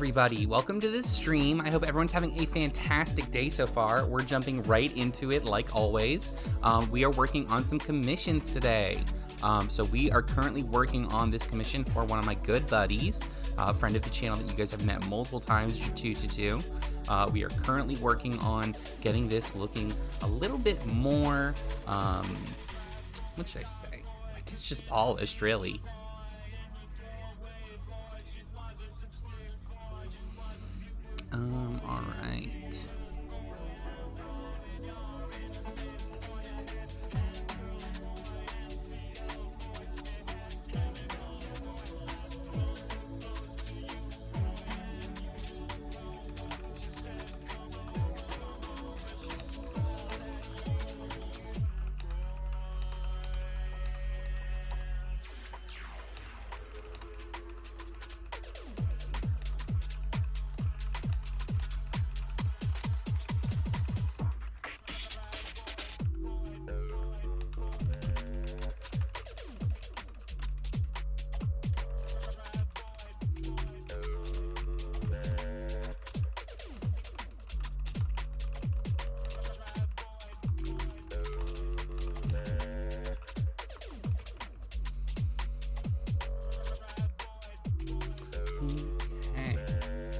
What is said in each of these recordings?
everybody, welcome to this stream. I hope everyone's having a fantastic day so far. We're jumping right into it like always. We are working on some commissions today. So we are currently working on this commission for one of my good buddies, a friend of the channel that you guys have met multiple times, Jatututu. We are currently working on getting this looking a little bit more, what should I say? I guess just polished, really. All right.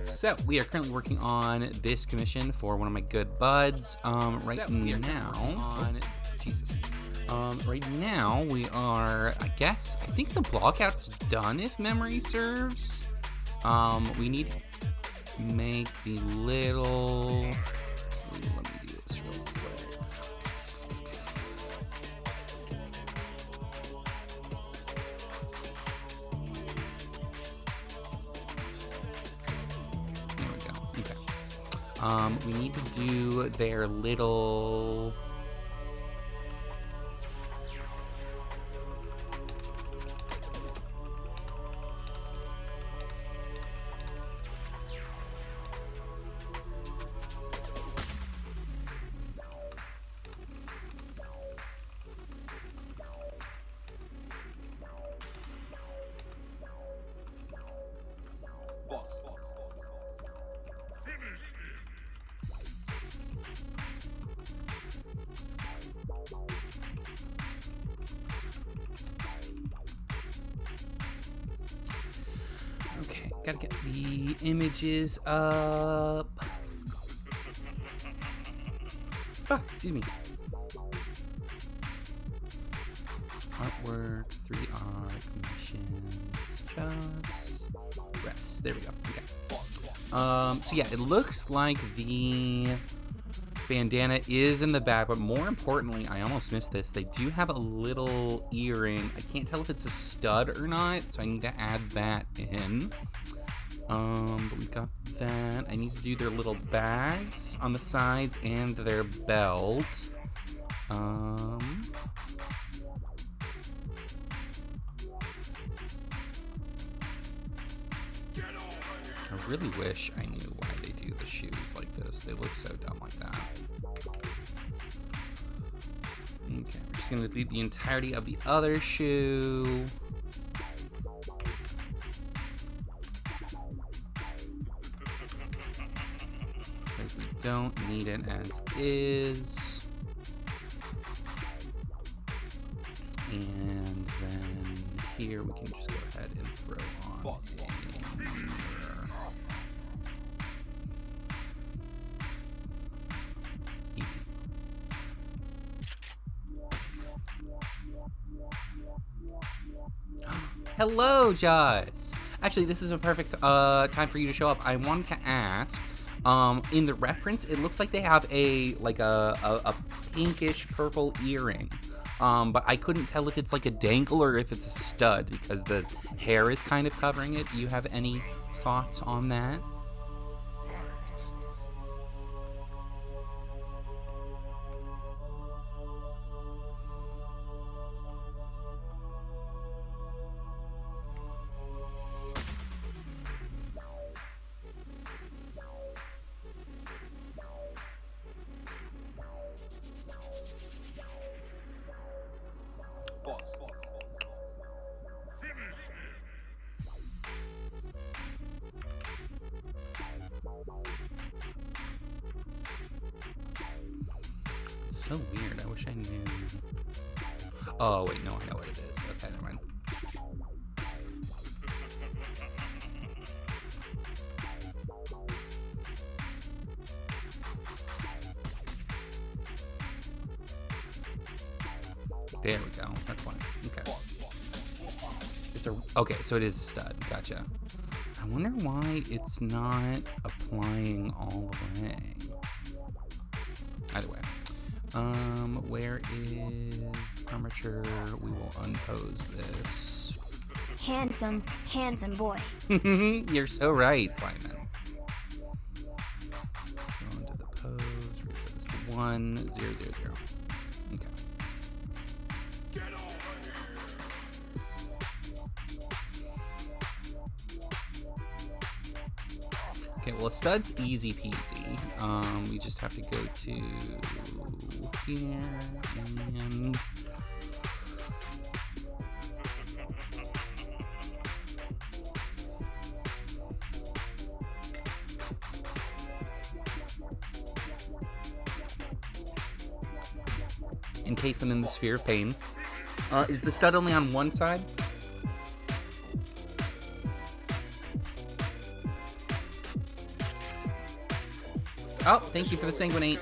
So we are currently working on this commission for one of my good buds. Right now we are, I think the blockout's done if memory serves. We need to make the little, let me do this real quick. We need to do their little... Okay, gotta get the images up. Excuse me. Artworks, 3R, commissions, just refs. There we go. Okay. So yeah, it looks like the bandana is in the back, but more importantly, I almost missed this. They do have a little earring. I can't tell if it's a stud or not, so I need to add that in. But we got that. I need to do their little bags on the sides and their belt. I really wish I knew why they do the shoes like this. They look so dumb like that. Okay, we're just gonna delete the entirety of the other shoe. Because we don't need it as is. And then here we can just go ahead and throw on a mirror. Easy. Hello, Joss. Actually, this is a perfect time for you to show up. I wanted to ask, in the reference, it looks like they have a pinkish purple earring. But I couldn't tell if it's like a dangle or if it's a stud because the hair is kind of covering it. Do you have any thoughts on that? Oh, weird. I wish I knew. Oh, wait, no, I know what it is. Okay, never mind. There we go. That's fine. Okay. It's a okay, so it is a stud. Gotcha. I wonder why it's not applying all the way. Either way. Where is armature? We will unpose this. Handsome boy. You're so right, Slideman. Go into the pose. Reset this to 1, 0, 0, 0. Okay. Okay, well, a stud's easy peasy. We just have to go to here and encase them in the sphere of pain. Is the stud only on one side? Oh, thank you for the sanguinate.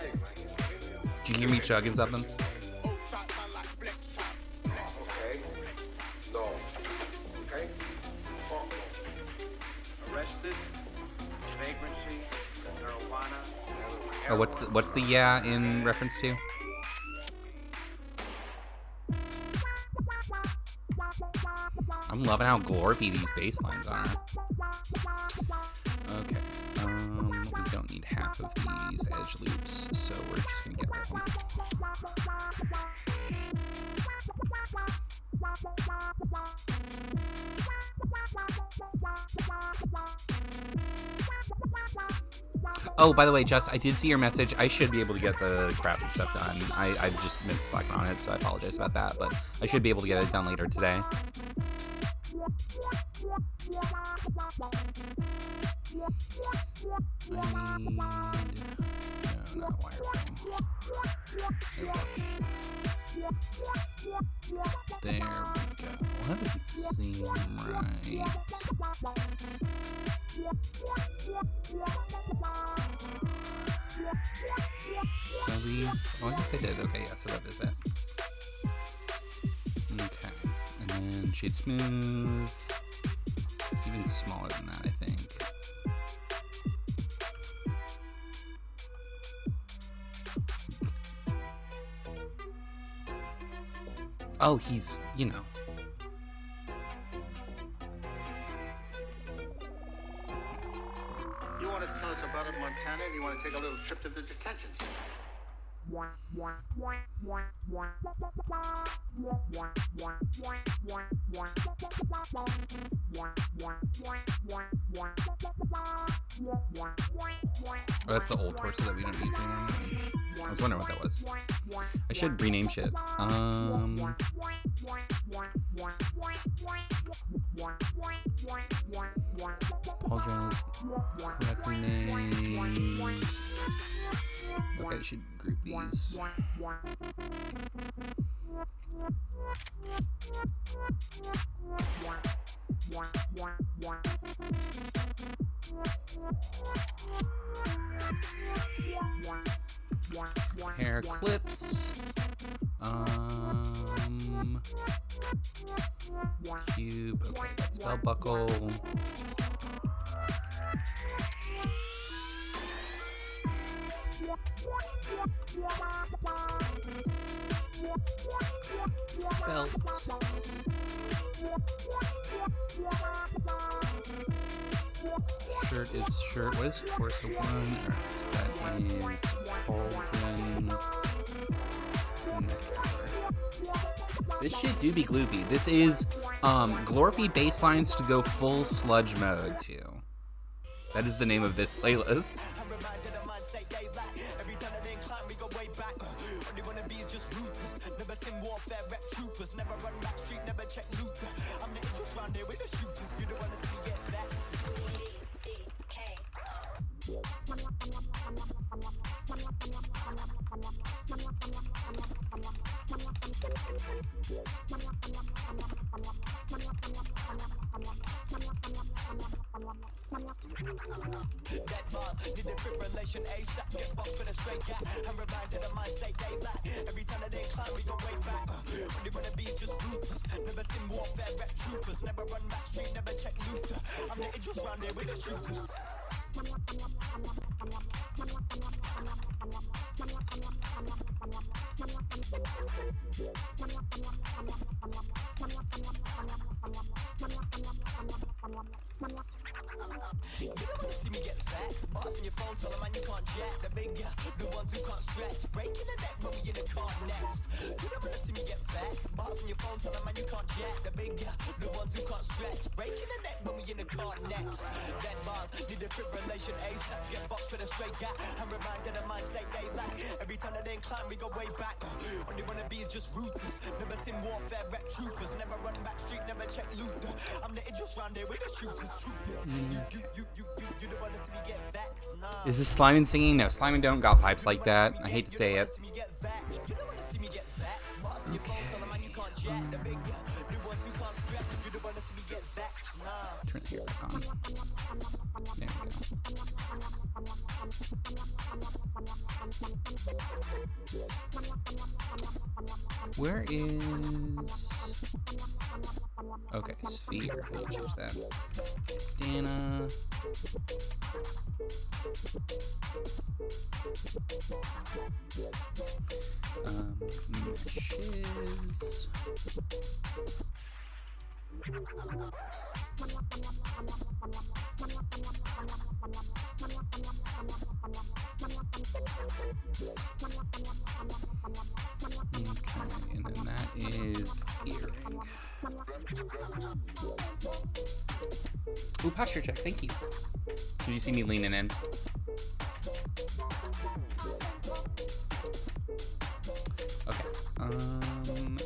Did you hear me chugging something? Oh, what's the yeah in reference to? I'm loving how glorpy these bass lines are. Okay. We don't need half of these edge loops, so we're just gonna get rid of them. Oh, by the way, Jess, I did see your message. I should be able to get the crafting stuff done. I've just been slacking on it, so I apologize about that, but I should be able to get it done later today. I need... No, not wireframe. There we go. Well, that doesn't seem right. Can I leave? Oh, I guess I did. Okay, yeah, so that is it. Okay. And then shade smooth. Even smaller than that, I think. Oh, he's, you know. You want to tell us about it, Montana, and you want to take a little trip to the detention center? Oh, that's the old torso that we don't use anymore. I was wondering what that was. I should rename shit. Apologize. Correctly named. Okay, I should group these. Hair clips. Cube. Okay, that's belt buckle. Belt. Shirt is shirt. What is torso one? Alright, so that is cauldron. This shit do be gloopy. This is glorpy baselines to go full sludge mode to. That is the name of this playlist. Dead bars, need a fibrillation ASAP. Get boxed with a straight gap. I'm reminded of my state they lack. Every time that they climb, we go way back. When they wanna be just ruthless. Never seen warfare, rep troopers. Never run back street, never check loot. I'm the idiots round here with the shooters. You don't wanna see me get vexed. Boss on your phone, tell them man you can't jack. The bigger, the ones who can't stretch. Breaking the neck when we in the car next. You don't wanna see me get vexed. Boss on your phone, tell them man you can't jack. The bigger, the ones who can't stretch. Breaking the neck when we in the car next. Dead bars, need a fibrillation ASAP. Get boxed with a straight gap. I'm reminded of my state they lack. Every time that they climb, we go way back. All they wanna be is just ruthless. Never seen warfare, rep troopers. Never run back street, never check loot. I'm the idiots round here with the shooters. Truth is, you don't wanna see me get vexed. Nah. Is this Slimin singing? No, Slimin don't got pipes like that. I hate to say it. Turn the hair back on. There we go. Where is... Okay, sphere. Let me choose that. Dana. Meshes. Okay, and then that is earring. Ooh, posture check, thank you. Did you see me leaning in? Okay,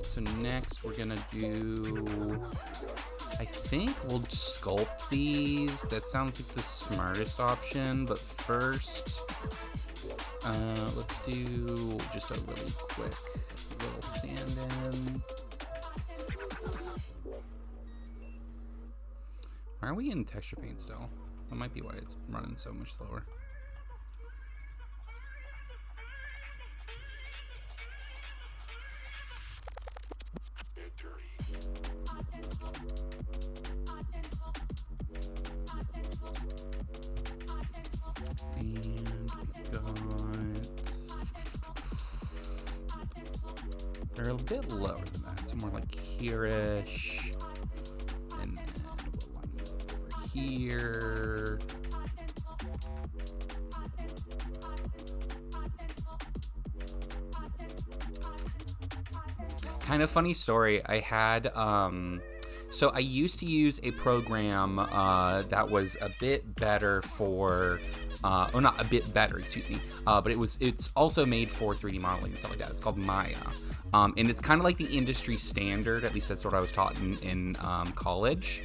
so next we're gonna do, I think we'll sculpt these. That sounds like the smartest option, but first, let's do just a really quick little stand-in. Why are we in texture paint still? That might be why it's running so much slower. And we've got... They're a bit lower than that, so more like here-ish. And then we'll line it up over here. Kind of funny story. I had, so I used to use a program that was a bit better for, or not a bit better, excuse me, but it's also made for 3D modeling and stuff like that. It's called Maya. And it's kind of like the industry standard, at least that's what I was taught in college.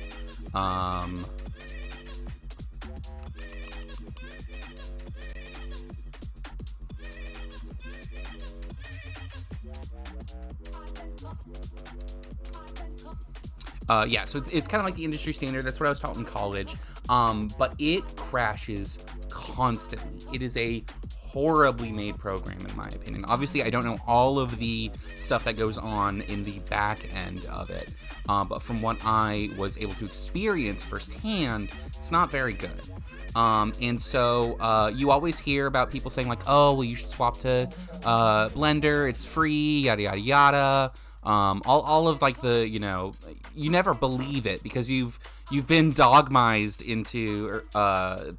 Yeah, so it's kind of like the industry standard. That's what I was taught in college. But it crashes constantly. It is a horribly made program, in my opinion. Obviously, I don't know all of the stuff that goes on in the back end of it. But from what I was able to experience firsthand, it's not very good. And so you always hear about people saying like, oh, well, you should swap to Blender. It's free, yada, yada, yada. All of like the, you know, you never believe it because you've been dogmatized into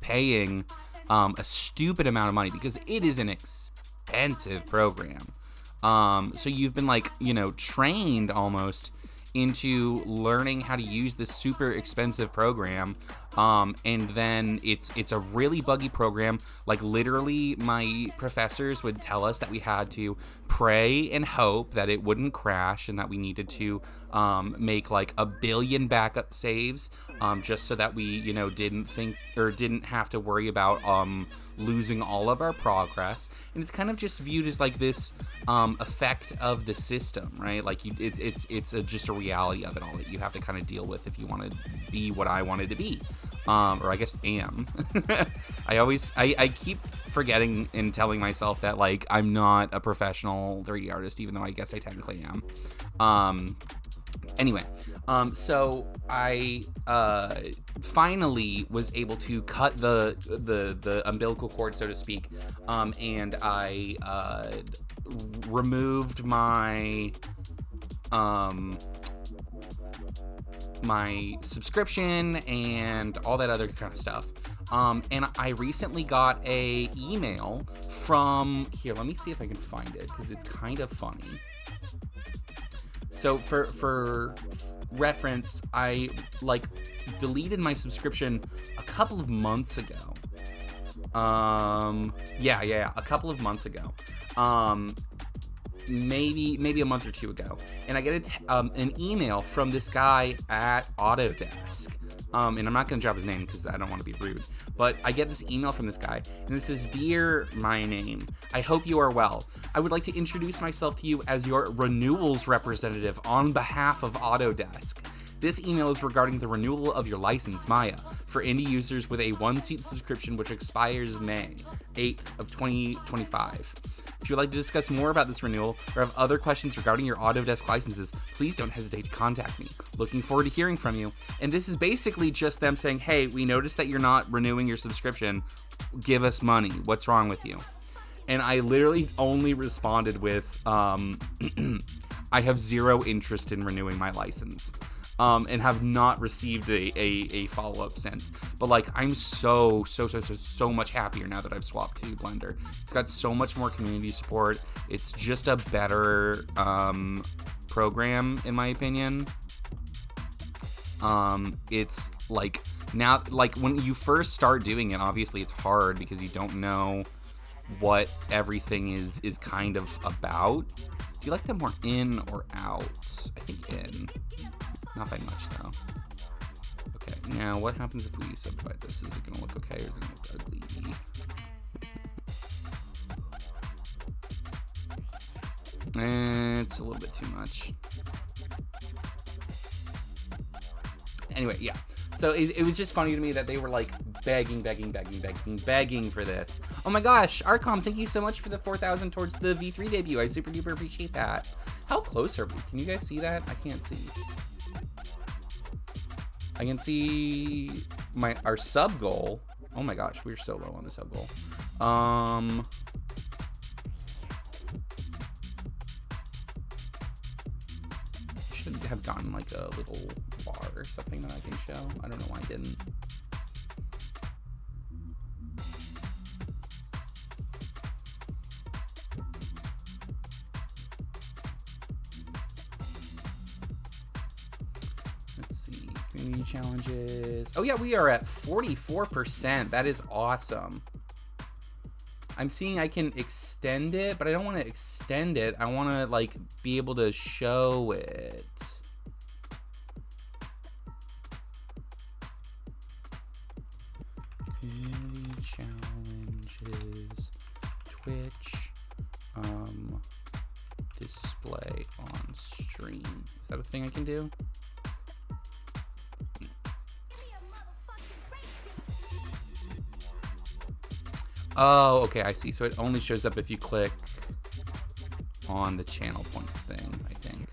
paying a stupid amount of money because it is an expensive program. So you've been like, you know, trained almost into learning how to use this super expensive program. And then it's a really buggy program. Like literally my professors would tell us that we had to pray and hope that it wouldn't crash and that we needed to make like 1 billion backup saves just so that we, you know, didn't have to worry about losing all of our progress. And it's kind of just viewed as like this effect of the system, right? Like just a reality of it all that you have to kind of deal with if you want to be what I wanted to be. or I guess am. I keep forgetting and telling myself that like I'm not a professional 3D artist, even though I guess I technically am. Anyway, so I finally was able to cut the umbilical cord, so to speak, and I removed my my subscription and all that other kind of stuff. And I recently got a email from here. Let me see if I can find it because it's kind of funny. So for reference, I like deleted my subscription a couple of months ago. Yeah, a couple of months ago. Maybe a month or two ago, and I get an email from this guy at Autodesk, and I'm not going to drop his name because I don't want to be rude, but I get this email from this guy, and it says, "Dear my name, I hope you are well. I would like to introduce myself to you as your renewals representative on behalf of Autodesk. This email is regarding the renewal of your license, Maya, for indie users with a one-seat subscription which expires May 8th of 2025. If you'd like to discuss more about this renewal or have other questions regarding your Autodesk licenses, please don't hesitate to contact me. Looking forward to hearing from you." And this is basically just them saying, hey, we noticed that you're not renewing your subscription. Give us money. What's wrong with you? And I literally only responded with, I have zero interest in renewing my license. And have not received a follow-up since. But like, I'm so much happier now that I've swapped to Blender. It's got so much more community support. It's just a better program, in my opinion. It's like now, like when you first start doing it, obviously it's hard because you don't know what everything is kind of about. Do you like them more in or out? I think in. Not by much, though. Okay, now what happens if we subdivide this? Is it going to look okay or is it going to look ugly? It's a little bit too much. Anyway, yeah. So it was just funny to me that they were like begging for this. Oh my gosh, Arcom, thank you so much for the 4,000 towards the V3 debut. I super duper appreciate that. How close are we? Can you guys see that? I can't see. I can see our sub goal. Oh my gosh, we're so low on the sub goal. I should have gotten like a little bar or something that I can show. I don't know why I didn't. Community challenges. Oh yeah, we are at 44%. That is awesome. I'm seeing I can extend it, but I don't want to extend it. I want to like be able to show it. Community challenges, Twitch, display on stream. Is that a thing I can do? Oh, okay, I see. So it only shows up if you click on the channel points thing, I think.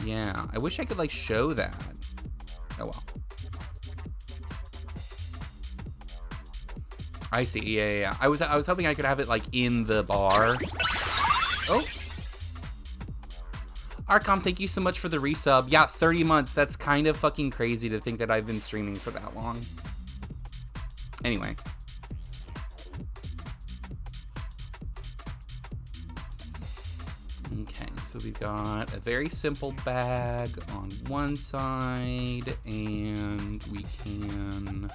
Yeah, I wish I could like show that. Oh well. I see. Yeah. I was hoping I could have it like in the bar. Oh. Arcom, thank you so much for the resub. Yeah, 30 months. That's kind of fucking crazy to think that I've been streaming for that long. Anyway. Okay, so we've got a very simple bag on one side, and we can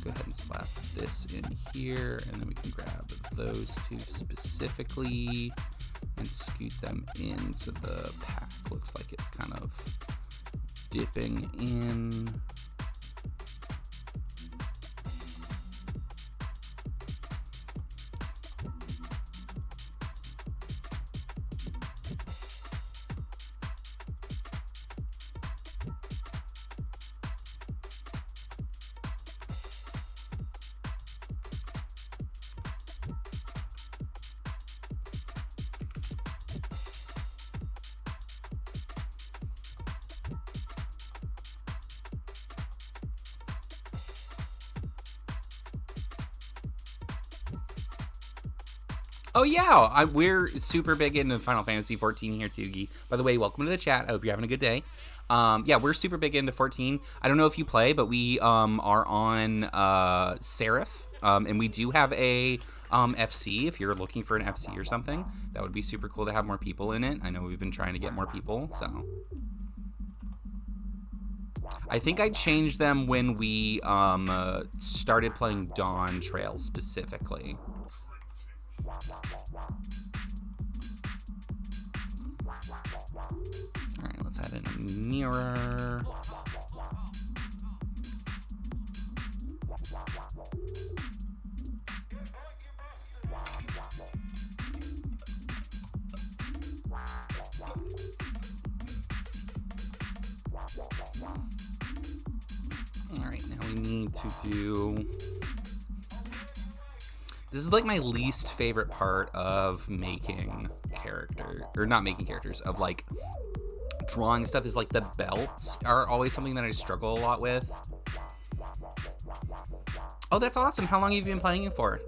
go ahead and slap this in here, and then we can grab those two specifically and scoot them in so the pack looks like it's kind of dipping in. Oh yeah, we're super big into Final Fantasy 14 here, Tugi. By the way, welcome to the chat. I hope you're having a good day. Yeah, we're super big into 14. I don't know if you play, but we are on Seraph, and we do have a FC. If you're looking for an FC or something, that would be super cool to have more people in it. I know we've been trying to get more people, so I think I changed them when we started playing Dawn Trail specifically. Alright, let's add in a mirror. Alright, now we need to do... This is like my least favorite part of making not making characters, of like drawing stuff, is like the belts are always something that I struggle a lot with. Oh, that's awesome. How long have you been playing it for?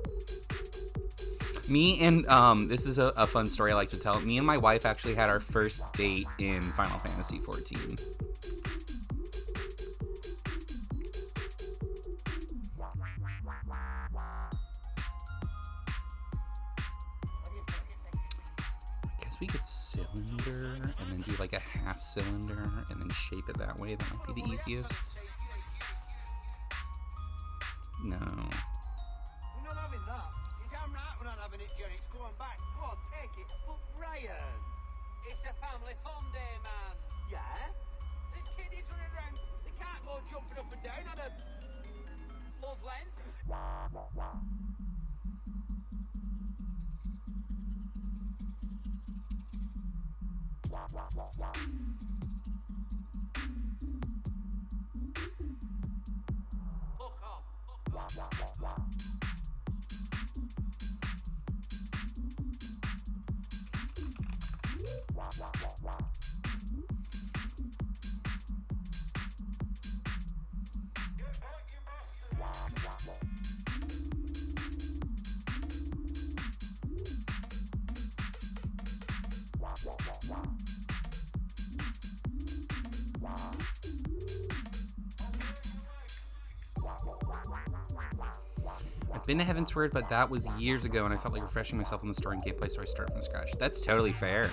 Me and, this is a fun story I like to tell. Me and my wife actually had our first date in Final Fantasy 14. We could cylinder and then do like a half cylinder and then shape it that way. That might be the easiest. No. We're not having that. You're damn right we're not having it, Jerry. It's going back. Go on, take it. But Brian. It's a family fun day, man. Yeah? This kid is running around. They can't go jumping up and down on a love length. Fuck off. I've been to Heaven's Word, but that was years ago, and I felt like refreshing myself on the story and gameplay, so I started from scratch. That's totally fair.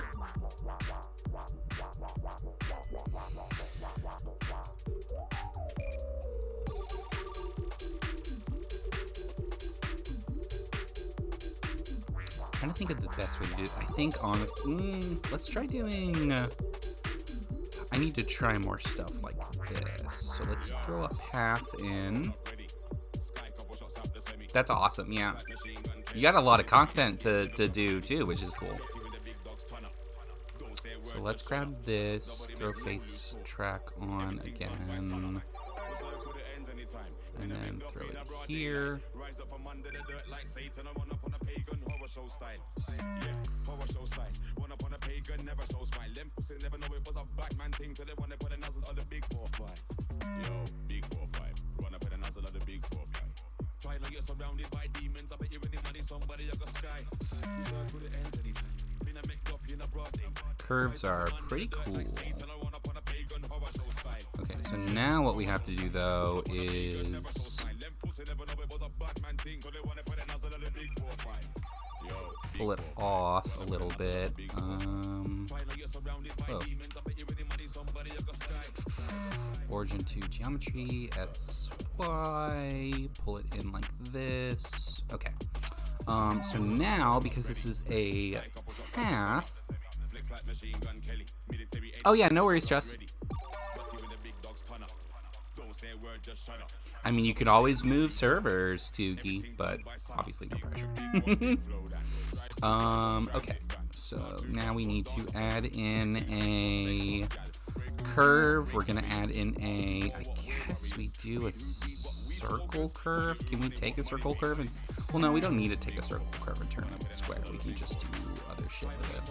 I'm trying to think of the best way to do it. I think, honestly, let's try doing... I need to try more stuff like this. So let's throw a path in. That's awesome, yeah. You got a lot of content to do, too, which is cool. So let's grab this, throw face track on again, and then throw it here. Curves are pretty cool. Okay, so now what we have to do though is pull it off a little bit. Origin to geometry, SY, pull it in like this. Okay. So now, because this is a path. Oh yeah, no worries, Jess. I mean, you could always move servers, Tugi, but obviously no pressure. Okay, so now we need to add in a curve. We're gonna add in a, I guess we do a circle curve. Can we take a circle curve and, well, no, we don't need to take a circle curve and turn it square. We can just do other shit with it.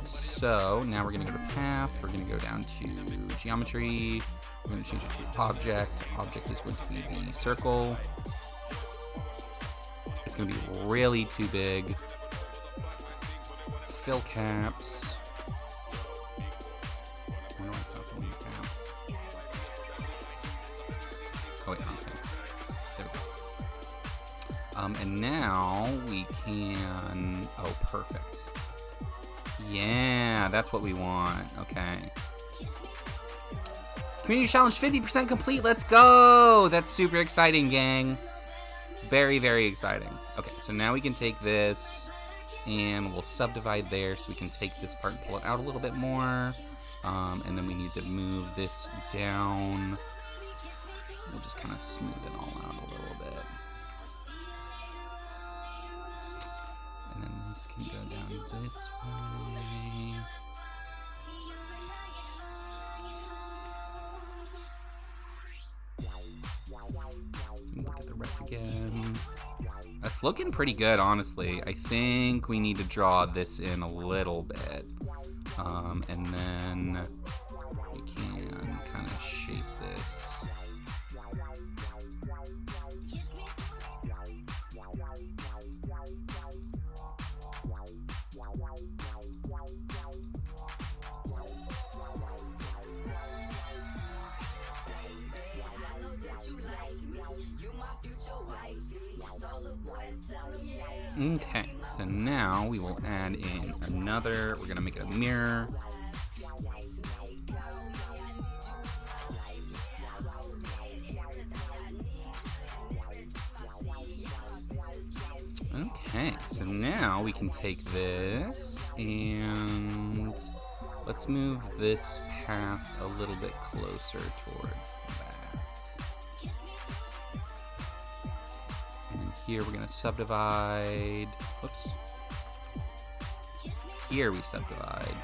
So now we're gonna go to path. We're gonna go down to geometry. We're gonna change it to object. Object is going to be the circle. It's gonna be really too big. Fill caps. I wonder why it's not filling the caps. Oh wait, okay. There we go. And now we can. Oh, perfect. Yeah, that's what we want. Okay. Community challenge 50% complete. Let's go. That's super exciting, gang. Very, very exciting. Okay, so now we can take this and we'll subdivide there so we can take this part and pull it out a little bit more. And then we need to move this down. We'll just kind of smooth it all out a little bit. And then this can go down this way. Look at the ref again. That's looking pretty good, honestly. I think we need to draw this in a little bit. And then we can kind of shape this. Okay, so now we will add in another, we're gonna make it a mirror. Okay, so now we can take this and let's move this path a little bit closer towards that. Here we're gonna subdivide. Whoops. Here we subdivide.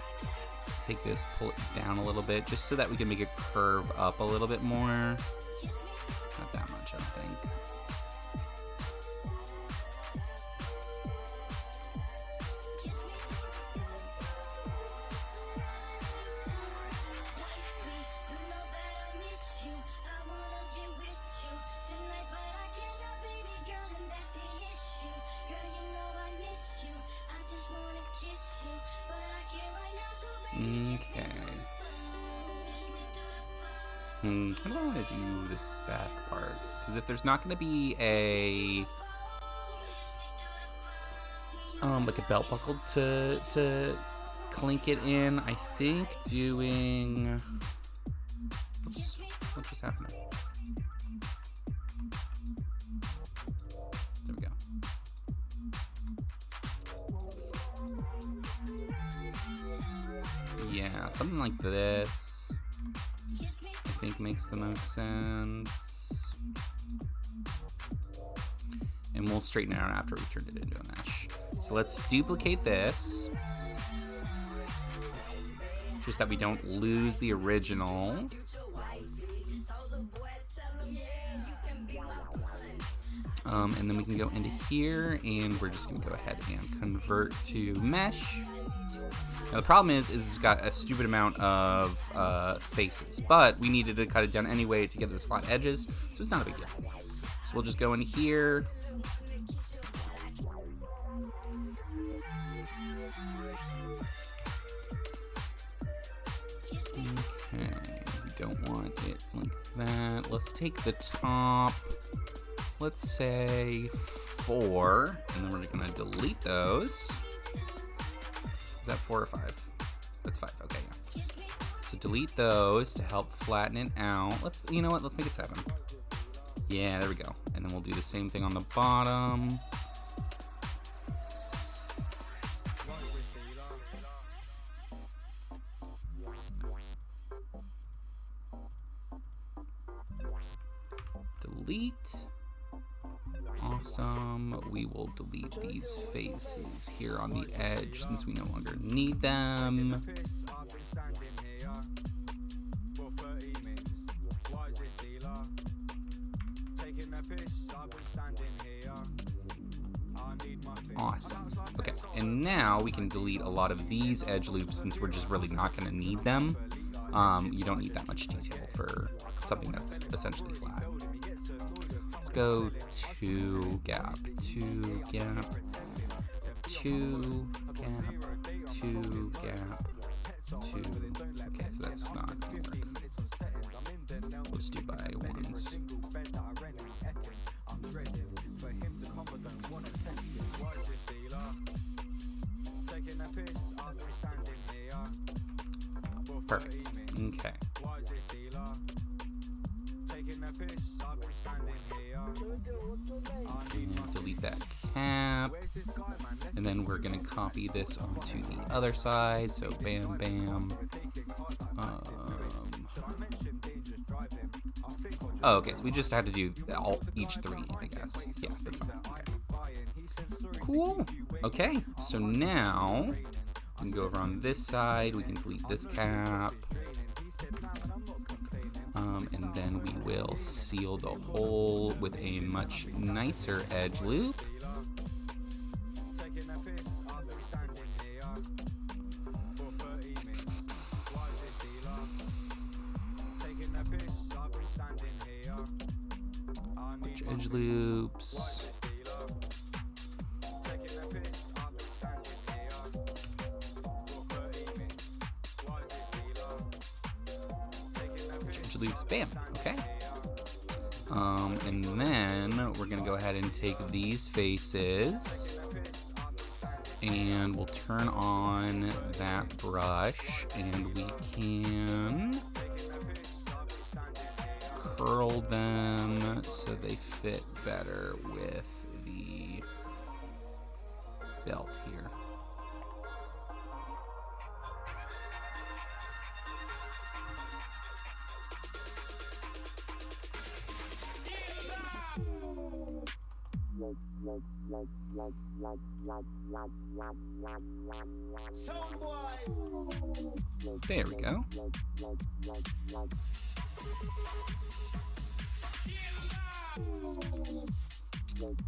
Take this, pull it down a little bit, just so that we can make it curve up a little bit more. Not that much, I don't think. Okay. How do I want to do this back part? Because if there's not going to be a like a belt buckle to clink it in, I think doing. Oops, what just happened? There we go. Yeah, something like this, I think makes the most sense. And we'll straighten it out after we've turned it into a mesh. So let's duplicate this, just that we don't lose the original. And then we can go into here, and we're just gonna go ahead and convert to mesh. Now the problem is it's got a stupid amount of faces, but we needed to cut it down anyway to get those flat edges, so it's not a big deal. So we'll just go in here. Okay, we don't want it like that. Let's take the top, let's say 4, and then we're gonna delete those. Is that 4 or 5? That's 5, okay, yeah. So delete those to help flatten it out. You know what, let's make it 7. Yeah, there we go. And then we'll do the same thing on the bottom. Delete. Awesome. We will delete these faces here on the edge since we no longer need them. Awesome. Okay, and now we can delete a lot of these edge loops since we're just really not going to need them. You don't need that much detail for something that's essentially flat. Let's go 2 gap, 2 gap, 2 gap, 2 gap, 2. Okay, so that's not gonna work. Let's do by ones. Perfect. Okay. And delete that cap. And then we're gonna copy this onto the other side. So bam, bam. Oh, okay. So we just had to do each 3, I guess. Yeah, that's fine. Okay. Cool. Okay. So now we can go over on this side. We can delete this cap. And then we will seal the hole with a much nicer edge loop. Which edge loops. Loops, bam, okay. And then we're gonna go ahead and take these faces and we'll turn on that brush and we can curl them so they fit better with the belt here. There we go.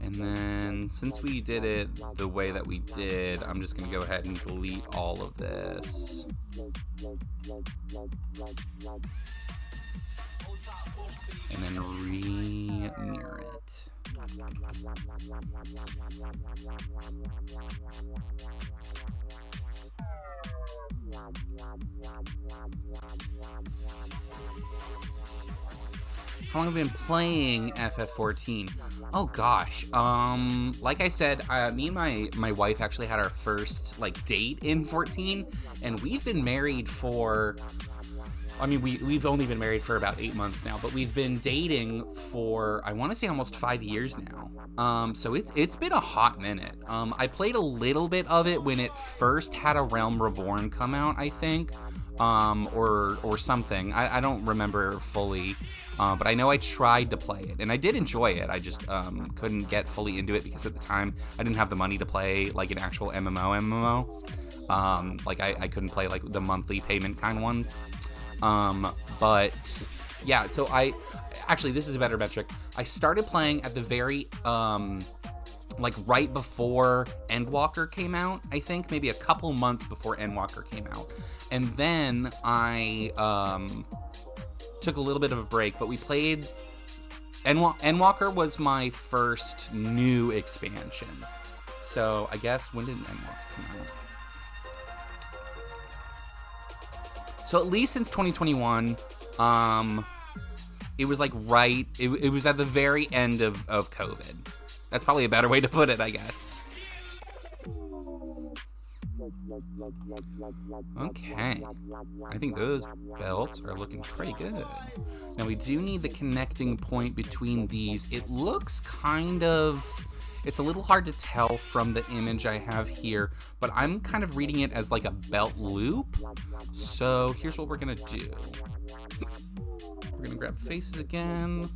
And then since we did it the way that we did, I'm just gonna go ahead and delete all of this. And then re-mirror it. How long have I been playing FF14? Oh gosh, like I said, me and my wife actually had our first date in 14, and we've been married for, I mean, we've only been married for about 8 months now, but we've been dating for, I want to say, almost 5 years now. So it's been a hot minute. I played a little bit of it when it first had a Realm Reborn come out, I think, or something. I don't remember fully, but I know I tried to play it, and I did enjoy it. I just couldn't get fully into it because at the time I didn't have the money to play an actual MMO. I couldn't play the monthly payment kind ones. But yeah, so actually, this is a better metric. I started playing at the very, right before Endwalker came out, I think, maybe a couple months before Endwalker came out. And then I, took a little bit of a break, but we played, Endwalker was my first new expansion. So I guess, when did Endwalker come out? So at least since 2021, it was right, it was at the very end of COVID. That's probably a better way to put it, I guess. Okay, I think those belts are looking pretty good. Now we do need the connecting point between these. It looks it's a little hard to tell from the image I have here, but I'm kind of reading it as a belt loop. So here's what we're gonna do. We're gonna grab faces again.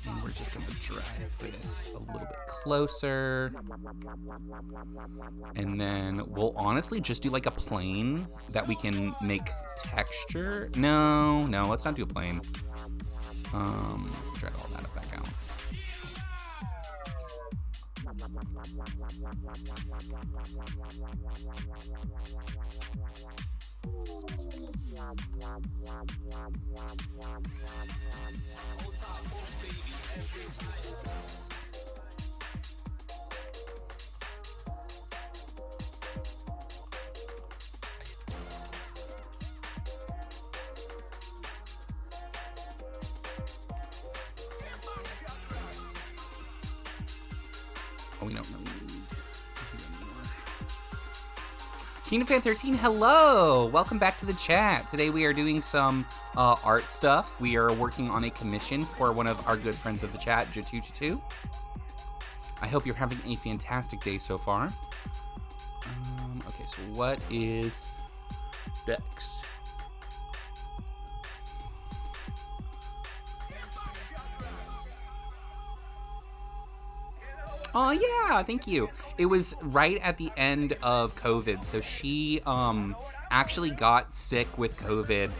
And we're just gonna drag this a little bit closer. And then we'll honestly just do a plane that we can make texture. No, let's not do a plane. Drag all that back out. Oh, we don't need Kingdom Fan 13, hello! Welcome back to the chat. Today we are doing some art stuff. We are working on a commission for one of our good friends of the chat, Jatututu. I hope you're having a fantastic day so far. Okay, so what is next? Oh yeah, thank you. It was right at the end of COVID, so she actually got sick with COVID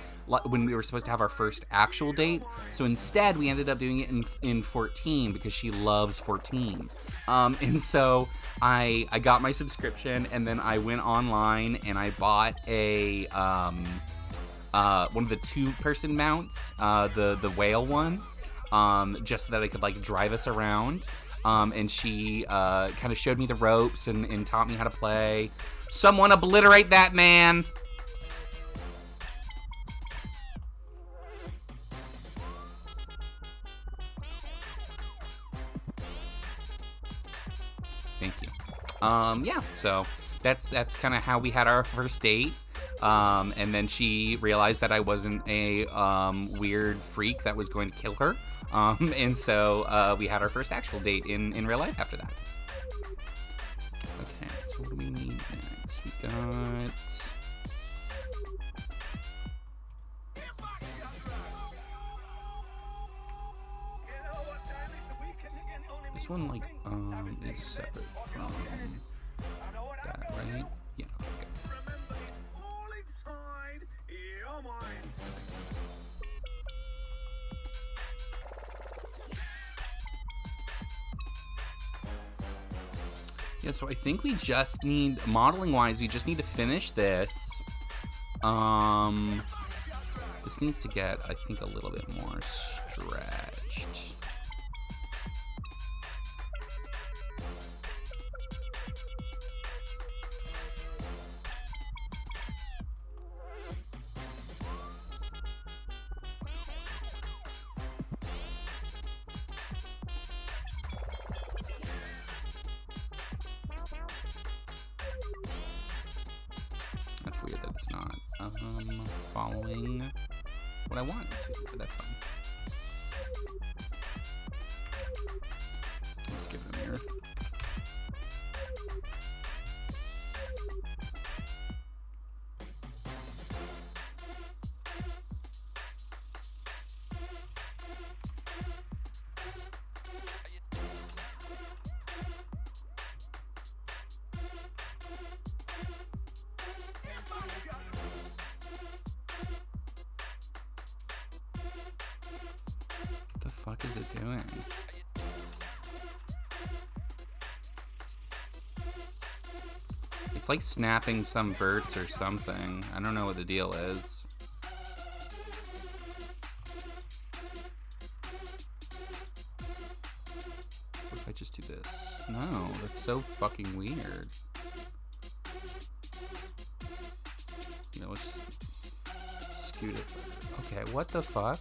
when we were supposed to have our first actual date. So instead, we ended up doing it in 14 because she loves 14. And so I got my subscription, and then I went online and I bought a one of the 2-person mounts, the whale one, just so that I could like drive us around. And she kind of showed me the ropes and taught me how to play. Someone obliterate that man! Thank you. Yeah, so that's kind of how we had our first date. And then she realized that I wasn't a weird freak that was going to kill her. And so we had our first actual date in real life after that. Okay, so what do we need next? We got... This one, like, is separate from that, right? Yeah, okay. Yeah, so I think we just need, modeling-wise, we just need to finish this. This needs to get, I think, a little bit more stretched. That's weird that it's not following what I want it to, but that's fine. Let's give it a mirror. What the fuck is it doing? It's like snapping some verts or something. I don't know what the deal is. What if I just do this? No, that's so fucking weird. You know, let's just scoot it. Okay, what the fuck?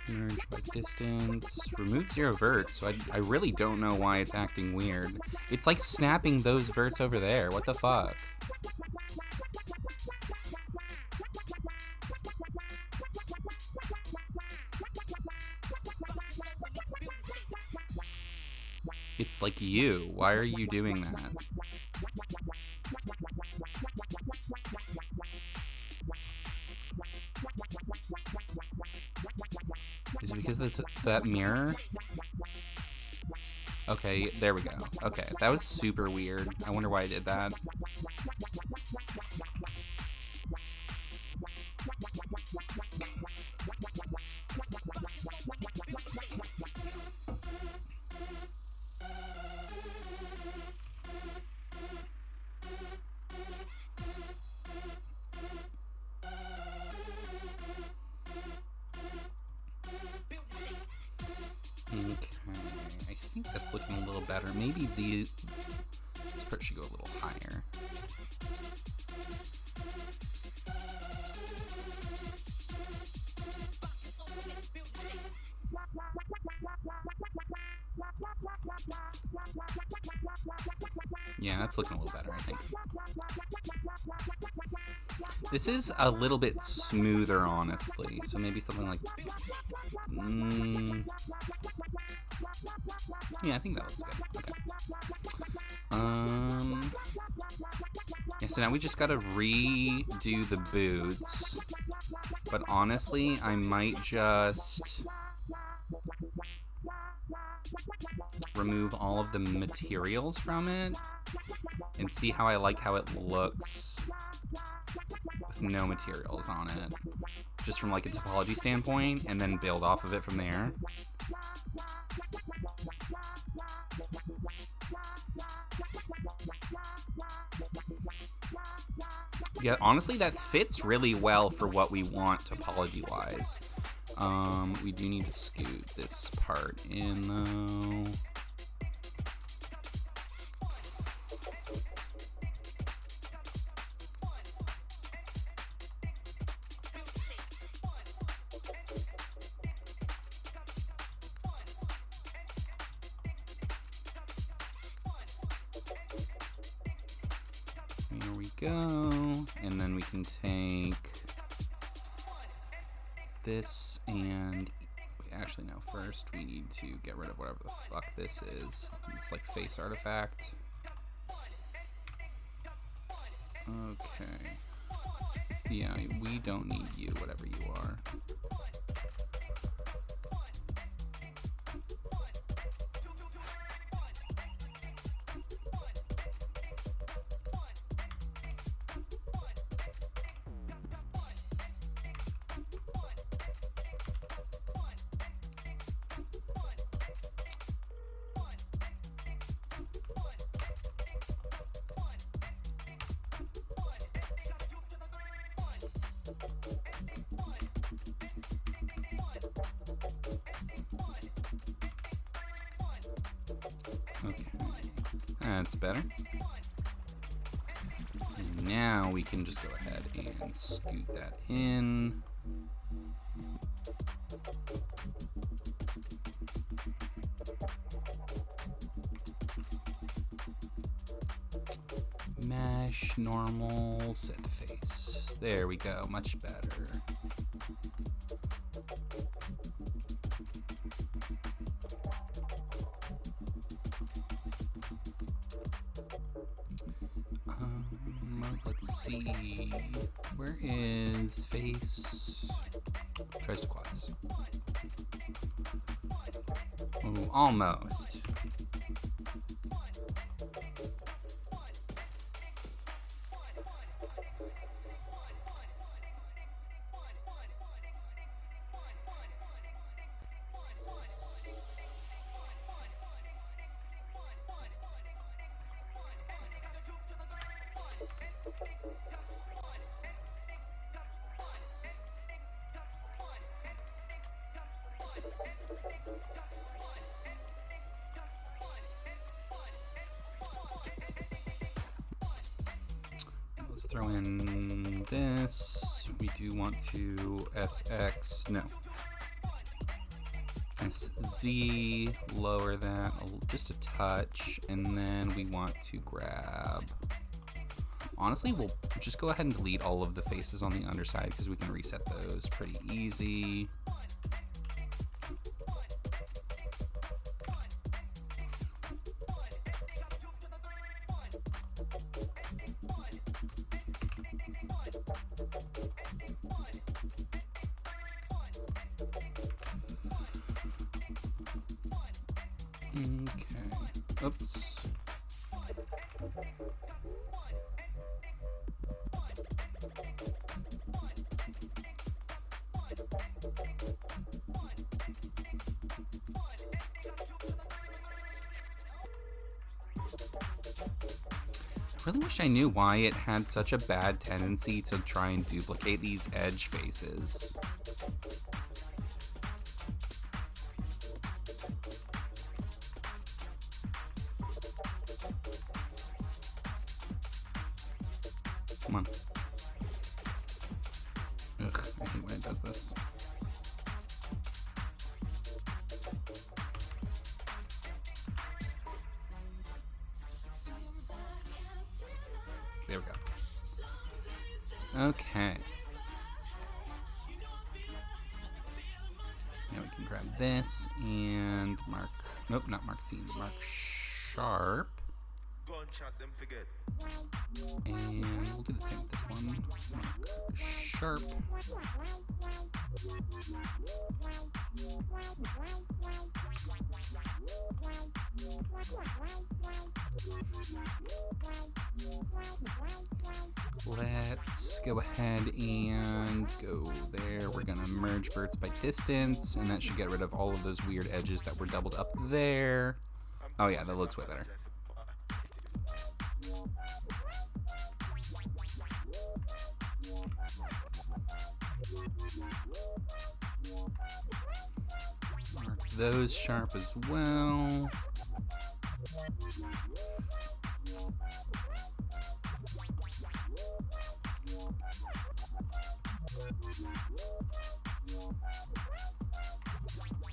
Merge by distance. Remove 0 verts, so I really don't know why it's acting weird. It's like snapping those verts over there. What the fuck? It's like you. Why are you doing that? Is it because of that mirror? Okay, there we go. Okay, that was super weird. I wonder why I did that. That's looking a little better. Maybe this part should go a little higher. Yeah, that's looking a little better, I think. This is a little bit smoother, honestly. So maybe something like... yeah, I think that looks good. Okay. Yeah, so now we just gotta redo the boots. But honestly, I might just remove all of the materials from it and see how I like how it looks with no materials on it, just from like a topology standpoint, and then build off of it from there. Yeah, honestly, that fits really well for what we want topology-wise. We do need to scoot this part in, though. Here we go. And then we can take this and... actually, no. First, we need to get rid of whatever the fuck this is. It's like face artifact. Okay. Yeah, we don't need you, whatever you are. Okay, that's better. And now we can just go ahead and scoot that in. Mesh, normal, set to face. There we go, much better. Let's see. Where is face? Tries to quads. Ooh, almost. Let's throw in this. We do want to SX, no. SZ, lower that just a touch, and then we want to grab... honestly, we'll just go ahead and delete all of the faces on the underside because we can reset those pretty easy. Okay. Oops. I really wish I knew why it had such a bad tendency to try and duplicate these edge faces. Come on. Ugh, I hate when it does this. There we go. Okay. Now we can grab this and mark. Nope, not mark scene. Mark sharp. Gunshot them forget. And we'll do the same with this one. Mark sharp. Let's go ahead and go there. We're gonna merge verts by distance, and that should get rid of all of those weird edges that were doubled up there. Oh yeah, that looks way better. Mark those sharp as well.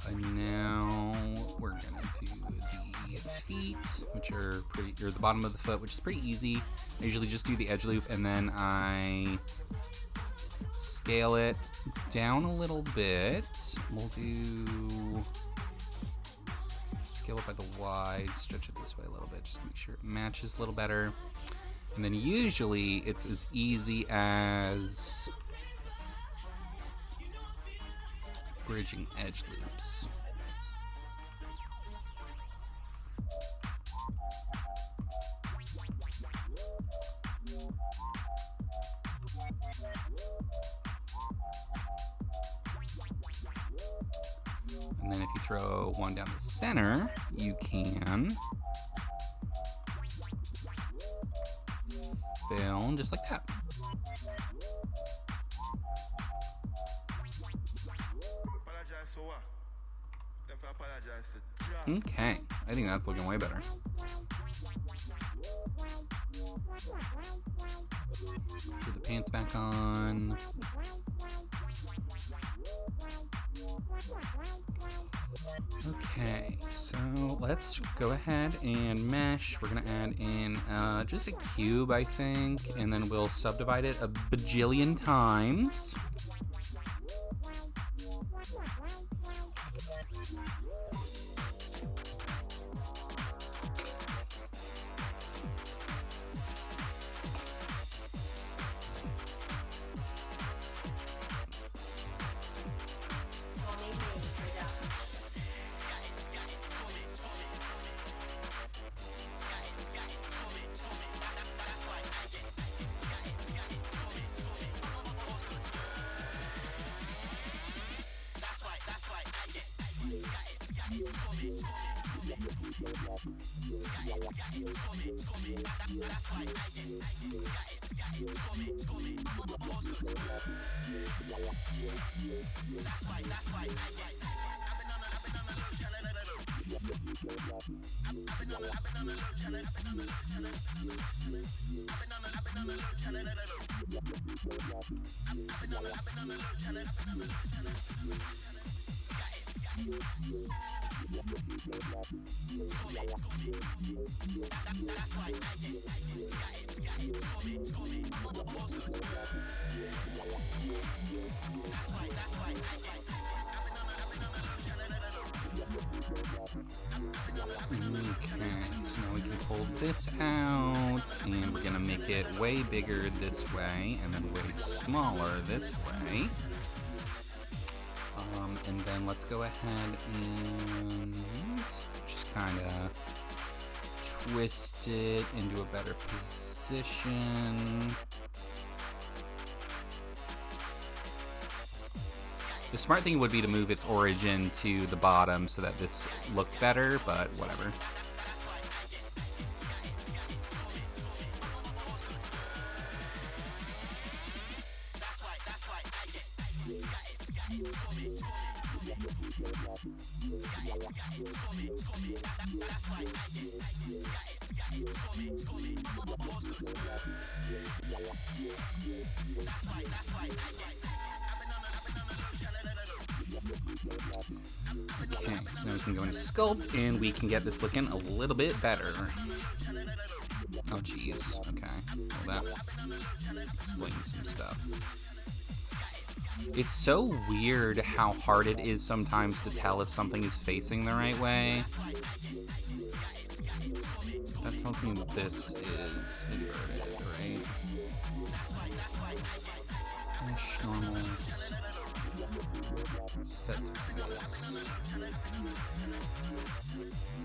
And now we're gonna do the feet, which are or the bottom of the foot, which is pretty easy. I usually just do the edge loop and then I scale it down a little bit. We'll do scale it by the wide, stretch it this way a little bit, just to make sure it matches a little better. And then usually it's as easy as bridging edge loops. And then if you throw one down the center, you can fill just like that. Okay, I think that's looking way better. Put the pants back on. Okay, so let's go ahead and mesh. We're gonna add in just a cube, I think, and then we'll subdivide it a bajillion times. Okay, so now we can pull this out, and we're gonna make it way bigger this way, and then way smaller this way. And then let's go ahead and just kind of twist it into a better position. The smart thing would be to move its origin to the bottom so that this looked better, but whatever. Okay, so now we can go into sculpt and we can get this looking a little bit better. Oh, geez. Okay. Well, that explains some stuff. It's so weird how hard it is sometimes to tell if something is facing the right way. That tells me this is inverted, right? Mesh normals. Set to face.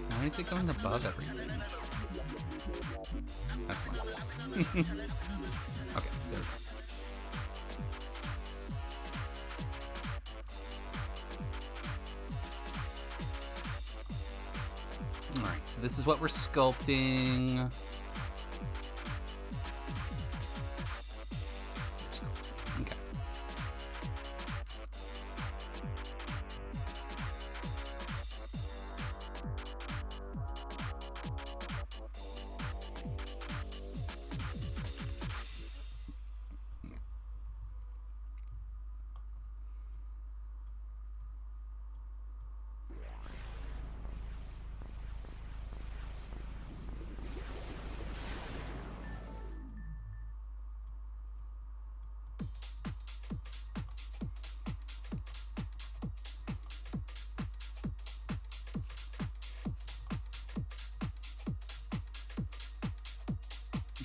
Why is it going above everything? That's fine. Okay, there we go. Alright, so this is what we're sculpting. Okay.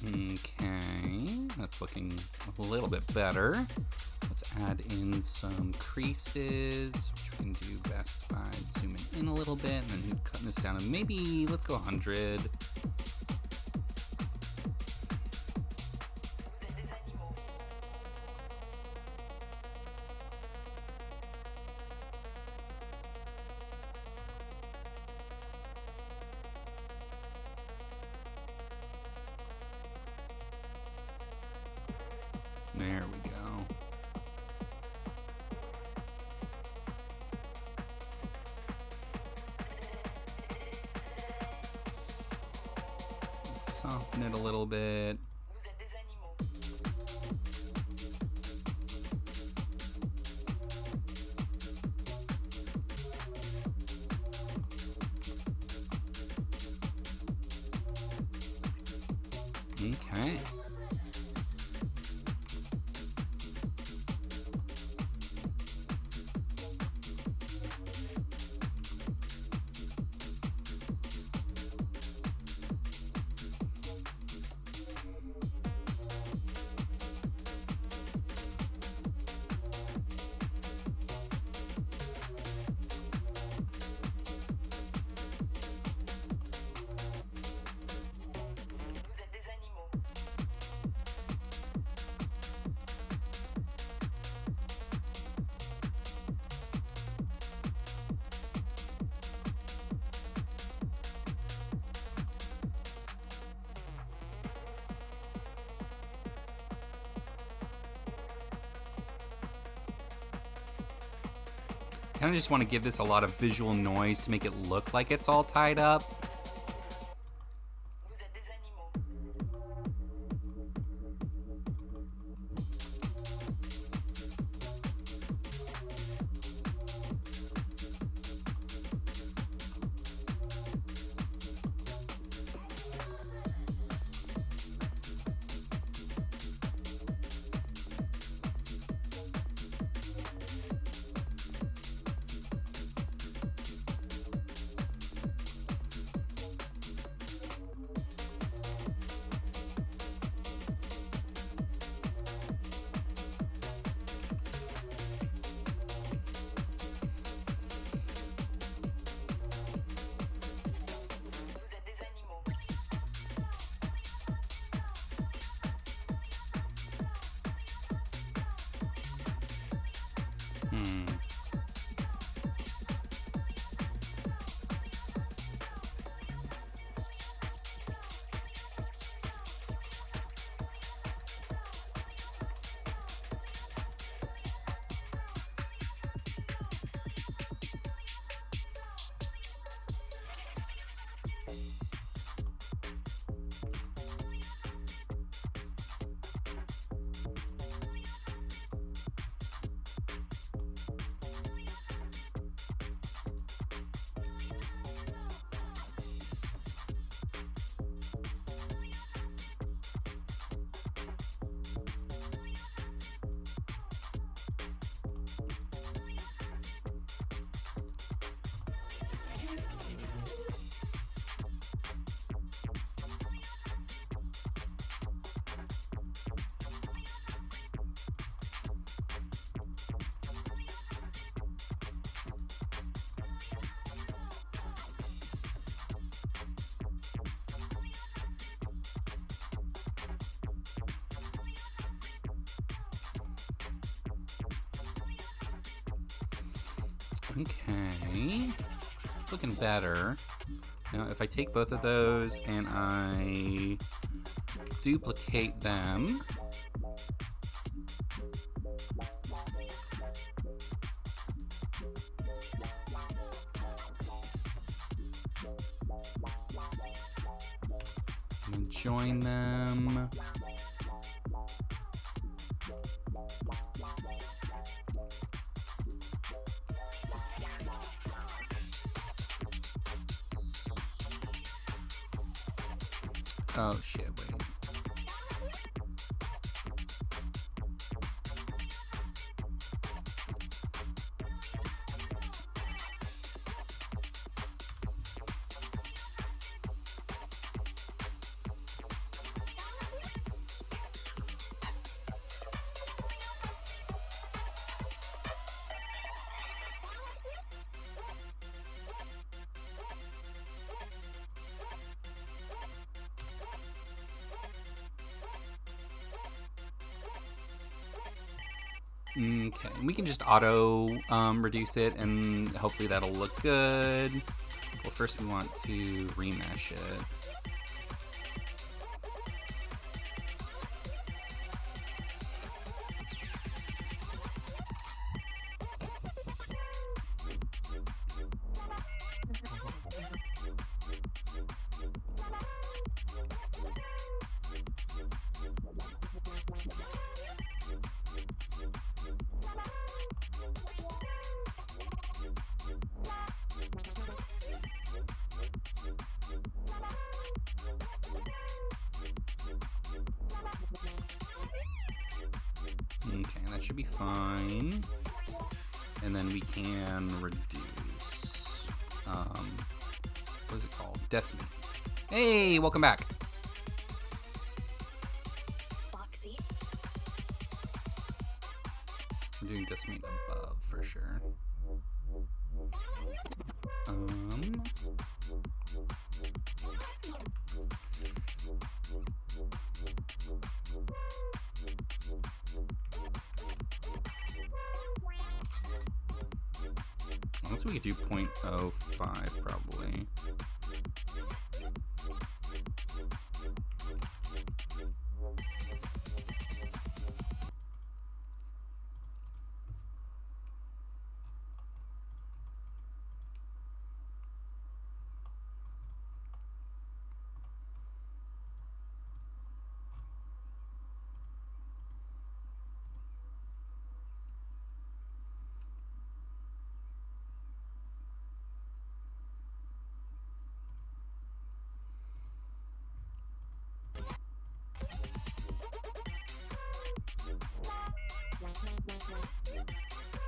Okay, that's looking a little bit better. Let's add in some creases, which we can do best by zooming in a little bit and then cutting this down to maybe, let's go 100. There we go. Let's soften it a little bit. Okay. I kind of just want to give this a lot of visual noise to make it look like it's all tied up. Okay. It's looking better. Now, if I take both of those and I duplicate them, and join them. Oh shit, wait. Okay, and we can just auto reduce it, and hopefully that'll look good. Well, first we want to remesh it. Okay, that should be fine. And then we can reduce, what is it called? Decimate. Hey, welcome back. Foxy. We're doing decimate above for sure. Unless we could do 0.05 probably.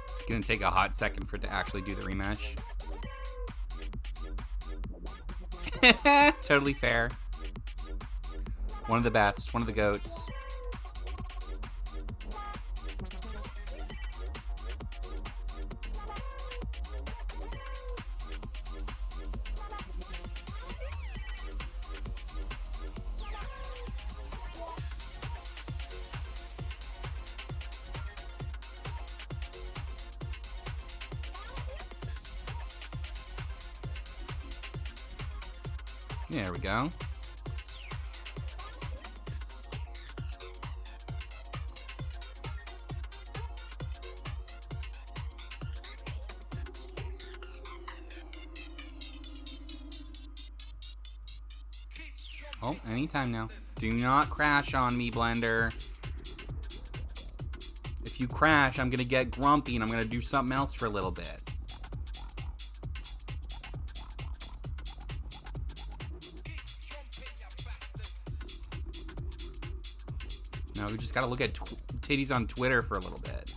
It's gonna take a hot second for it to actually do the remesh. Totally fair. One of the best, one of the goats. There we go. Oh, anytime now. Do not crash on me, Blender. If you crash, I'm gonna get grumpy and I'm gonna do something else for a little bit. No, we just gotta look at titties on Twitter for a little bit.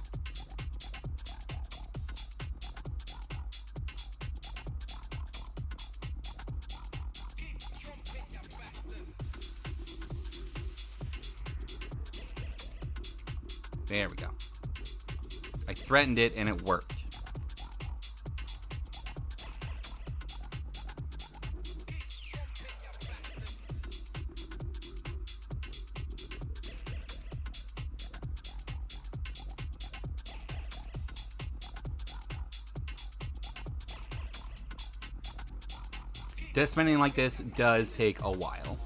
There we go. I threatened it and it worked. Dismantling like this does take a while.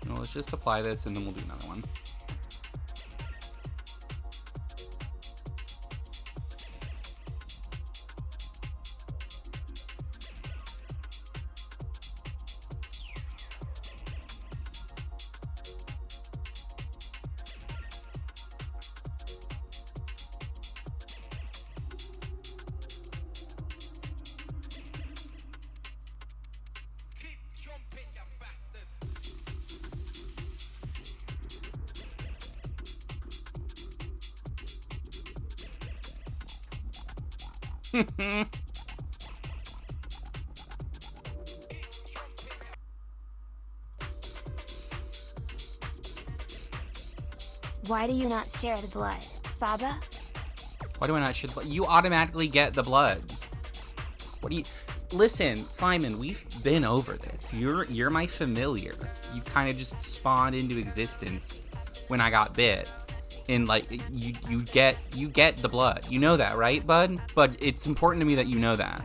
Well, let's just apply this and then we'll do another one. Why do you not share the blood, Baba? Why do I not should you automatically get the blood? What do you listen, Simon, we've been over this. You're my familiar. You kind of just spawned into existence when I got bit. And like you get the blood. You know that, right, bud? But it's important to me that you know that.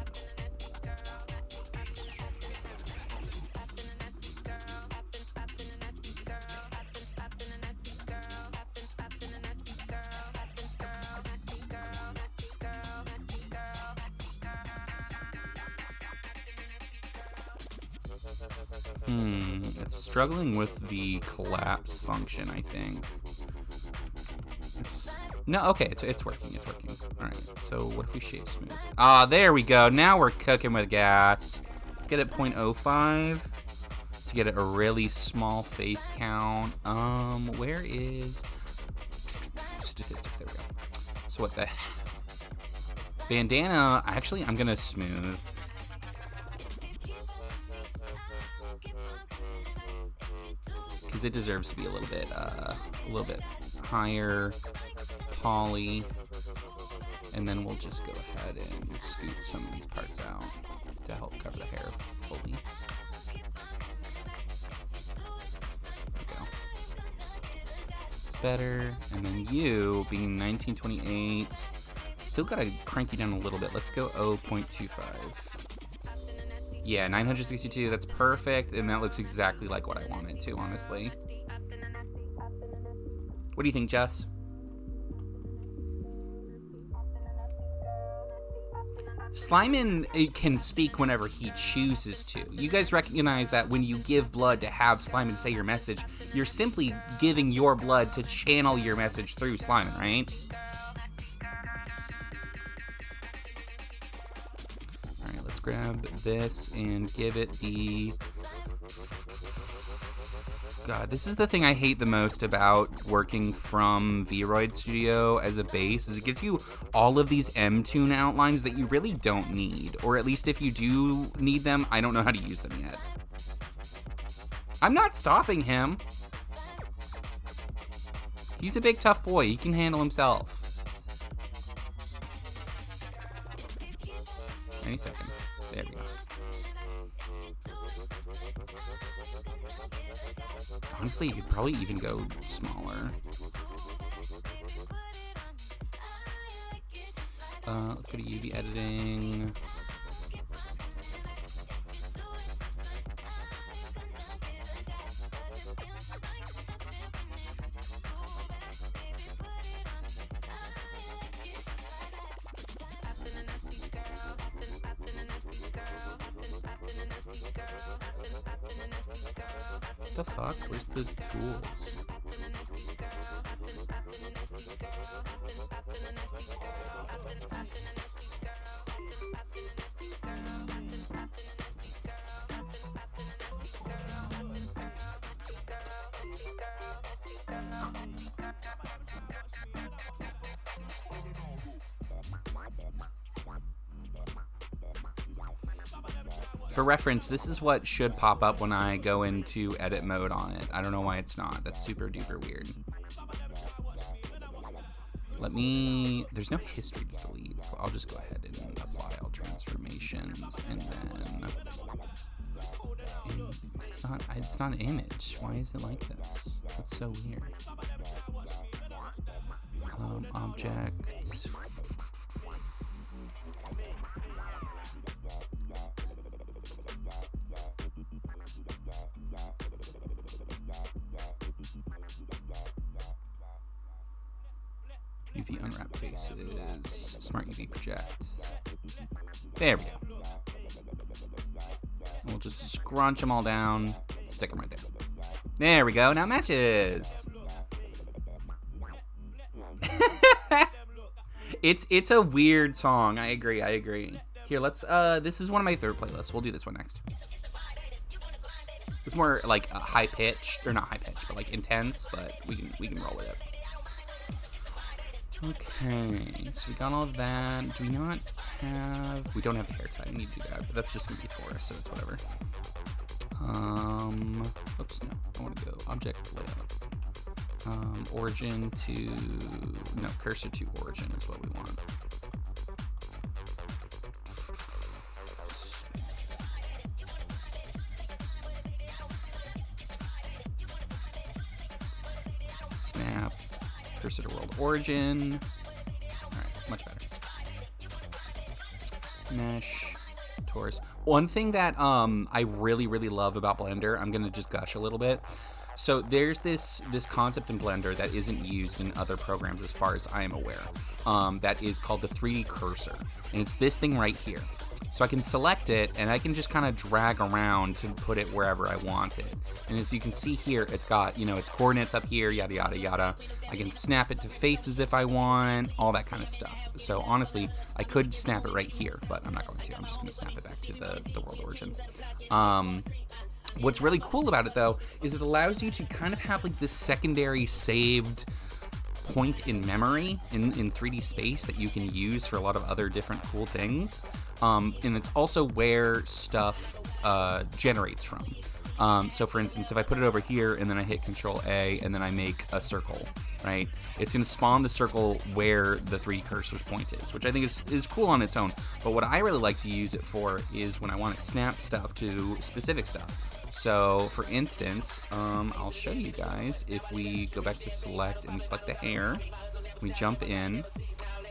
It's struggling with the collapse function, I think. It's working. It's working. All right. So what if we shave smooth? Ah, there we go. Now we're cooking with gas. Let's get it 0.05 to get it a really small face count. Where is statistics? There we go. So what the bandana? Actually, I'm gonna smooth. Because it deserves to be a little bit higher poly, and then we'll just go ahead and scoot some of these parts out to help cover the hair fully. There we go. It's better, and then you being 1928, still gotta crank you down a little bit. Let's go 0.25. Yeah, 962, that's perfect, and that looks exactly like what I wanted to, honestly. What do you think, Jess? Slimin can speak whenever he chooses to. You guys recognize that when you give blood to have Slimin say your message, you're simply giving your blood to channel your message through Slimin, right? Grab this and give it the... God, this is the thing I hate the most about working from Vroid Studio as a base, is it gives you all of these M-Tune outlines that you really don't need. Or at least if you do need them, I don't know how to use them yet. I'm not stopping him. He's a big tough boy, he can handle himself. Any second. There we go. Honestly, you could probably even go smaller. Let's go to UV editing. The fuck? Where's the tools? For reference, this is what should pop up when I go into edit mode on it. I don't know why it's not. That's super duper weird. There's no history to delete, so I'll just go ahead and apply all transformations, and then, it's not an image. Why is it like this? That's so weird. Object. UV unwrap faces, smart UV project. There we go. We'll just scrunch them all down, stick them right there. There we go, now matches. It's a weird song, I agree. Here, let's, this is one of my third playlists. We'll do this one next. It's more like high pitched, or not high pitched, but like intense, but we can roll with it. Okay, so we got all that. Do we not have... We don't have the hair tie. We need to do that, but that's just going to be Taurus, so it's whatever. Oops, no. I want to go object layout. Origin to... No, cursor to origin is what we want. Snap. Cursor to world origin. Alright, much better. Mesh. Taurus. One thing that I really love about Blender, I'm gonna just gush a little bit. So there's this concept in Blender that isn't used in other programs as far as I am aware. That is called the 3D cursor. And it's this thing right here. So I can select it, and I can just kind of drag around to put it wherever I want it. And as you can see here, it's got, its coordinates up here, yada, yada, yada. I can snap it to faces if I want, all that kind of stuff. So honestly, I could snap it right here, but I'm not going to. I'm just going to snap it back to the world origin. What's really cool about it, though, is it allows you to kind of have like this secondary saved point in memory in 3D space that you can use for a lot of other different cool things. And it's also where stuff generates from. So for instance, if I put it over here and then I hit Control A and then I make a circle, right? It's going to spawn the circle where the 3D cursor's point is, which I think is cool on its own. But what I really like to use it for is when I want to snap stuff to specific stuff. So for instance, I'll show you guys. If we go back to select and we select the hair, we jump in,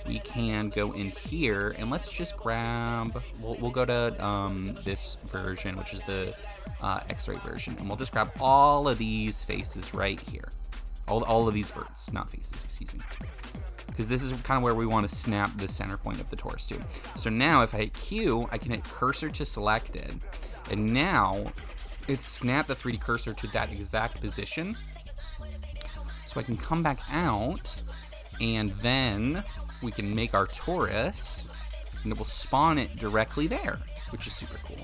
we can go in here and let's just grab, we'll go to this version, which is the X-ray version, and we'll just grab all of these faces right here. All of these verts, not faces, excuse me. Because this is kind of where we want to snap the center point of the torus to. So now if I hit Q, I can hit cursor to selected, and now it's snapped the 3D cursor to that exact position. So I can come back out, and then we can make our torus, and it will spawn it directly there, which is super cool.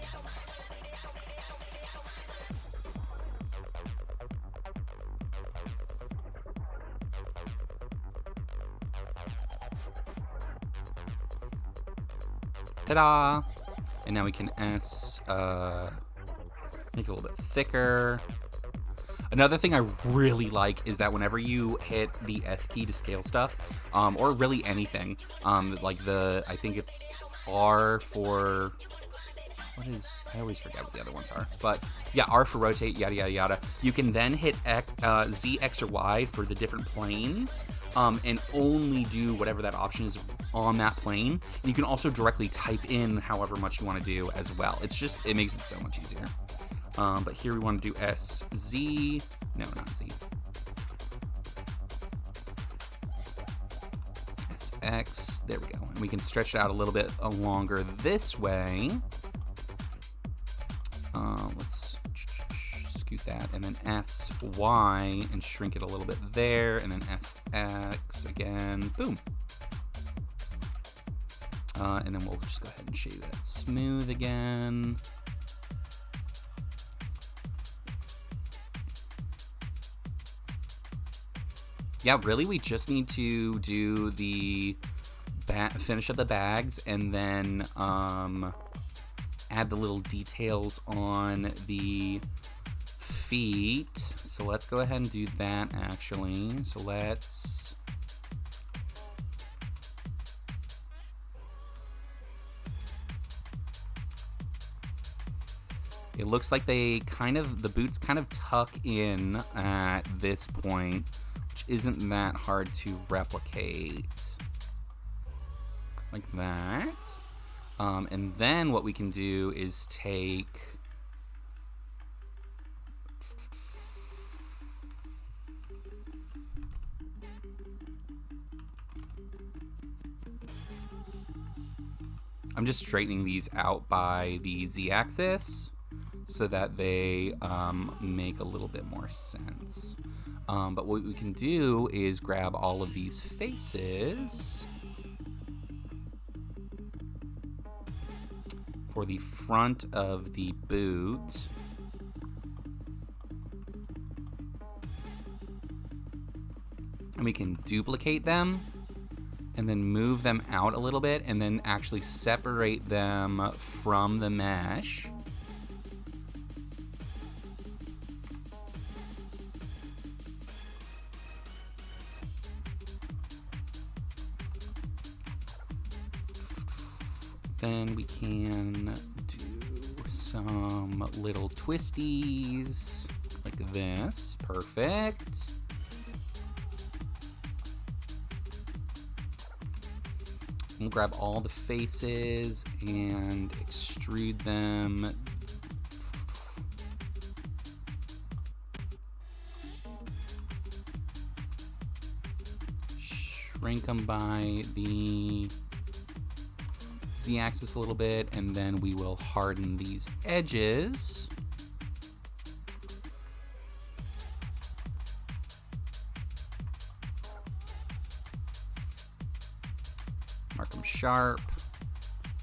Ta-da! And now we can make it a little bit thicker. Another thing I really like is that whenever you hit the S key to scale stuff, or really anything, like I think it's R for, I always forget what the other ones are, but yeah, R for rotate, yada, yada, yada. You can then hit Z, X, or Y for the different planes, and only do whatever that option is on that plane. And you can also directly type in however much you want to do as well. It makes it so much easier. But here we want to do SZ, no, not Z. SX, there we go. And we can stretch it out a little bit longer this way. Let's scoot that, and then SY, and shrink it a little bit there, and then SX again, boom. And then we'll just go ahead and shade that smooth again. Yeah, really, we just need to do the finish up the bags, and then add the little details on the feet. So let's go ahead and do that actually. So let's it looks like the boots kind of tuck in at this point, which isn't that hard to replicate. Like that. And then what we can do is take I'm just straightening these out by the z-axis so that they make a little bit more sense. But what we can do is grab all of these faces for the front of the boot. And we can duplicate them and then move them out a little bit and then actually separate them from the mesh. Then we can do some little twisties like this. Perfect. We'll grab all the faces and extrude them. Shrink them by the z-axis a little bit, and then we will harden these edges. Mark them sharp.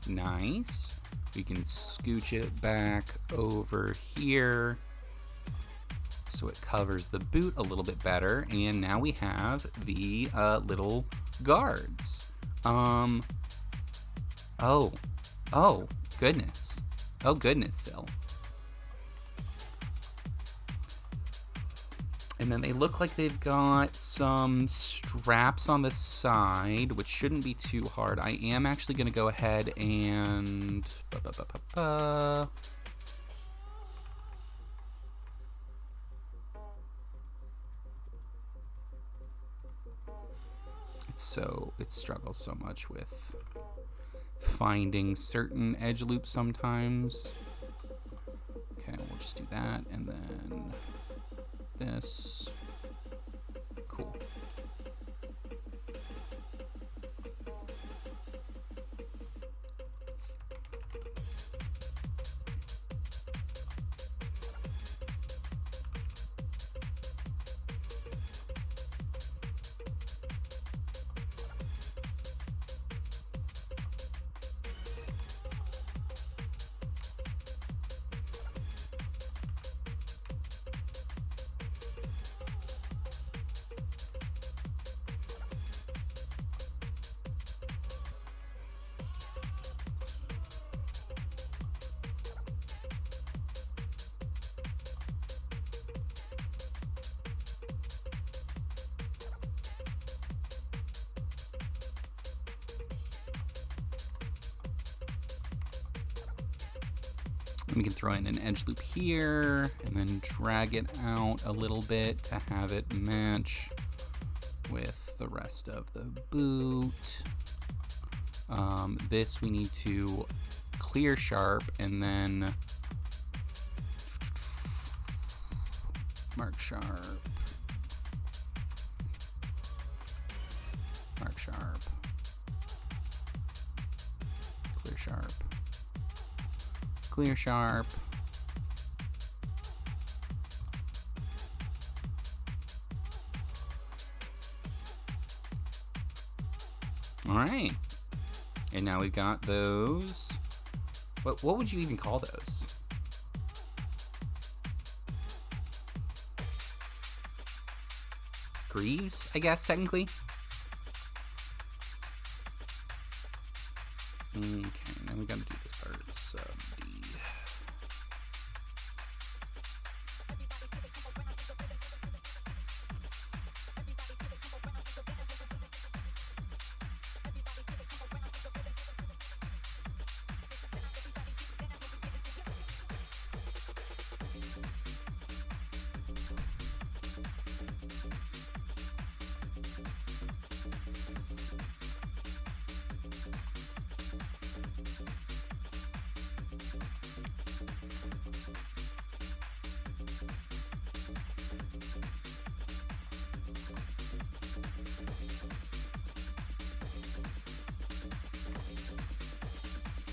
Nice. We can scooch it back over here so it covers the boot a little bit better, and now we have the little guards. Oh goodness. Oh goodness, still. And then they look like they've got some straps on the side, which shouldn't be too hard. I am actually going to go ahead and it struggles so much with finding certain edge loops sometimes. Okay, we'll just do that, and then this. Cool. We can throw in an edge loop here and then drag it out a little bit to have it match with the rest of the boot. This we need to clear sharp and then mark sharp, mark sharp, clear sharp, clear sharp. All right. And now we've got those. What would you even call those? Greaves, I guess, technically. Okay, now we gotta do this part. sub D.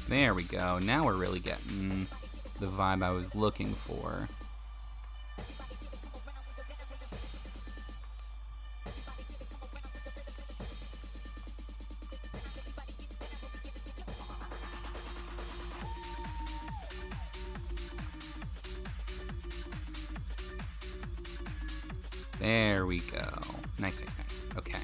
There we go. Now we're really getting the vibe I was looking for. There we go. Nice, nice, nice. Okay.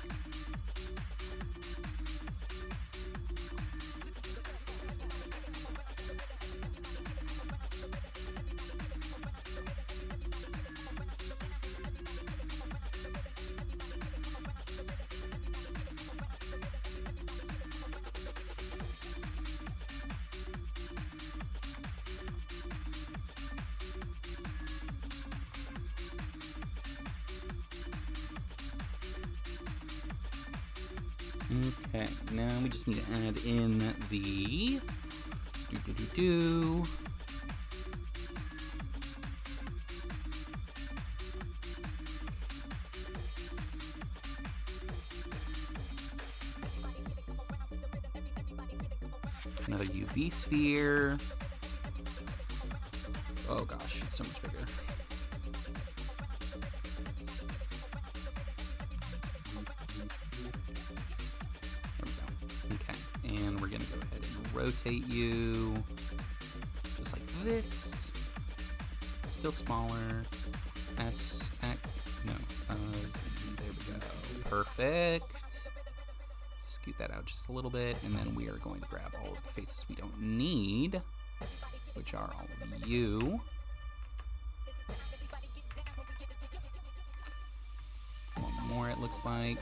Okay, now we just need to add in the do. Another UV sphere. Oh gosh, it's so much bigger. And we're going to go ahead and rotate you just like this. Still smaller. S, X, no, Z, there we go. Perfect. Scoot that out just a little bit, and then we are going to grab all of the faces we don't need, which are all of you. One more, it looks like.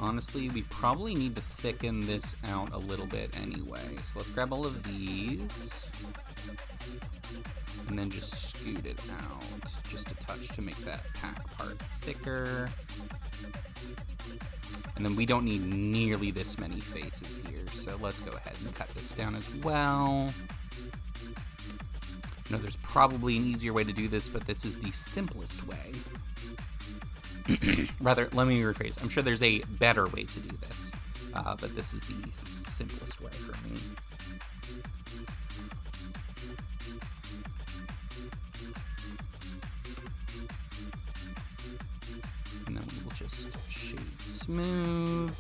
Honestly, we probably need to thicken this out a little bit anyway. So let's grab all of these and then just scoot it out just a touch to make that pack part thicker. And then we don't need nearly this many faces here, so let's go ahead and cut this down as well. I know there's probably an easier way to do this, but this is the simplest way. Rather, let me rephrase. I'm sure there's a better way to do this, but this is the simplest way for me. And then we will just shade smooth.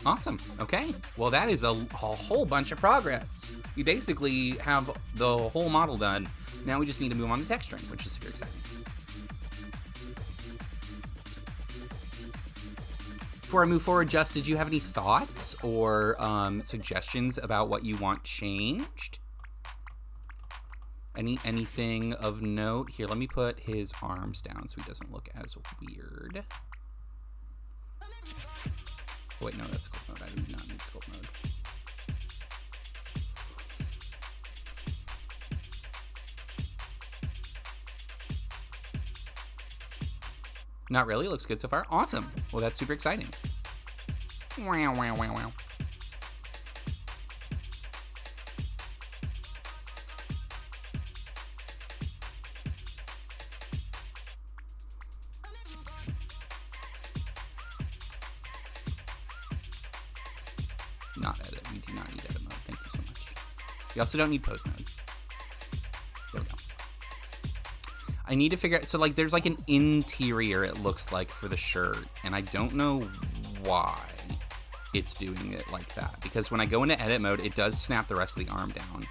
Awesome. Okay. Well, that is a whole bunch of progress. We basically have the whole model done. Now we just need to move on to texturing, which is super exciting. Before I move forward, Just, did you have any thoughts or suggestions about what you want changed? Anything of note? Here, let me put his arms down so he doesn't look as weird. Oh, wait, no, that's sculpt mode. I do not need sculpt mode. Not really. Looks good so far. Awesome. Well, that's super exciting. Wow, wow, wow, wow. do not need edit mode. Thank you so much. You also don't need pose mode. There we go. I need to figure out, so like there's like an interior it looks like for the shirt, and I don't know why it's doing it like that, because when I go into edit mode it does snap the rest of the arm down.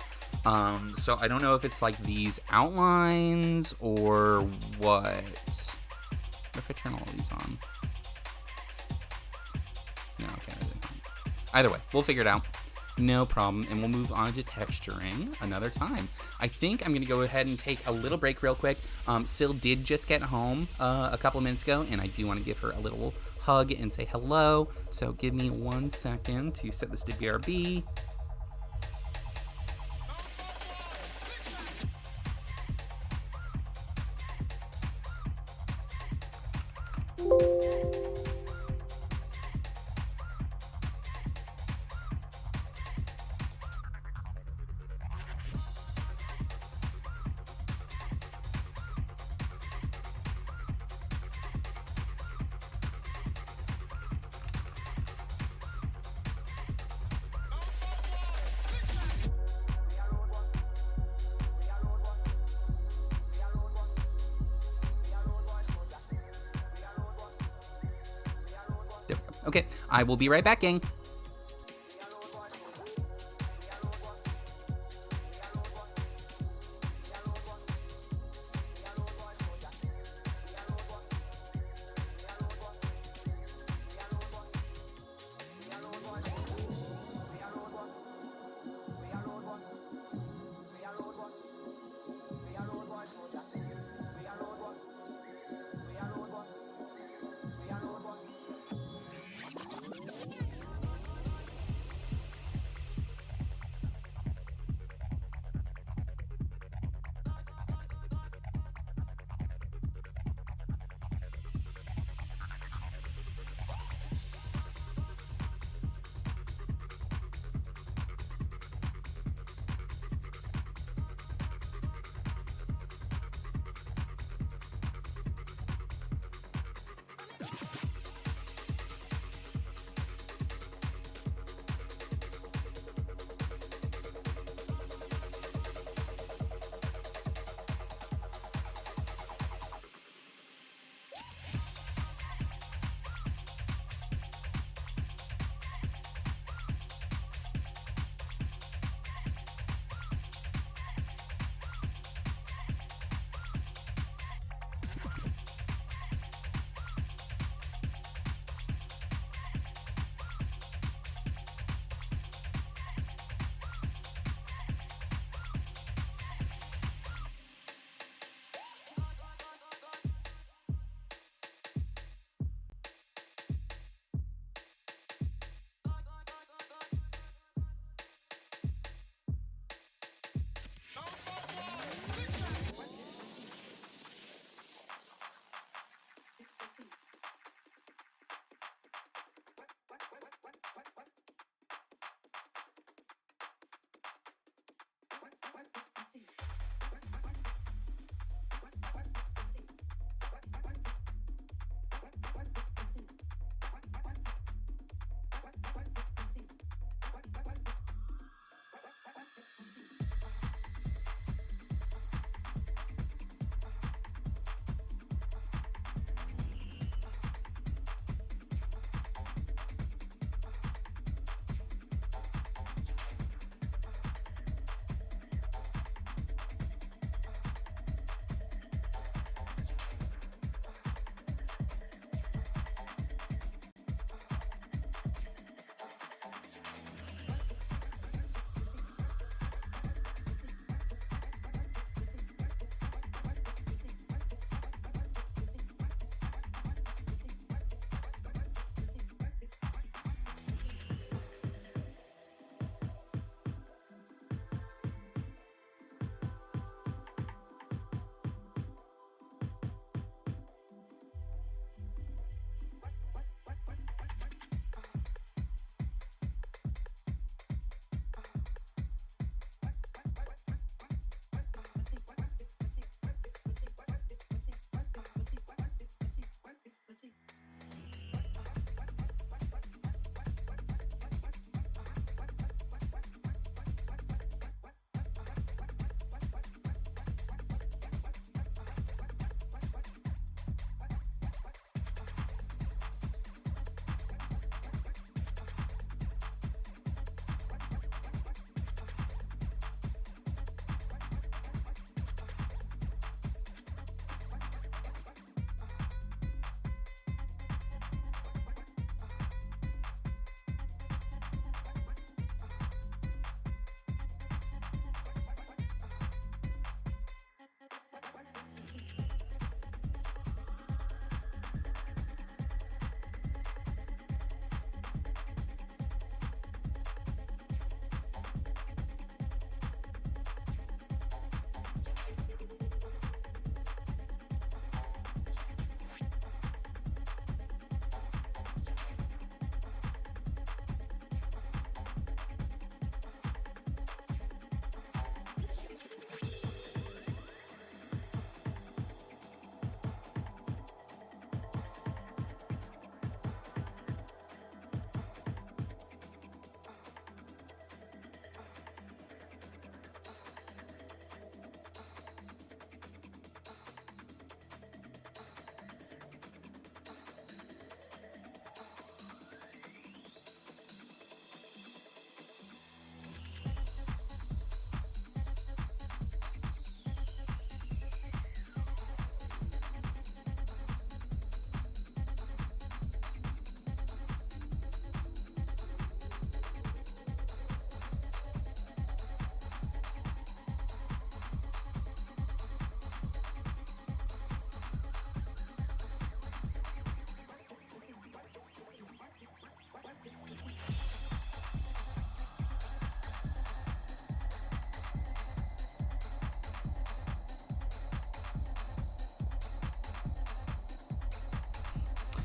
So I don't know if it's like these outlines or what. What if I turn all of these on? No, okay, I didn't. Either way, we'll figure it out. No problem, and we'll move on to texturing another time. I think I'm gonna go ahead and take a little break real quick. Syl did just get home a couple minutes ago, and I do want to give her a little hug and say hello. So give me 1 second to set this to BRB. There we go. Okay, I will be right back, gang.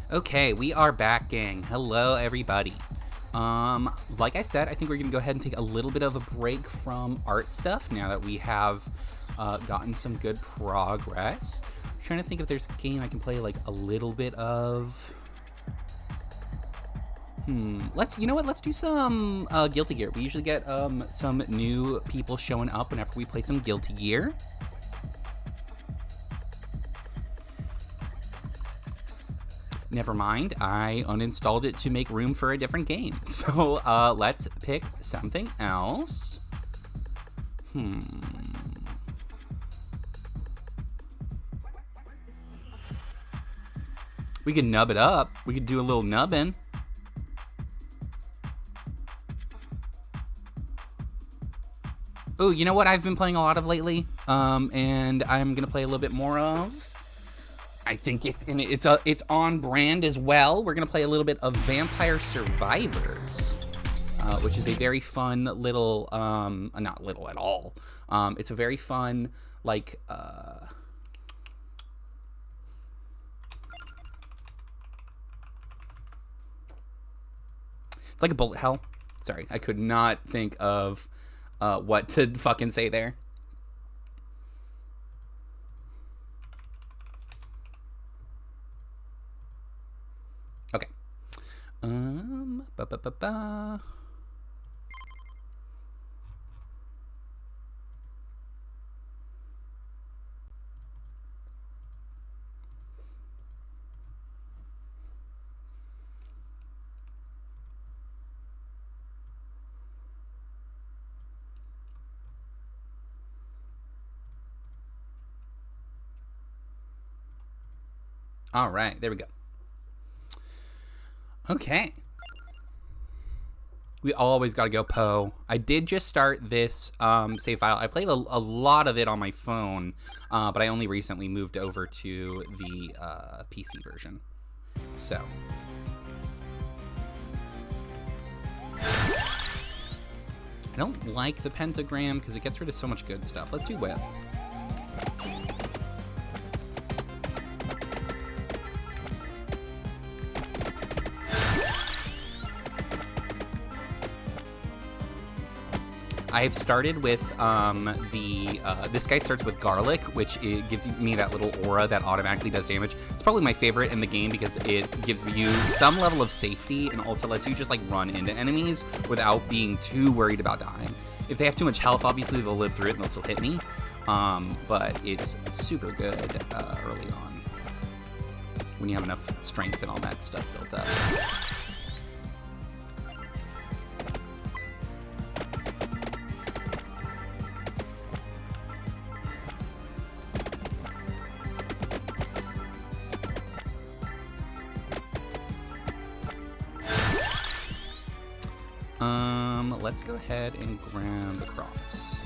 Okay, we are back, gang. Hello, everybody. Like I said, I think we're gonna go ahead and take a little bit of a break from art stuff now that we have gotten some good progress. I'm trying to think if there's a game I can play like a little bit of. You know what? Let's do some Guilty Gear. We usually get some new people showing up whenever we play some Guilty Gear. Never mind, I uninstalled it to make room for a different game. So let's pick something else. We could nub it up. We could do a little nubbing. Oh, you know what I've been playing a lot of lately? And I'm gonna play a little bit more of. I think it's on brand as well. We're gonna play a little bit of Vampire Survivors, which is a very fun little, not little at all. It's a very fun, like, it's like a bullet hell. Sorry, I could not think of what to fucking say there. Okay. All right, there we go. Okay. We always got to go Poe. I did just start this save file. I played a lot of it on my phone, but I only recently moved over to the PC version. So. I don't like the pentagram because it gets rid of so much good stuff. Let's do whip. I've started with this guy starts with garlic, which it gives me that little aura that automatically does damage. It's probably my favorite in the game because it gives you some level of safety and also lets you just like run into enemies without being too worried about dying. If they have too much health, obviously they'll live through it and they'll still hit me. But it's super good early on when you have enough strength and all that stuff built up. Let's go ahead and grab the cross.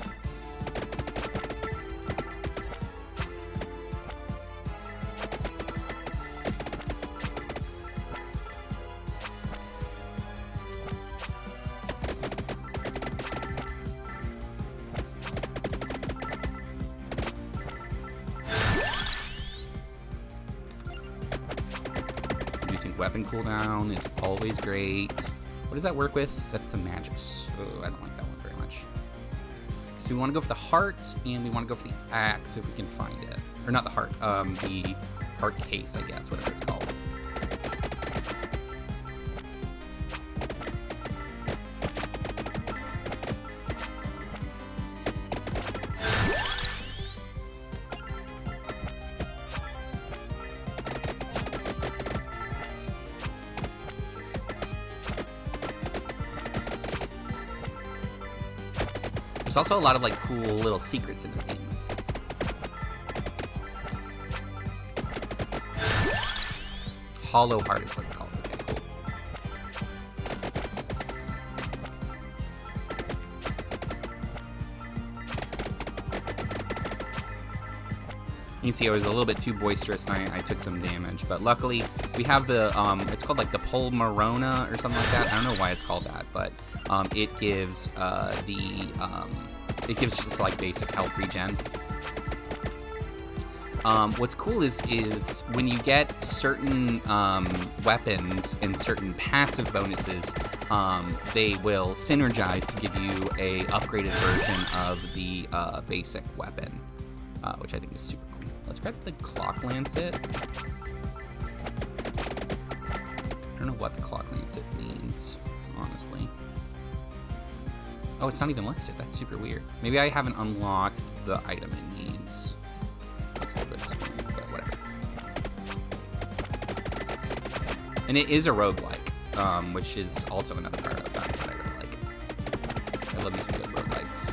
Reducing weapon cooldown is always great. What does that work with? That's the Magus. Oh, I don't like that one very much. So we want to go for the heart, and we want to go for the axe if we can find it. Or not the heart, the heart case, I guess, whatever it's called. There's also a lot of like cool little secrets in this game. Hollow Heart is what it's called. Okay, cool. You can see I was a little bit too boisterous and I took some damage, but luckily we have the, it's called like the Pulmarona or something like that. I don't know why it's called that, but it gives it gives just like basic health regen. What's cool is when you get certain weapons and certain passive bonuses, they will synergize to give you a upgraded version of the basic weapon, which I think is super cool. Let's grab the clock lancet. I don't know what the clock lancet means, honestly. Oh, it's not even listed. That's super weird. Maybe I haven't unlocked the item it needs. Let's hope it's one, but whatever. And it is a roguelike, which is also another part of that I really like. I love me some good roguelikes.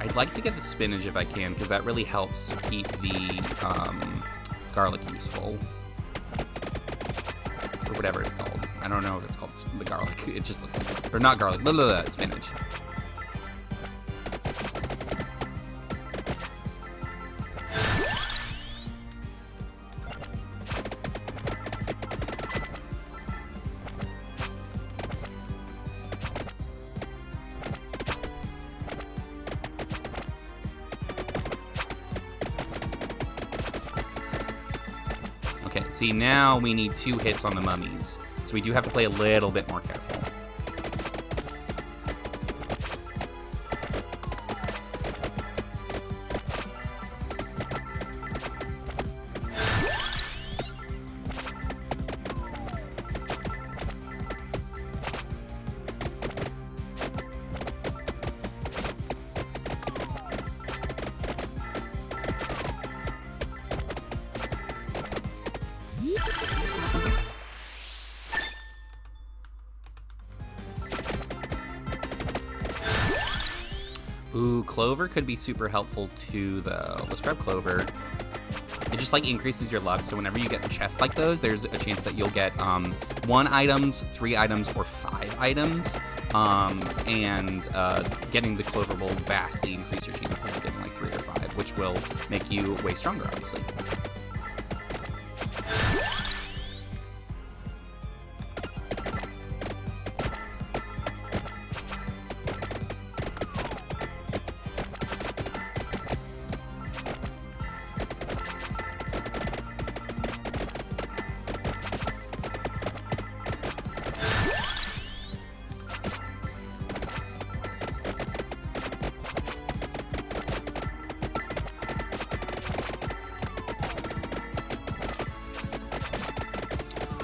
I'd like to get the spinach if I can, because that really helps keep the garlic useful. Or whatever it's called. I don't know if it's called the garlic. It just looks like it. Or not garlic, spinach. Okay, see, now we need 2 hits on the mummies. So we do have to play a little bit more careful. Ooh, Clover could be super helpful too, though. Let's grab Clover. It just, like, increases your luck, so whenever you get chests like those, there's a chance that you'll get 1 items, 3 items, or 5 items. Getting the Clover will vastly increase your chances of getting, like, 3 or 5, which will make you way stronger, obviously.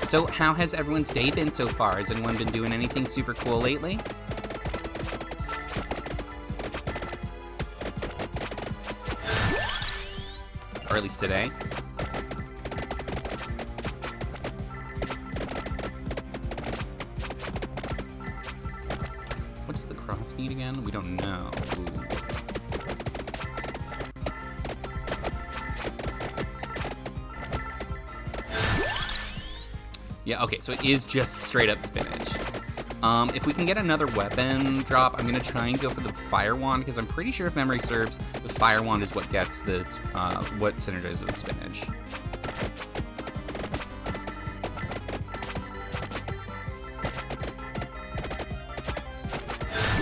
So how has everyone's day been so far? Has anyone been doing anything super cool lately? Or at least today? What does the cross need again? We don't know. Ooh. Yeah, okay, so it is just straight up spinach. If we can get another weapon drop, I'm gonna try and go for the fire wand, because I'm pretty sure if memory serves, the fire wand is what gets this, what synergizes with spinach.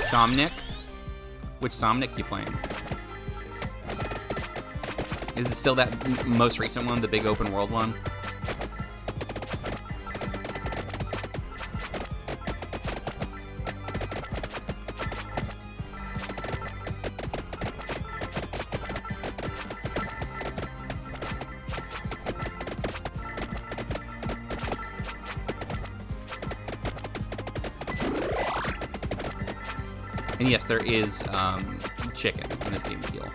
Somnic? Which Somnic you playing? Is it still that most recent one, the big open world one? And yes, there is chicken in this game deal.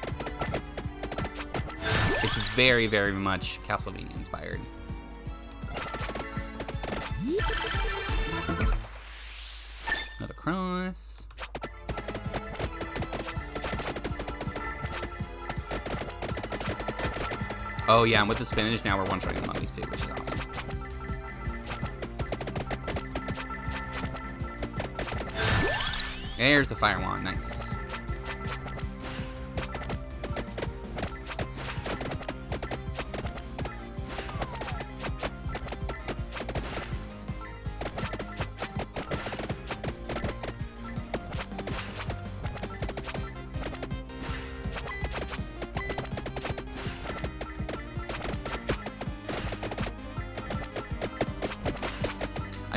It's very, very much Castlevania inspired. Another cross. Oh yeah, and with the spinach now we're one-shotting the mummies too, which is awesome. There's the fire wand, nice.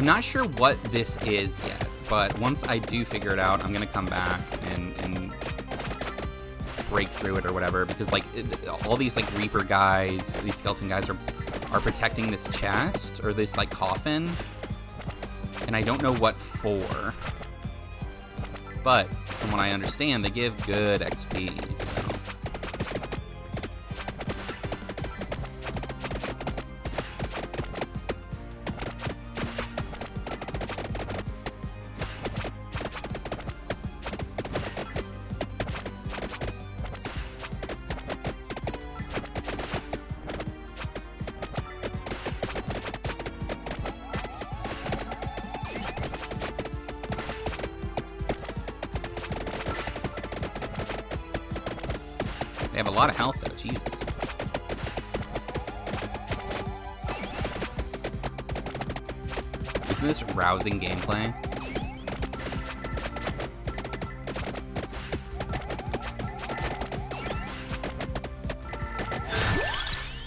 I'm not sure what this is yet, but once I do figure it out, I'm gonna come back and break through it or whatever, because like all these like Reaper guys, these skeleton guys are protecting this chest or this like coffin, and I don't know what for. But from what I understand, they give good XP, so. They have a lot of health, though. Jesus. Isn't this rousing gameplay?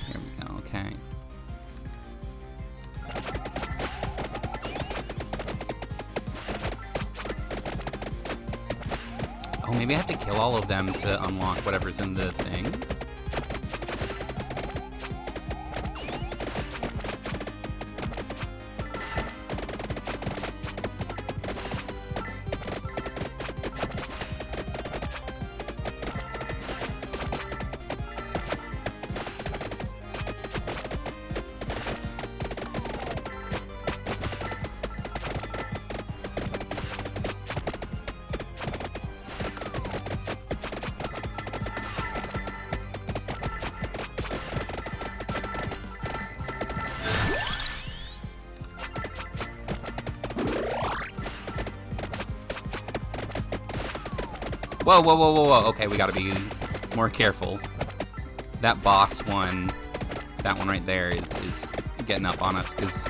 Here we go. Okay. Oh, maybe I have to kill all of them to unlock whatever's in the thing. Whoa, whoa, whoa, whoa, whoa. Okay, we gotta be more careful. That boss one, that one right there is getting up on us, because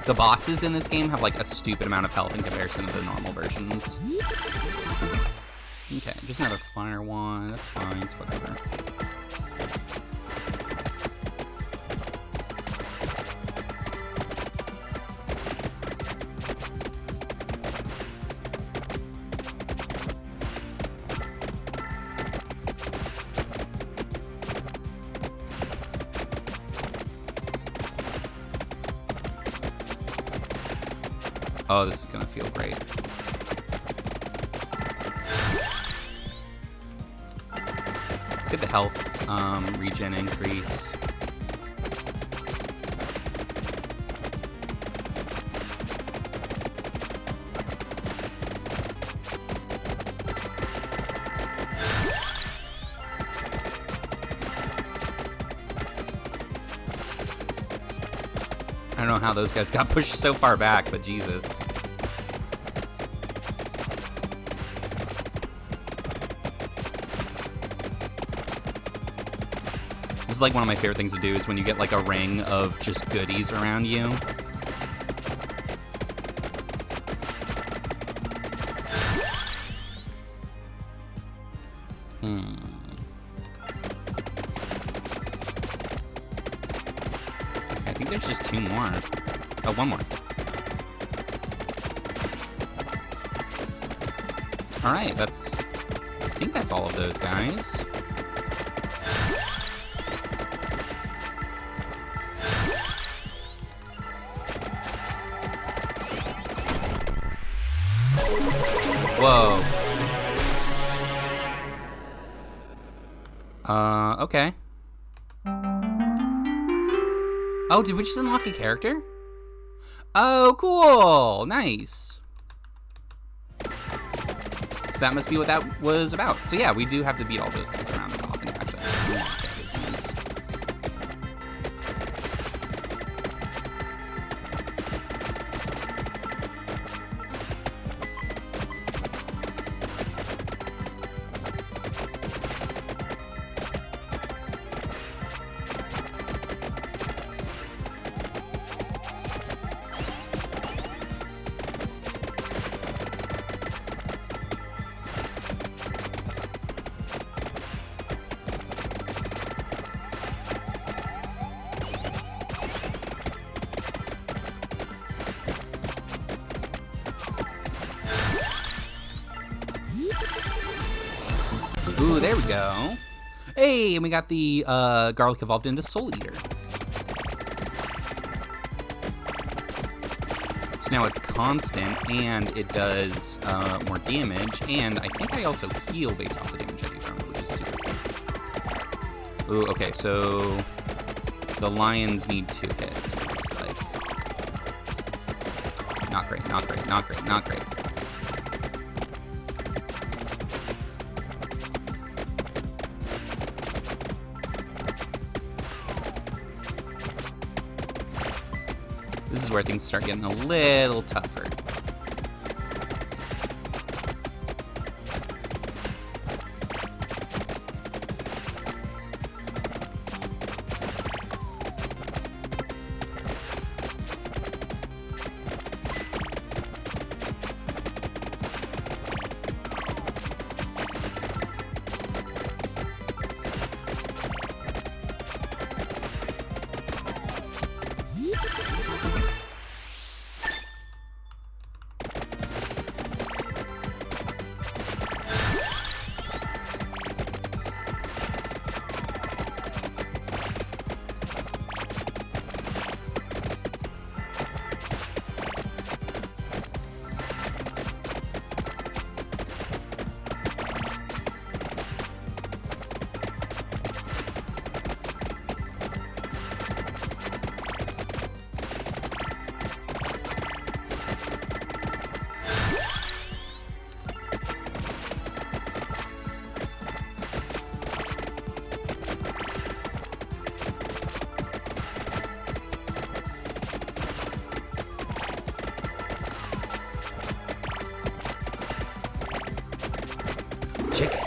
the bosses in this game have like a stupid amount of health in comparison to the normal versions. Okay, just another fire one. That's fine, it's whatever. Oh, this is gonna feel great. Let's get the health regen increase. I don't know how those guys got pushed so far back, but Jesus. This is like one of my favorite things to do, is when you get like a ring of just goodies around you. I think there's just two more. Oh, one more. All right, I think that's all of those guys. Whoa. Okay. Oh, did we just unlock a character? Oh, cool. Nice. So that must be what that was about. So yeah, we do have to beat all those guys around the coffin, actually. That is nice. Ooh, there we go. Hey, and we got the garlic evolved into Soul Eater. So now it's constant, and it does more damage, and I think I also heal based off the damage I do from it, which is super cool. Ooh, okay, so the lions need 2 hits, it looks like. Not great, not great, not great, not great. This is where things start getting a little tougher. Chicken.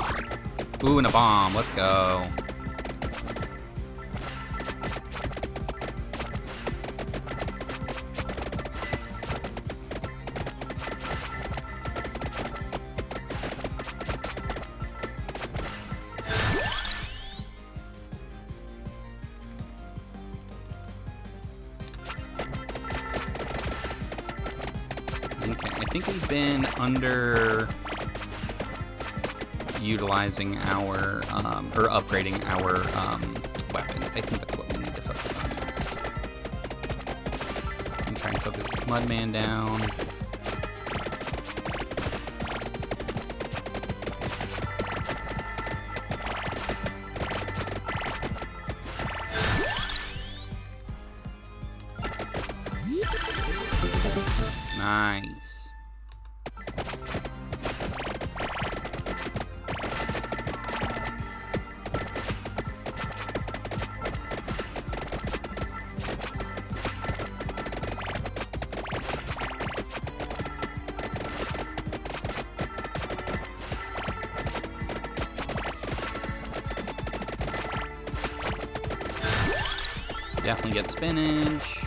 Ooh, and a bomb. Let's go. Okay, I think we've been utilizing our, or upgrading our weapons. I think that's what we need to focus on next. And try and focus this Mudman down. Nice. Definitely get spinach.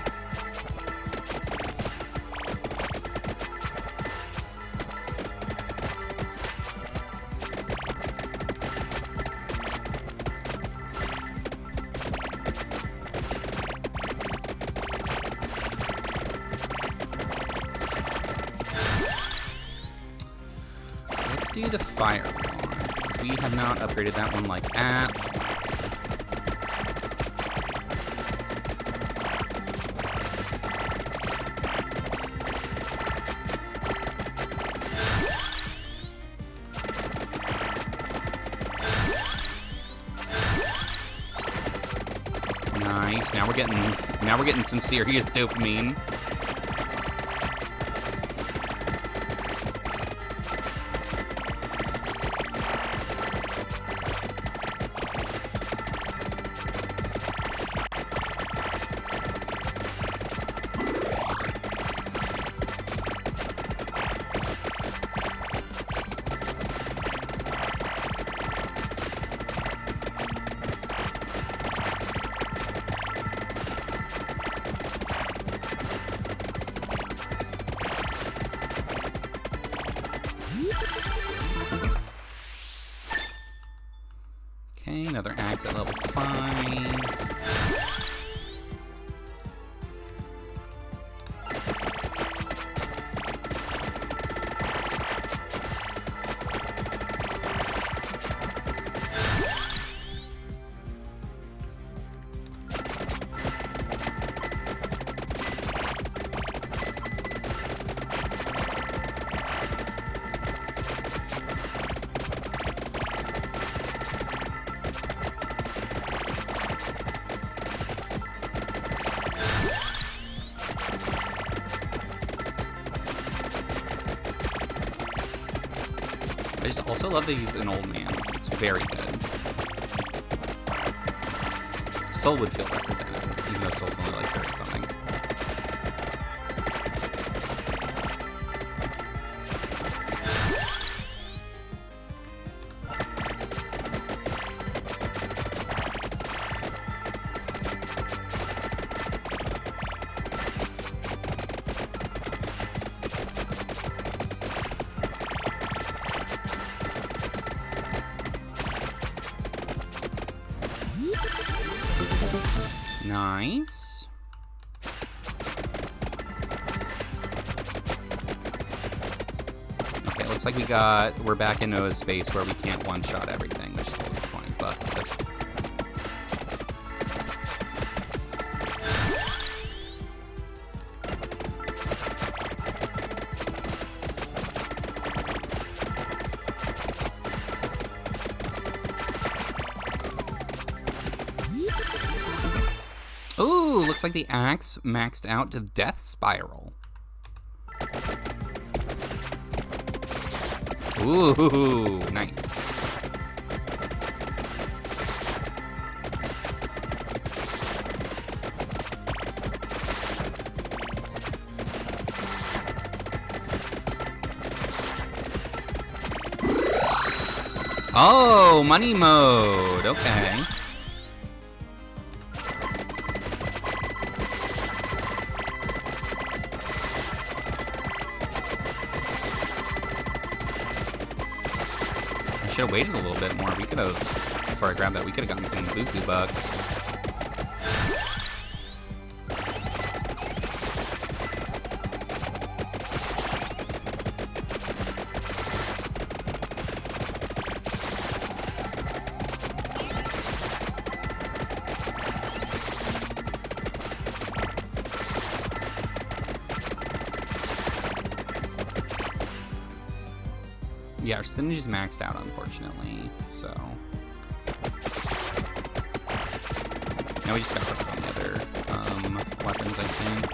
Let's do the fire one, because we have not upgraded that one like at all. Nice. Now we're getting some serious dopamine. Okay, another axe at level 5. I just also love that he's an old man. It's very good. Soul would feel represented, even though Soul's only like 30 something. Nice. Okay, looks like we're back into a space where we can't one-shot everything, which is a little disappointing, but that's... Ooh, looks like the axe maxed out to Death Spiral. Ooh, nice. Oh, money mode. Okay. I should have waited a little bit more. We could have, before I grabbed that, we could have gotten some buku bucks. Yeah, our spinach is maxed out, unfortunately, so... Now we just gotta focus on the other weapons, I think.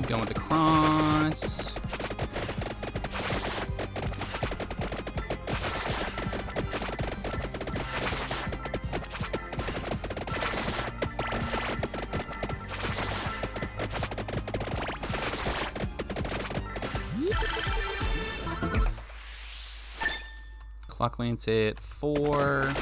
Going with the cross. Clock lance it 4.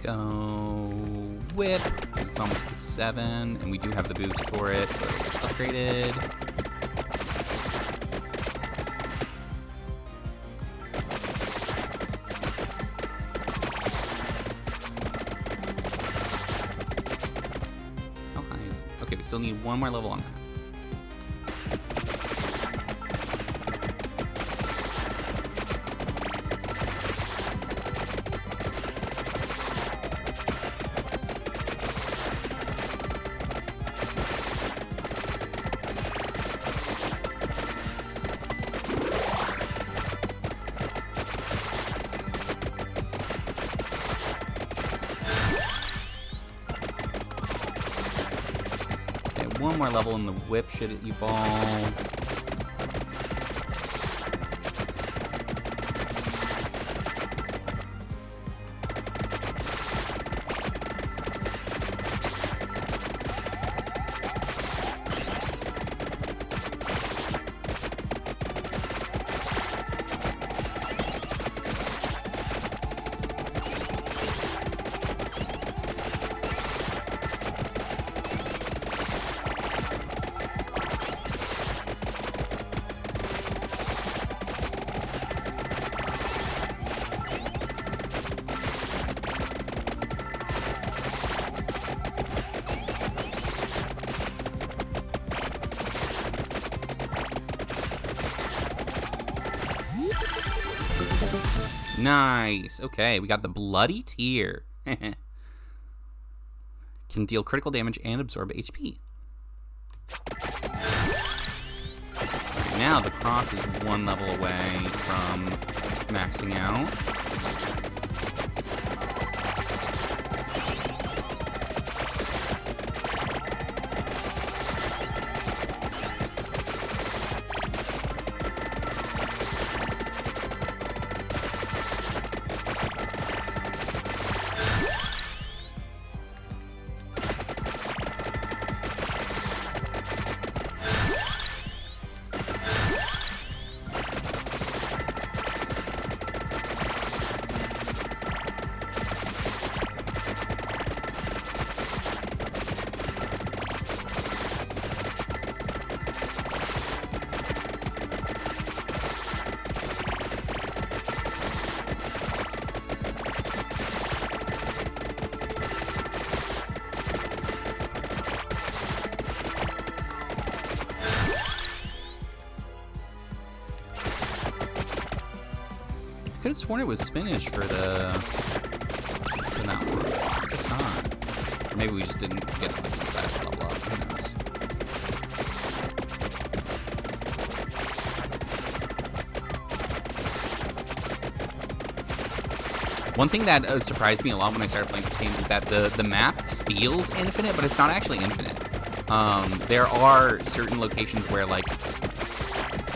Go whip. It's almost to 7, and we do have the boost for it, so it's upgraded. How high is it? Okay, we still need one more level on that. one more level and the whip should evolve. Nice. Okay, we got the Bloody Tear. Can deal critical damage and absorb HP. Right now, the cross is one level away from maxing out. I could have sworn it was spinach for that one. It's not. Or maybe we just didn't get that level up. Who knows? One thing that surprised me a lot when I started playing this game is that the map feels infinite, but it's not actually infinite. There are certain locations where, like,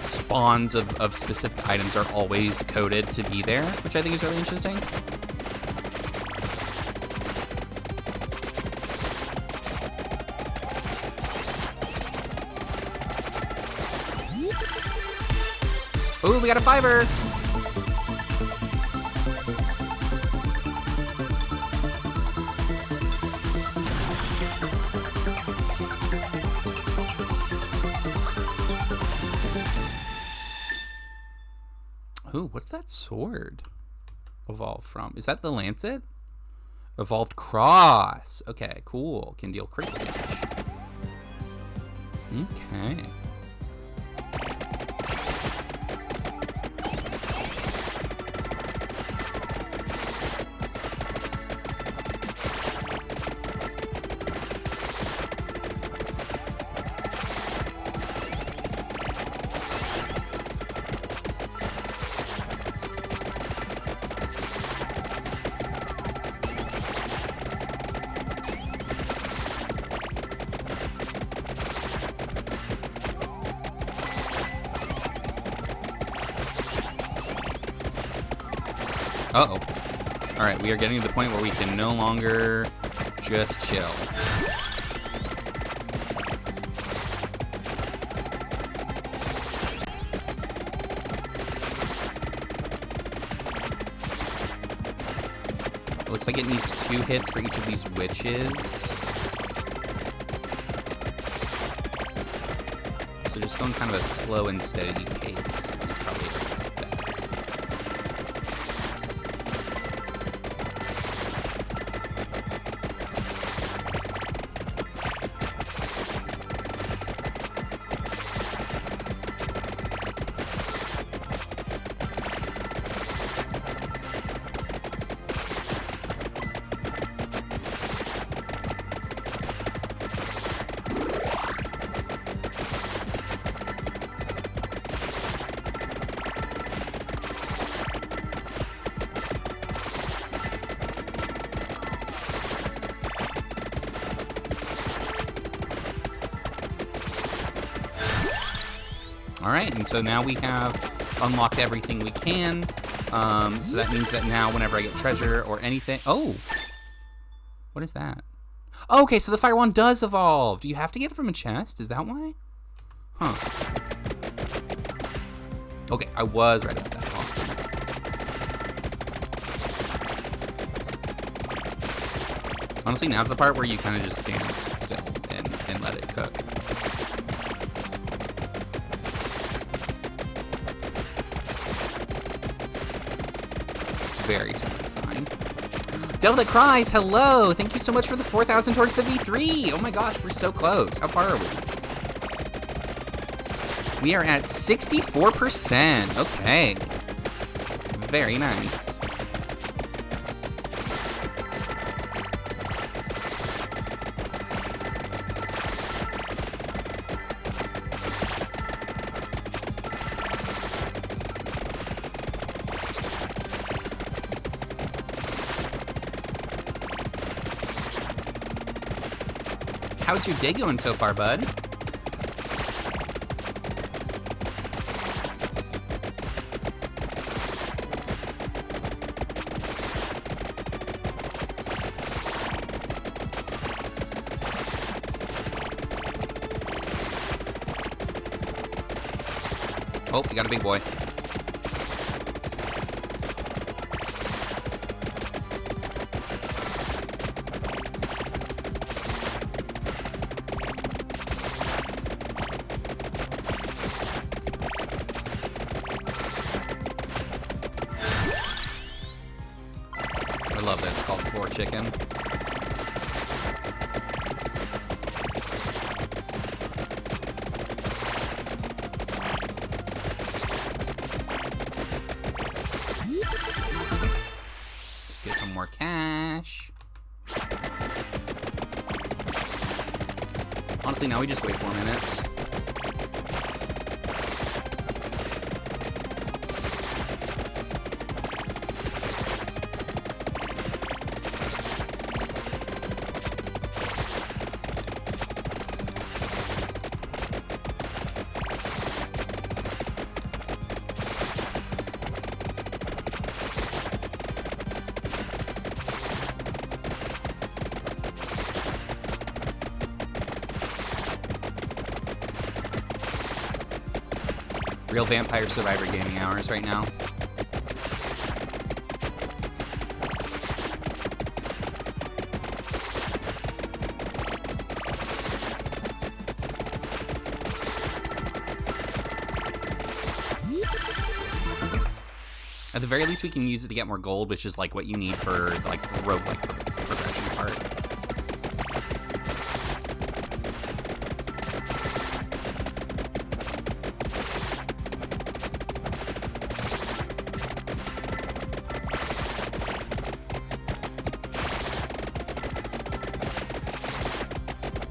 spawns of specific items are always coded to be there, which I think is really interesting. Ooh, we got a 5-er! Ooh, what's that sword evolved from? Is that the Lancet? Evolved Cross. Okay, cool. Can deal critical damage. Okay. Uh-oh. Alright, we are getting to the point where we can no longer just chill. It looks like it needs 2 hits for each of these witches. So just going kind of a slow and steady pace is probably the best bet. All right, and so now we have unlocked everything we can. So that means that now whenever I get treasure or anything... Oh! What is that? Oh, okay, so the fire wand does evolve. Do you have to get it from a chest? Is that why? Huh. Okay, I was right about that. Awesome. Honestly, now's the part where you kind of just stand still and let it cook. It's very satisfying. Devil That Cries, hello! Thank you so much for the 4,000 towards the V3! Oh my gosh, we're so close. How far are we? We are at 64%. Okay. Very nice. How's your day going so far, bud? Oh, you got a big boy. I love that it's called floor chicken. Just get some more cash. Honestly, now we just wait 4 minutes. Real Vampire Survivor gaming hours right now. At the very least, we can use it to get more gold, which is like what you need for like the roguelike progression part.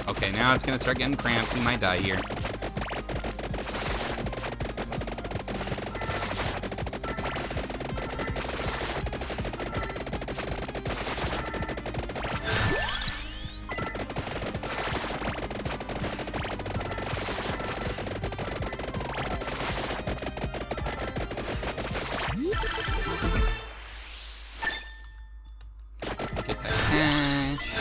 Okay, now it's gonna start getting cramped. We might die here. Get that cash.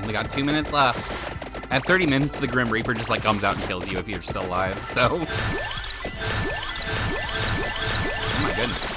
Only got 2 minutes left. At 30 minutes, the Grim Reaper just like comes out and kills you if you're still alive, so. Oh my goodness.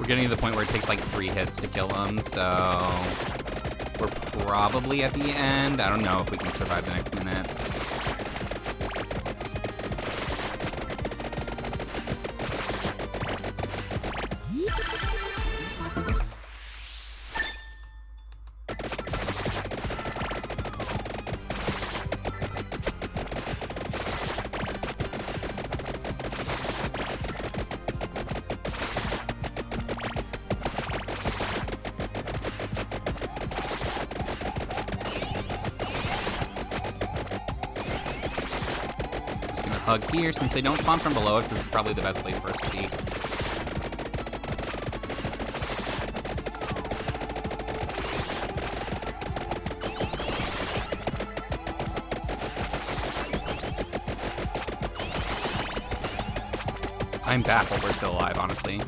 We're getting to the point where it takes like 3 hits to kill him, so we're probably at the end. I don't know if we can survive the next minute. Hug here. Since they don't spawn from below us, this is probably the best place for us to be. I'm baffled we're still alive, honestly.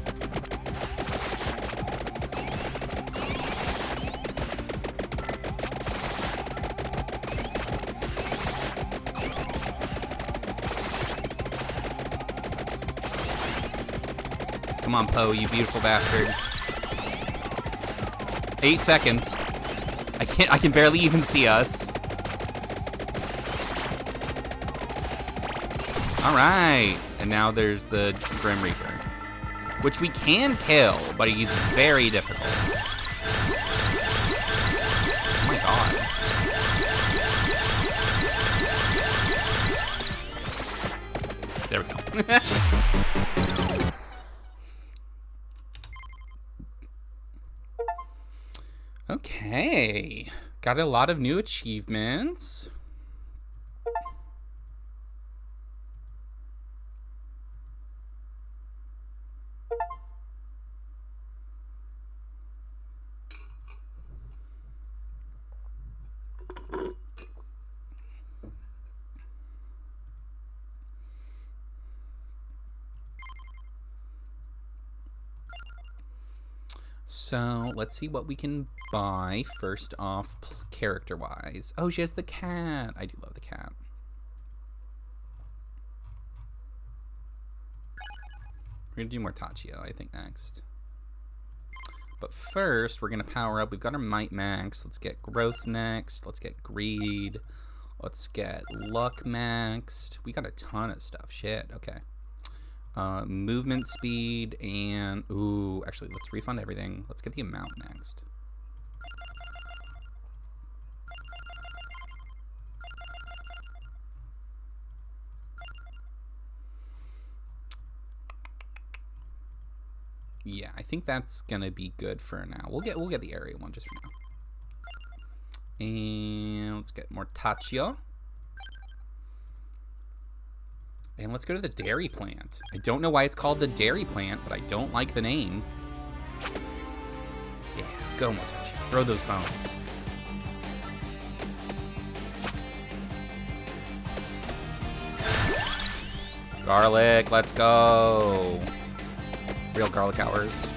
Come on, Poe, you beautiful bastard. 8 seconds. I can barely even see us. Alright. And now there's the Grim Reaper. Which we can kill, but he's very difficult. Oh my god. There we go. Okay, got a lot of new achievements. So let's see what we can buy first off character-wise. Oh, she has the cat. I do love the cat. We're gonna do more Tachio, I think, next. But first, we're gonna power up. We've got our Might Max. Let's get Growth next. Let's get Greed. Let's get Luck maxed. We got a ton of stuff. Shit, okay. Movement speed and... Ooh, actually, let's refund everything. Let's get the amount next. Yeah, I think that's gonna be good for now. We'll get the area one just for now. And let's get more Tachio. And let's go to the dairy plant. I don't know why it's called the dairy plant, but I don't like the name. Yeah, go more Tachio. Throw those bones. Garlic, let's go. Real garlic hours.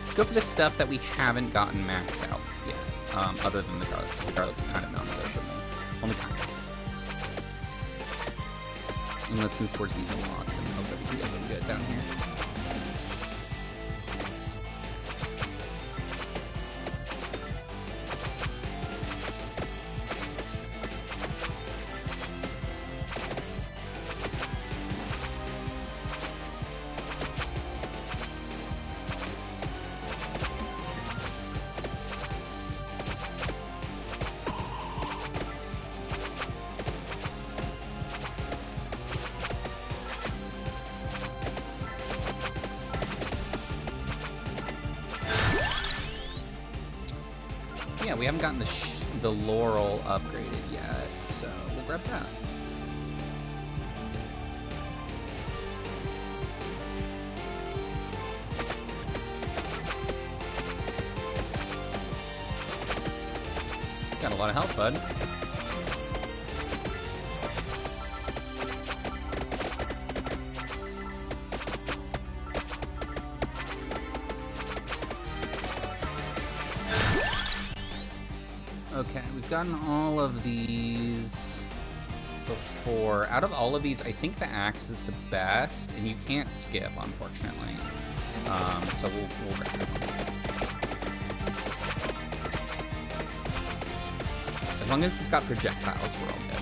Let's go for the stuff that we haven't gotten maxed out yet, other than the garlic. The garlic's kind of non-negotiable. Only kind of. And let's move towards these unlocks and hope that we do something good down here. Yeah, we haven't gotten the laurel upgraded yet, so we'll grab that. Got a lot of health, bud. Okay, we've gotten all of these before. Out of all of these, I think the axe is the best, and you can't skip, unfortunately. So we'll grab it. As long as it's got projectiles, we're all good.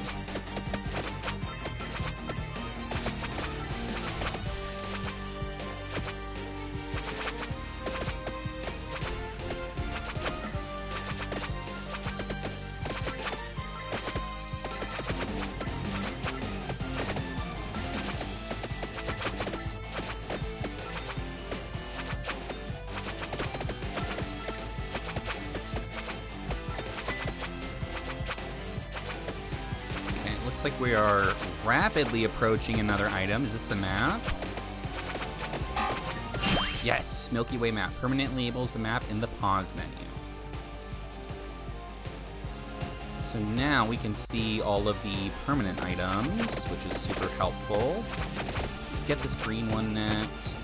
Looks like we are rapidly approaching another item. Is this the map? Yes, Milky Way map. Permanently labels the map in the pause menu. So now we can see all of the permanent items, which is super helpful. Let's get this green one next.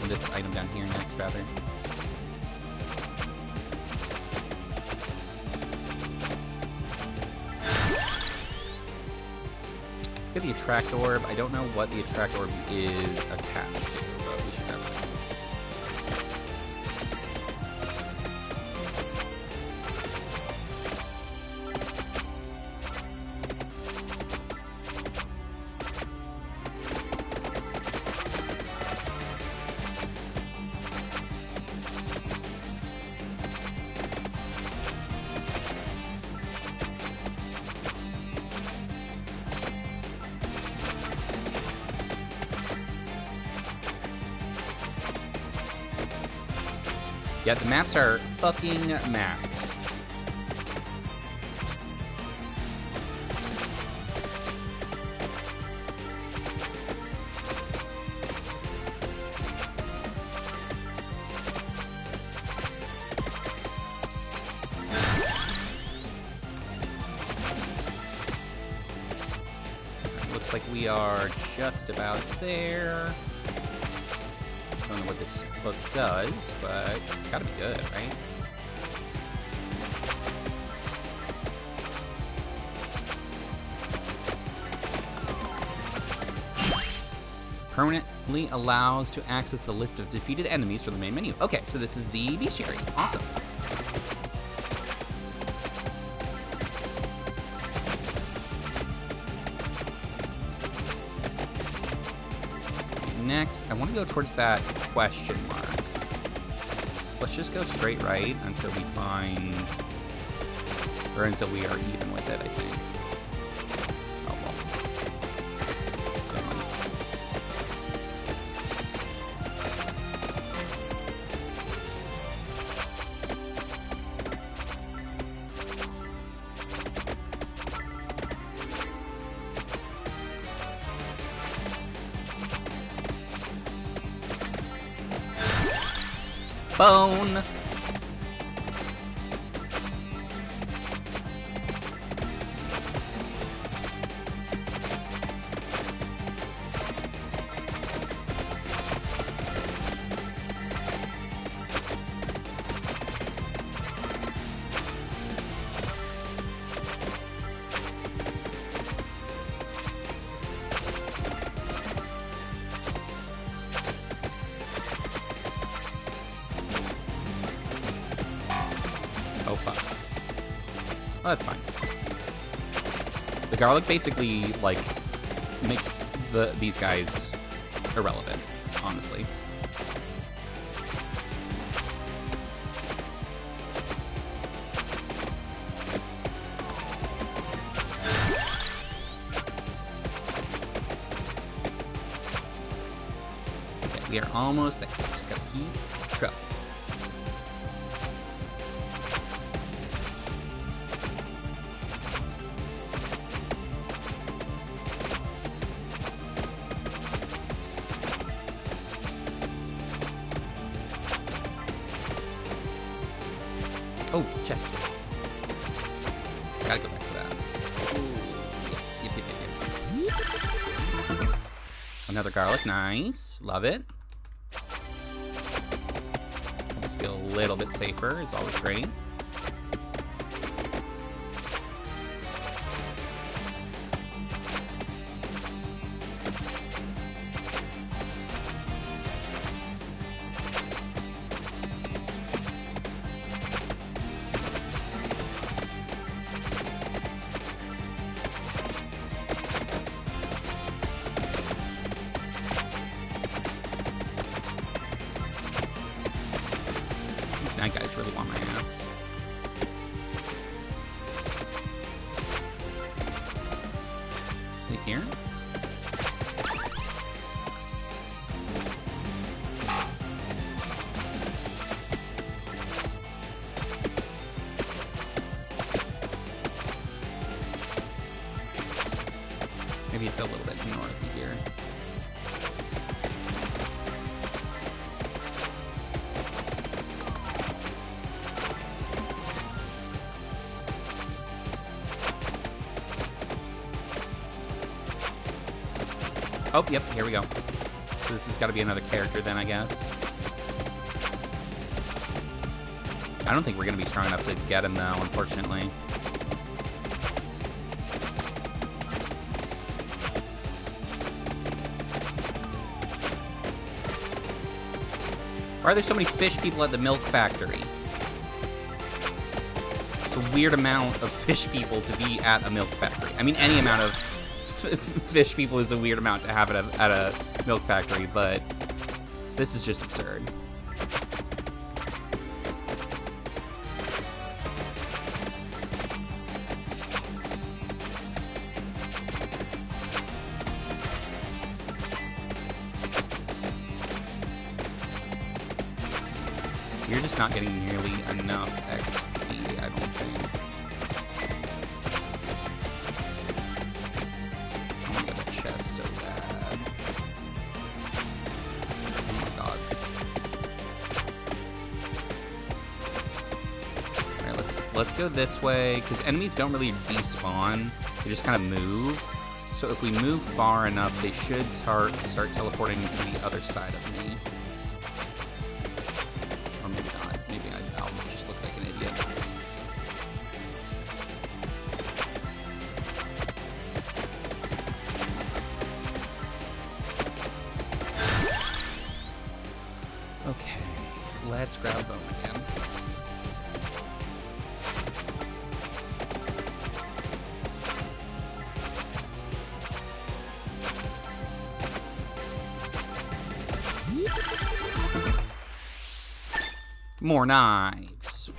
Or this item down here next, rather. Let's get the attract orb. I don't know what the attract orb is attached to, but we should have that. Yeah, the maps are fucking massive. Looks like we are just about there. I don't know what this book does, but it's gotta be good, right? Permanently allows to access the list of defeated enemies from the main menu. Okay, so this is the bestiary. Awesome. Next, I want to go towards that question mark. So let's just go straight right until we find, or until we are even with it, I think. Oh, well. Bone. Oh, fuck. Well, that's fine. The garlic basically, like, makes these guys irrelevant, honestly. Okay, we are almost there. Just gotta keep trucking. Oh, chest. Gotta go back for that. Ooh. Yep. Another garlic, nice. Love it. Just feel a little bit safer, is always great. That guy's really on my ass. Is it here? Maybe it's a little bit north of here. Oh, yep, here we go. So this has got to be another character then, I guess. I don't think we're going to be strong enough to get him, though, unfortunately. Why are there so many fish people at the milk factory? It's a weird amount of fish people to be at a milk factory. I mean, any amount of fish people is a weird amount to have at a milk factory, but this is just absurd. You're just not getting nearly enough XP, I don't think. I want to get a chest so bad. Oh my god. Alright, let's go this way, because enemies don't really despawn. They just kind of move. So if we move far enough, they should start teleporting to the other side of me. Okay, let's grab a bone again. More knives.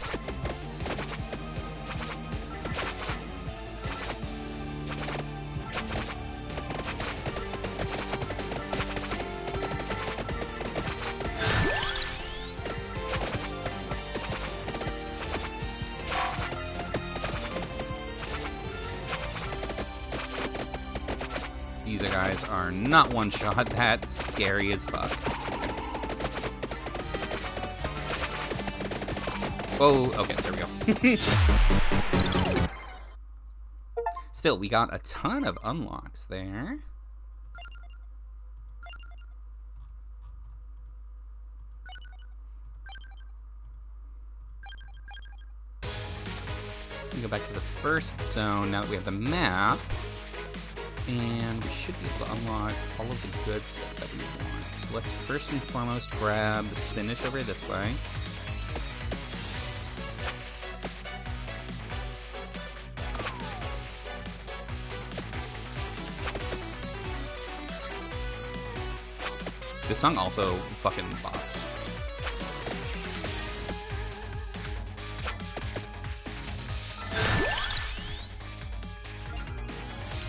These guys are not one shot. That's scary as fuck. Whoa, okay, there we go. Still, we got a ton of unlocks there. We go back to the first zone now that we have the map. And we should be able to unlock all of the good stuff that we want. So let's first and foremost grab the spinach over this way. This song also fucking bops.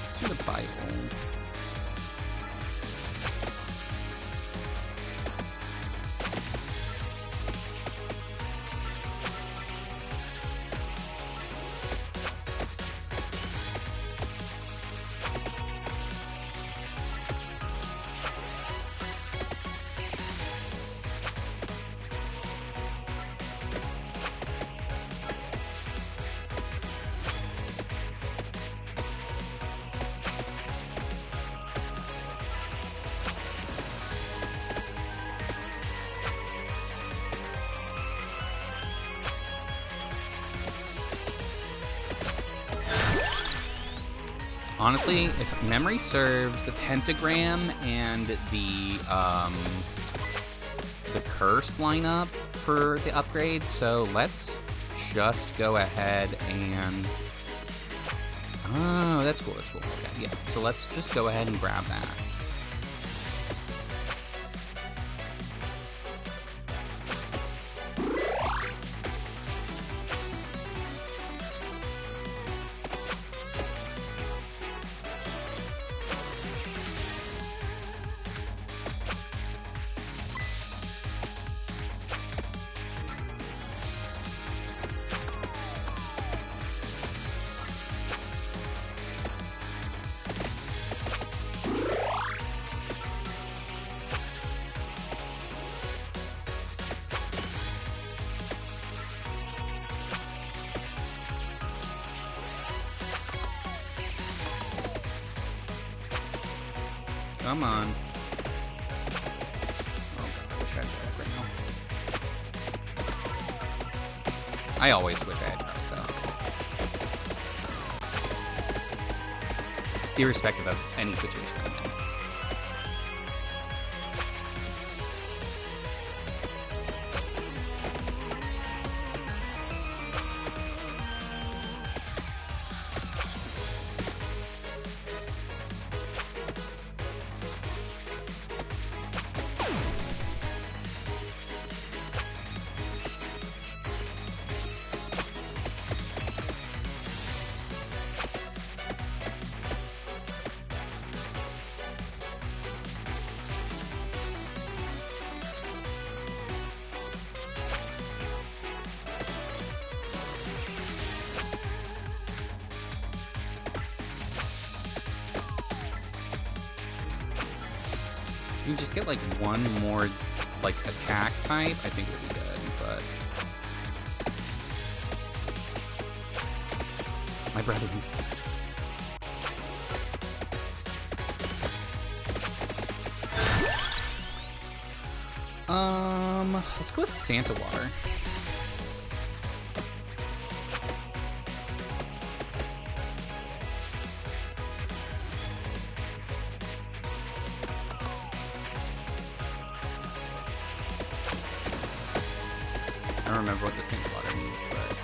Let's do the Bible. Honestly, if memory serves, the pentagram and the curse line up for the upgrade, so let's just go ahead and... Oh, that's cool, that's cool. Okay, yeah, so let's just go ahead and grab that. Come on. Oh god, I wish I had that right now. I always wish I had that though. Irrespective of any situation I'm in. You just get like one more like attack type, I think would be good, but my brother. Let's go with Santa Water. I don't remember what the Santa Water means, but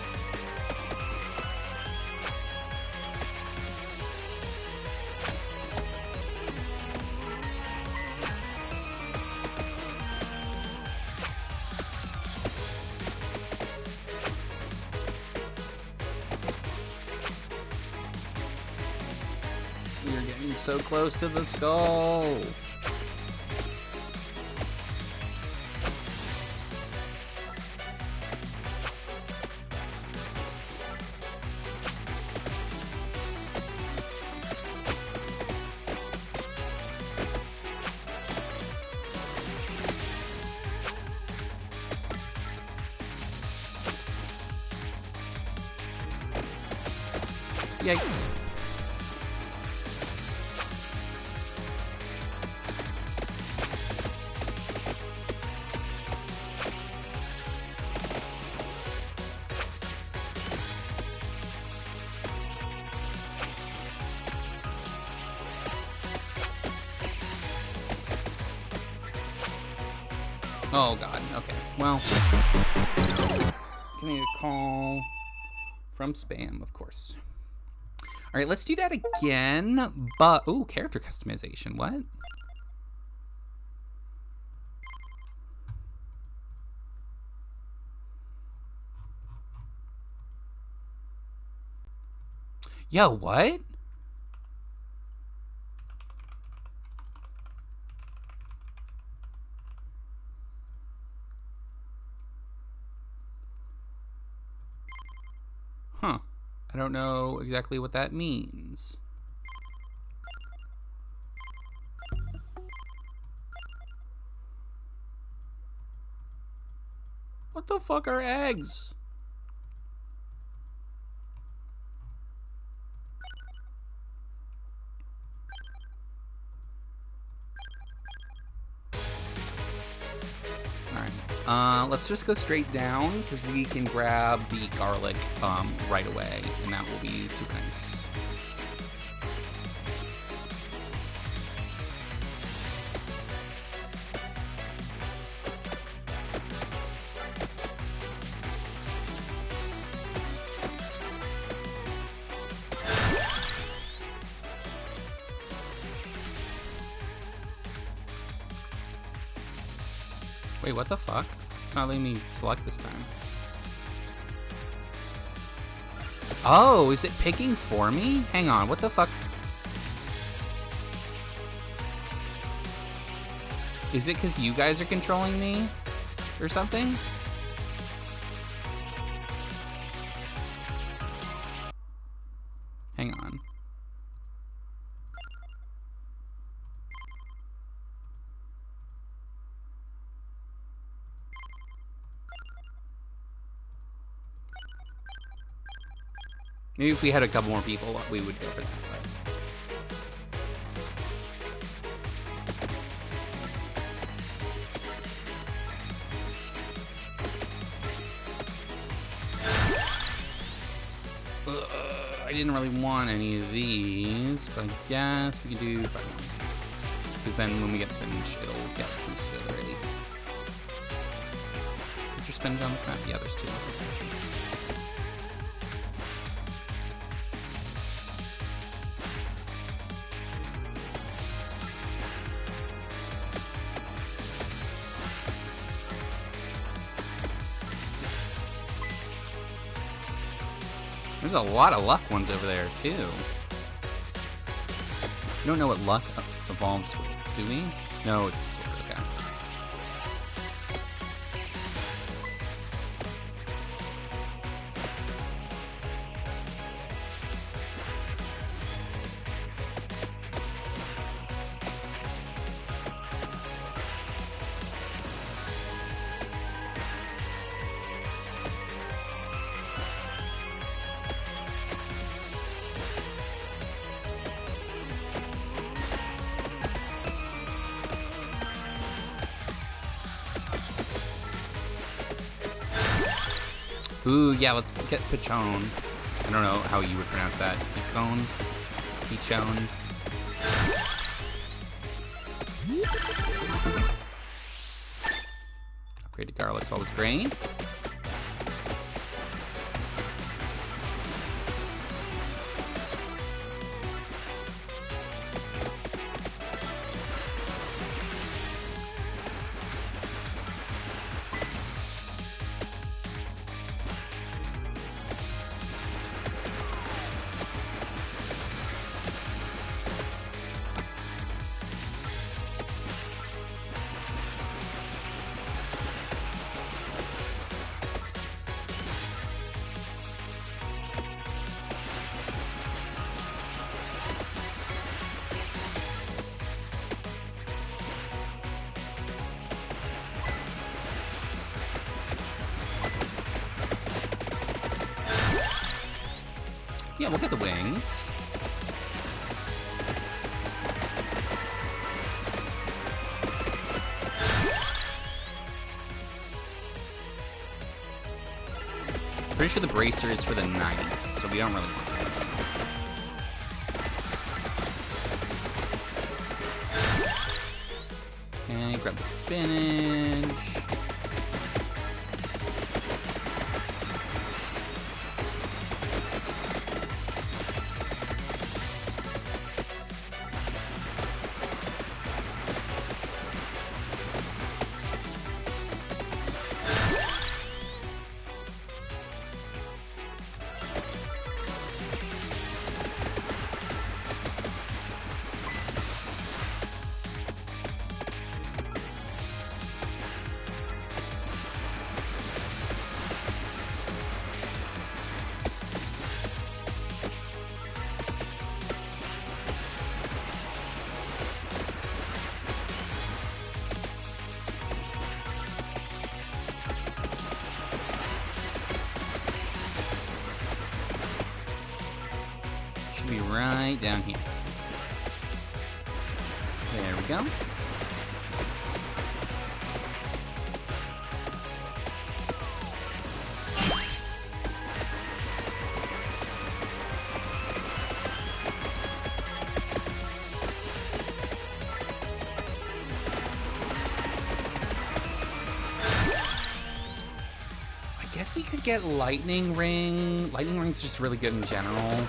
we are getting so close to the skull. Yikes. Oh god, okay. Well, getting a call from spam, of course. All right, let's do that again, but, ooh, character customization, what? Yo, what? Huh. I don't know exactly what that means. What the fuck are eggs? Let's just go straight down because we can grab the garlic right away, and that will be super nice. Wait, what the fuck? It's not letting me select this time. Oh, is it picking for me? Hang on, what the fuck? Is it because you guys are controlling me? Or something? Hang on. Maybe if we had a couple more people, we would go for that. I didn't really want any of these, but I guess we can do 5 more. Because then when we get spinach, it'll get boosted at the very least. Is there spinach on this map? Yeah, there's 2. There's a lot of luck ones over there, too. You don't know what luck evolves with, do we? No, it's the sword, okay. Ooh, yeah, let's get Pichon. I don't know how you would pronounce that. Pichon? Pichon? Upgrade to garlic's always great. Yeah, we'll get the wings. Pretty sure the bracer is for the knife, so we don't really want that. Okay, grab the spinach. Be right down here. There we go. I guess we could get lightning ring. Lightning ring's just really good in general.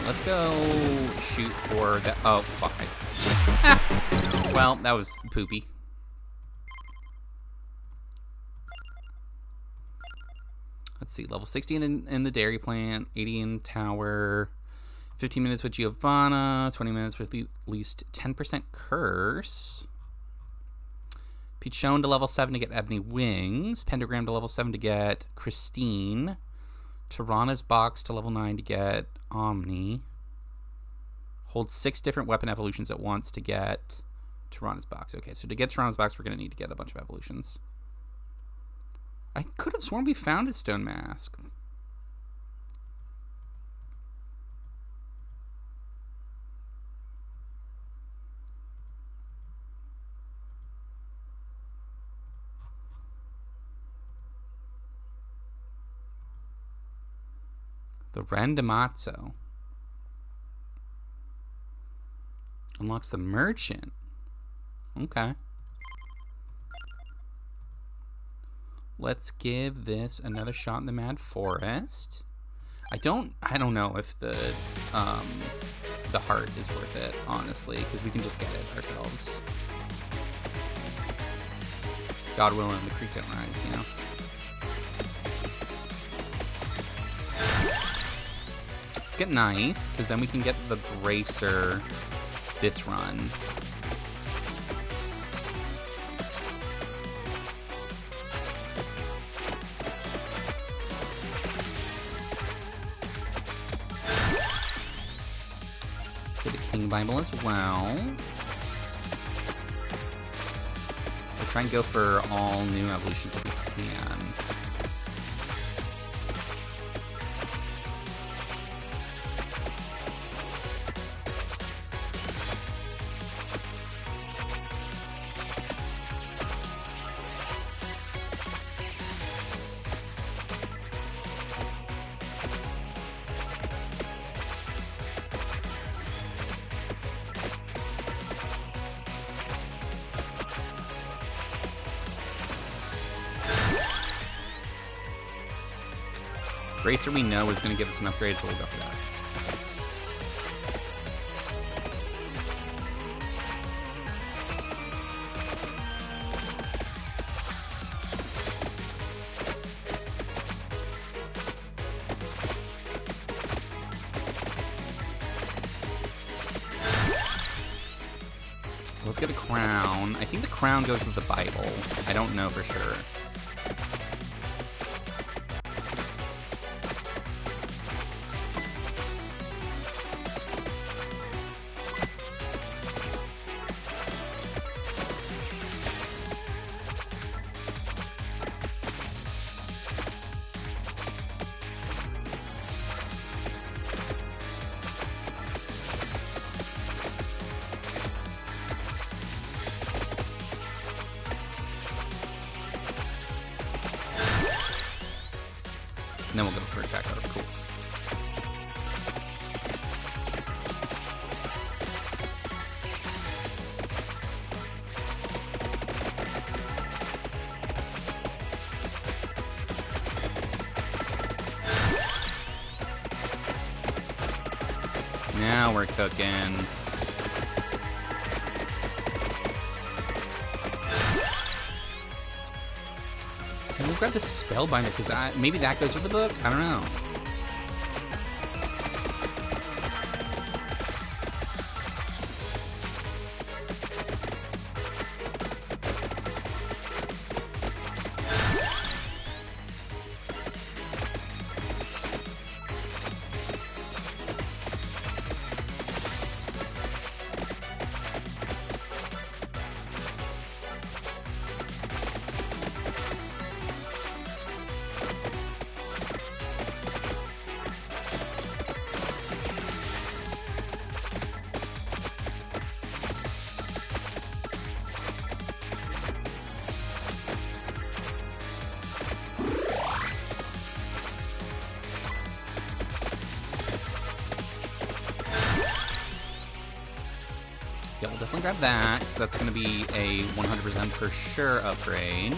Let's go shoot for that. Oh, fuck. Well, that was poopy. Let's see. Level 60 in the dairy plant, 80 in tower, 15 minutes with Giovanna, 20 minutes with at least 10% curse. Pichon to level 7 to get ebony wings. Pentagram to level 7 to get Christine. Tirana's box to level 9 to get Omni. Hold 6 different weapon evolutions at once to get Toronto's box. Okay, so to get Toronto's box, we're going to need to get a bunch of evolutions. I could have sworn we found a stone mask. The Randamatzo unlocks the merchant. Okay. Let's give this another shot in the Mad Forest. I don't know if the heart is worth it, honestly, because we can just get it ourselves. God willing, the creek don't rise, you know. Let's get knife, because then we can get the bracer this run. Get the King Bible as well. We'll try and go for all new evolutions if we can. Bracer we know is going to give us an upgrade, so we'll go for that. Let's get a crown. I think the crown goes with the Bible. I don't know for sure. And then we'll go for a jack out. Cool. Now we're cooking. Can we grab the Spellbinder? Because maybe that goes with the book? I don't know. Yeah, we'll definitely grab that, because that's going to be a 100% for sure upgrade.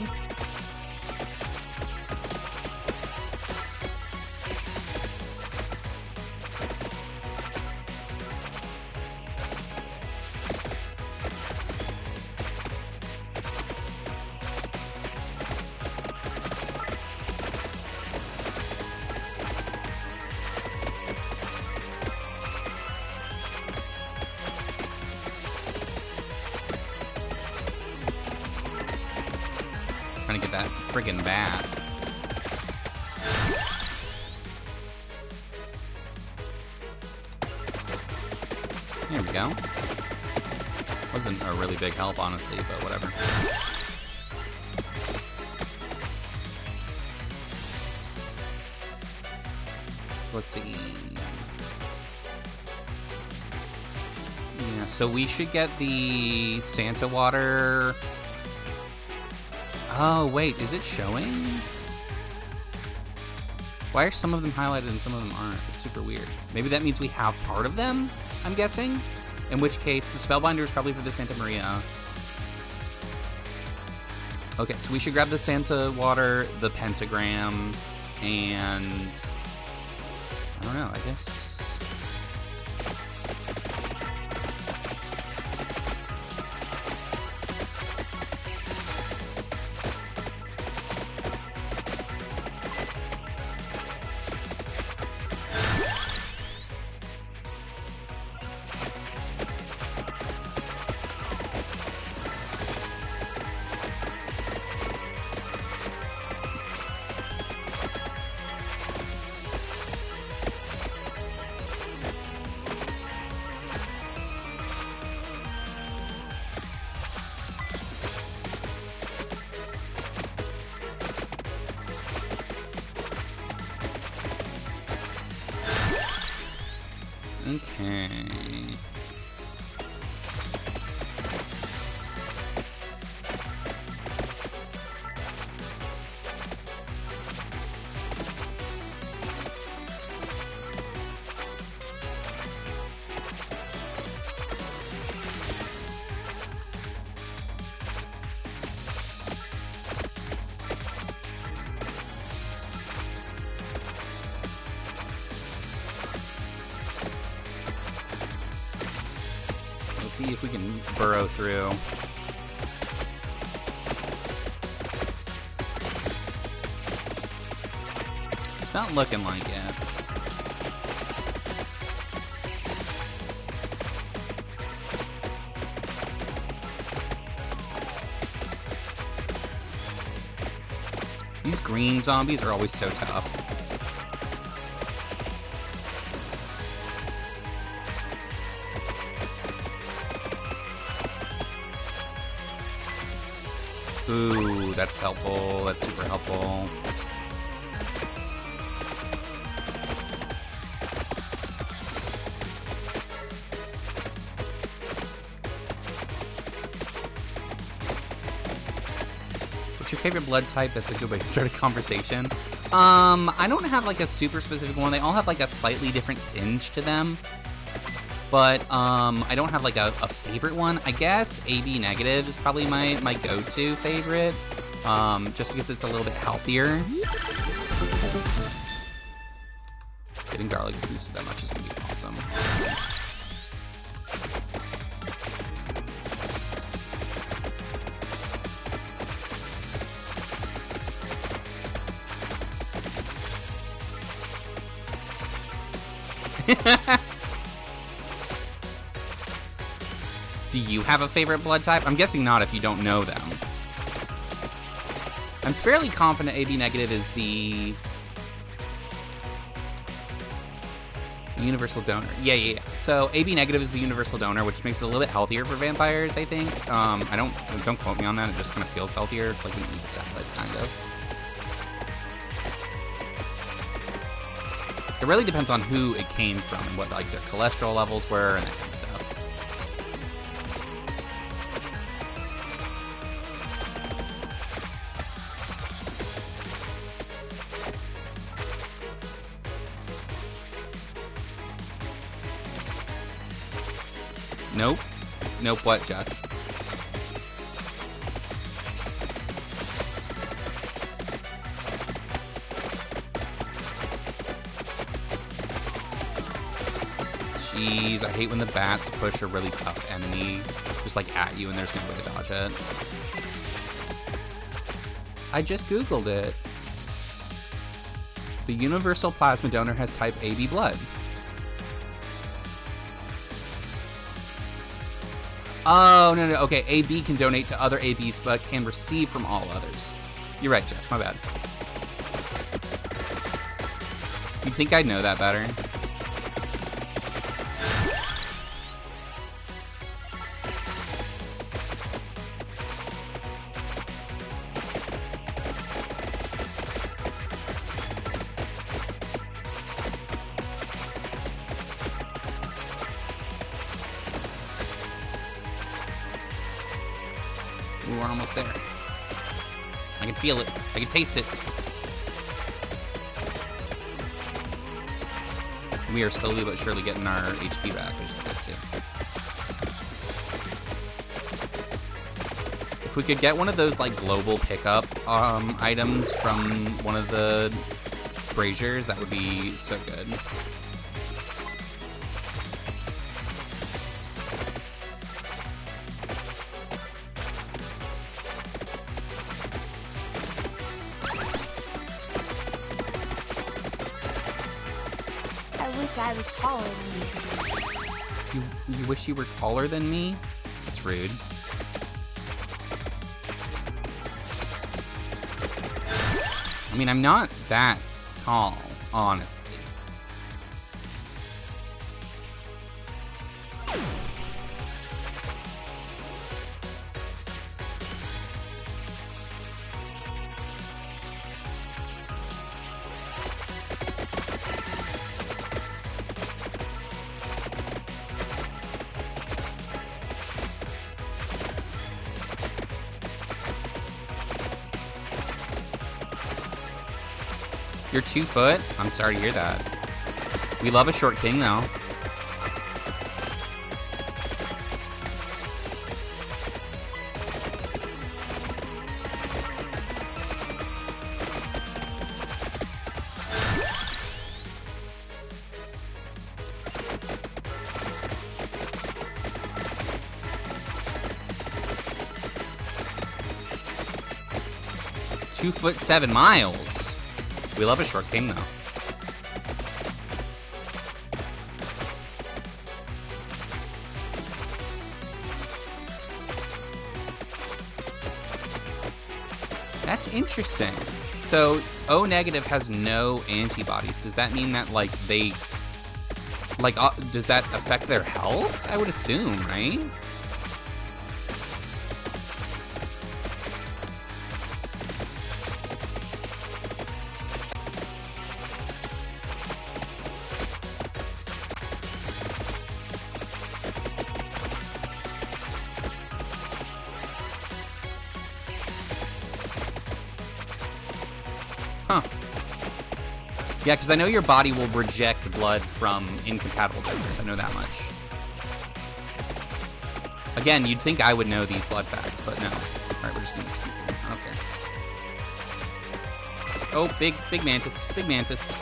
Trying to get that friggin' bat. There we go. Wasn't a really big help, honestly, but whatever. So let's see. Yeah, so we should get the Santa water. Oh, wait, is it showing? Why are some of them highlighted and some of them aren't? It's super weird. Maybe that means we have part of them, I'm guessing? In which case, the Spellbinder is probably for the Santa Maria. Okay, so we should grab the Santa water, the pentagram, and... I don't know, I guess... Okay. Let's see if we can burrow through. It's not looking like it. These green zombies are always so tough. Ooh, that's helpful. That's super helpful. What's your favorite blood type? That's a good way to start a conversation. I don't have like a super specific one. They all have like a slightly different tinge to them. But I don't have like a favorite one. I guess AB negative is probably my go-to favorite, just because it's a little bit healthier. Getting garlic boosted that much is gonna be awesome. Do you have a favorite blood type? I'm guessing not if you don't know them. I'm fairly confident AB negative is the universal donor. Yeah. So AB negative is the universal donor, which makes it a little bit healthier for vampires, I think. Don't quote me on that. It just kind of feels healthier. It's like an eat salad, kind of. It really depends on who it came from and what like their cholesterol levels were and that kind of stuff. Nope. Nope, what, Jess? Jeez, I hate when the bats push a really tough enemy just like at you and there's no way to dodge it. I just Googled it. The universal plasma donor has type AB blood. Oh, no, okay, AB can donate to other ABs, but can receive from all others. You're right, Jess, my bad. You'd think I'd know that better. we're almost there. I can feel it. I can taste it. We are slowly but surely getting our HP back, which is good too. If we could get one of those like global pickup items from one of the braziers, that would be so good. I was taller than you. You wish you were taller than me? That's rude. I mean, I'm not that tall, honestly. You're 2 foot? I'm sorry to hear that. We love a short king, though. .7 miles. We love a short king, though. That's interesting. So, O negative has no antibodies. Does that mean that, like, they... Like, does that affect their health? I would assume, right? Yeah, because I know your body will reject blood from incompatible donors. I know that much. Again, you'd think I would know these blood facts, but no. All right, we're just gonna scoot through. I don't care. Oh, big mantis, big mantis.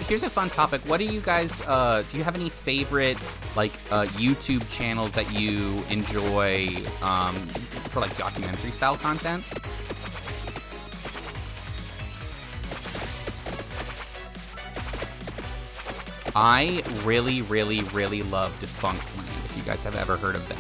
Here's a fun topic. What do you guys, do you have any favorite, like, YouTube channels that you enjoy for, like, documentary style content? I really, really, really love Defunctland, if you guys have ever heard of them.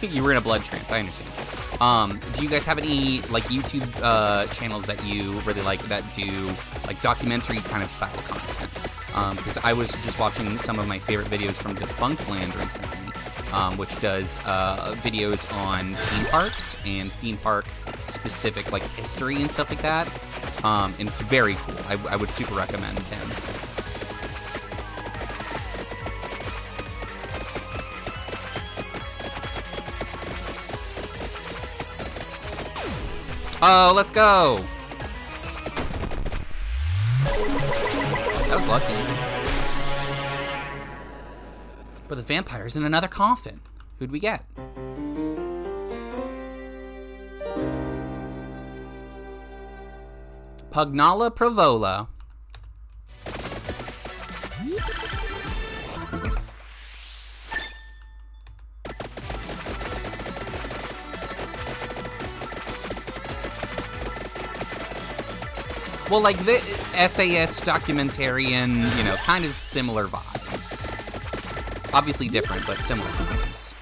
You were in a blood trance, I understand. Do you guys have any, like, YouTube channels that you really like that do, like, documentary kind of style content? Because I was just watching some of my favorite videos from Defunctland recently, which does videos on theme parks and theme park specific, like, history and stuff like that. And it's very cool. I would super recommend him. Oh, let's go! That was lucky. But the vampire's in another coffin. Who'd we get? Pugnala Provola. Well, like the SAS documentarian, you know, kind of similar vibes. Obviously different, but similar vibes.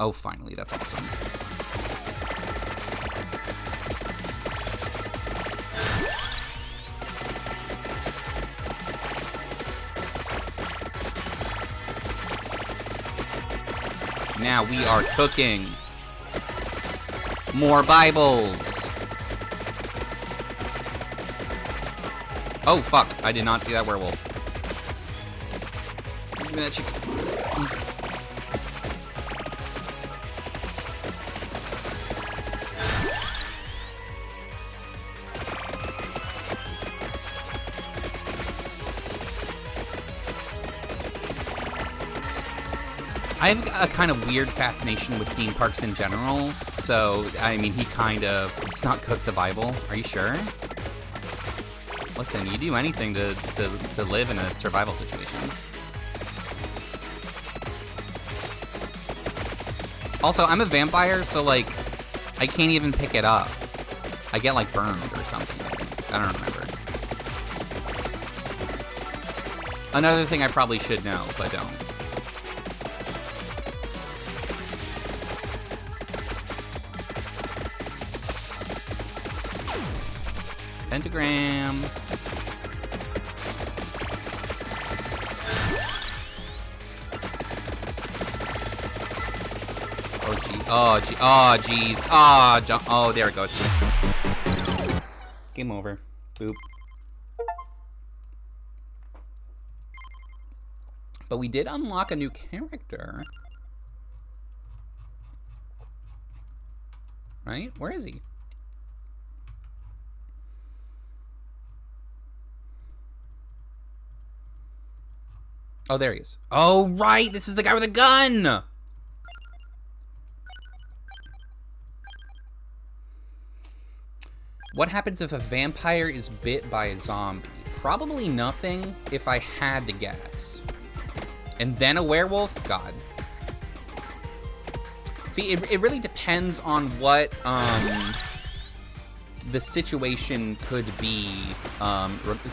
Oh, finally, that's awesome. Now we are cooking. More Bibles. Oh, fuck. I did not see that werewolf. Give me that chicken. I have a kind of weird fascination with theme parks in general. So, I mean, he kind of... Let's not cook the Bible. Are you sure? Listen, you do anything to live in a survival situation. Also, I'm a vampire, so, like, I can't even pick it up. I get, like, burned or something. I don't remember. Another thing I probably should know, but don't. Pentagram. Oh, gee. Oh, gee. Oh, jeez. Oh, there it goes. Game over. Boop. But we did unlock a new character. Right? Where is he? Oh, there he is. Oh, right. This is the guy with a gun. What happens if a vampire is bit by a zombie? Probably nothing if I had to guess. And then a werewolf? God. See, it really depends on what the situation could be.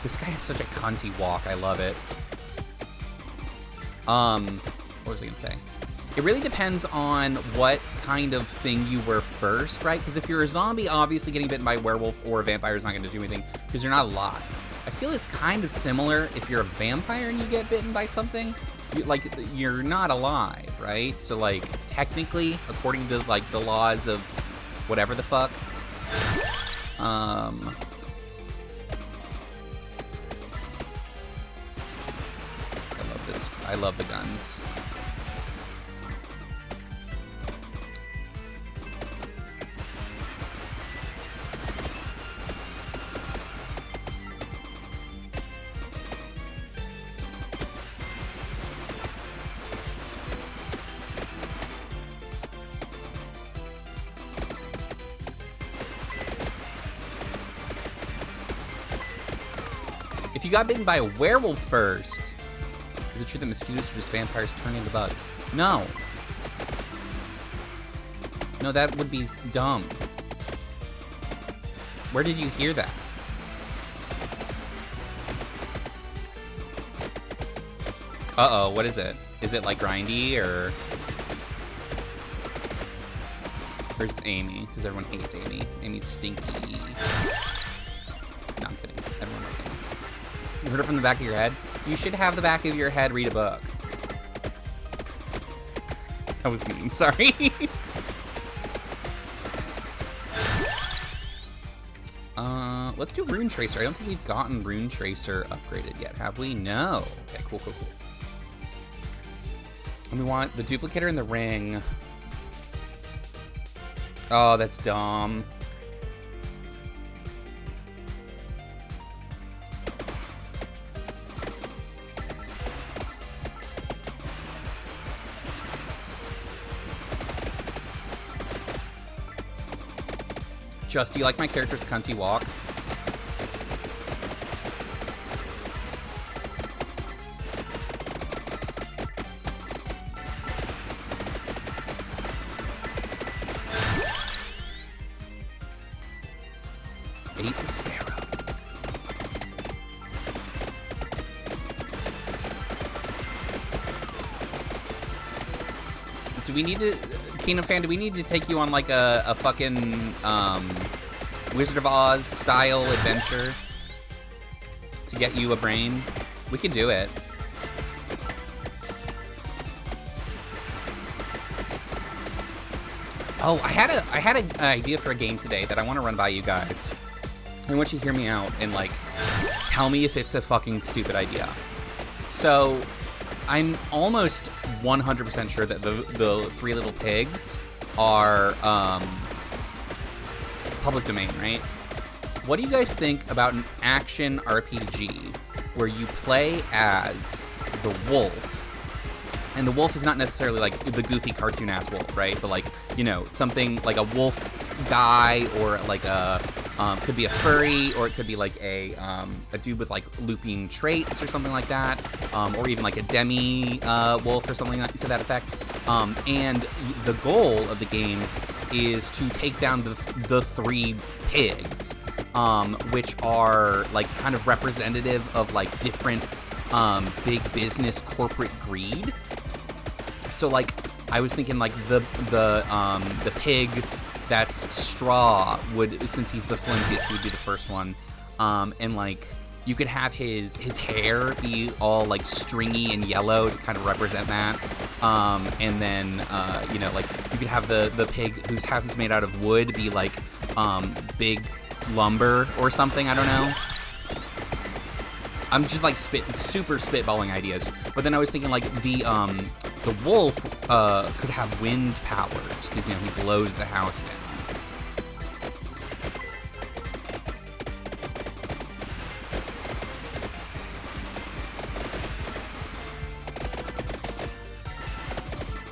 This guy has such a cunty walk. I love it. What was I gonna say? It really depends on what kind of thing you were first, right? Because if you're a zombie, obviously getting bitten by a werewolf or a vampire is not gonna do anything because you're not alive. I feel it's kind of similar if you're a vampire and you get bitten by something. You're not alive, right? So, like, technically, according to, like, the laws of whatever the fuck, I love the guns. If you got bitten by a werewolf first, is it true that mosquitoes are just vampires turning into bugs? No. No, that would be dumb. Where did you hear that? Uh-oh, what is it? Is it like grindy or... Where's Amy? Because everyone hates Amy. Amy's stinky. No, I'm kidding. Everyone knows Amy. You heard it from the back of your head? You should have the back of your head read a book. That was mean, sorry. Let's do Rune Tracer. I don't think we've gotten Rune Tracer upgraded yet, have we? No. Okay, cool. And we want the duplicator and the ring. Oh, that's dumb. Just, do you like my character's cunty walk? Ate the sparrow. Do we need to... Kingdom fan, do we need to take you on like a fucking Wizard of Oz style adventure to get you a brain? We could do it. Oh, I had an idea for a game today that I want to run by you guys. I want you to hear me out and like tell me if it's a fucking stupid idea. So, I'm almost 100% sure that the Three Little Pigs are public domain, right? What do you guys think about an action RPG where you play as the wolf? And the wolf is not necessarily like the goofy cartoon-ass wolf, right? But like, you know, something like a wolf guy, or like a could be a furry, or it could be like a dude with like looping traits or something like that, or even like a demi wolf or something to that effect. And the goal of the game is to take down the three pigs, which are like kind of representative of like different big business corporate greed. So like I was thinking like the pig that's Straw would, since he's the flimsiest, he would be the first one. And like you could have his hair be all like stringy and yellow to kind of represent that. And then you know, like you could have the pig whose house is made out of wood be like big lumber or something. I don't know. I'm just like super spitballing ideas. But then I was thinking like the wolf could have wind powers because, you know, he blows the house down.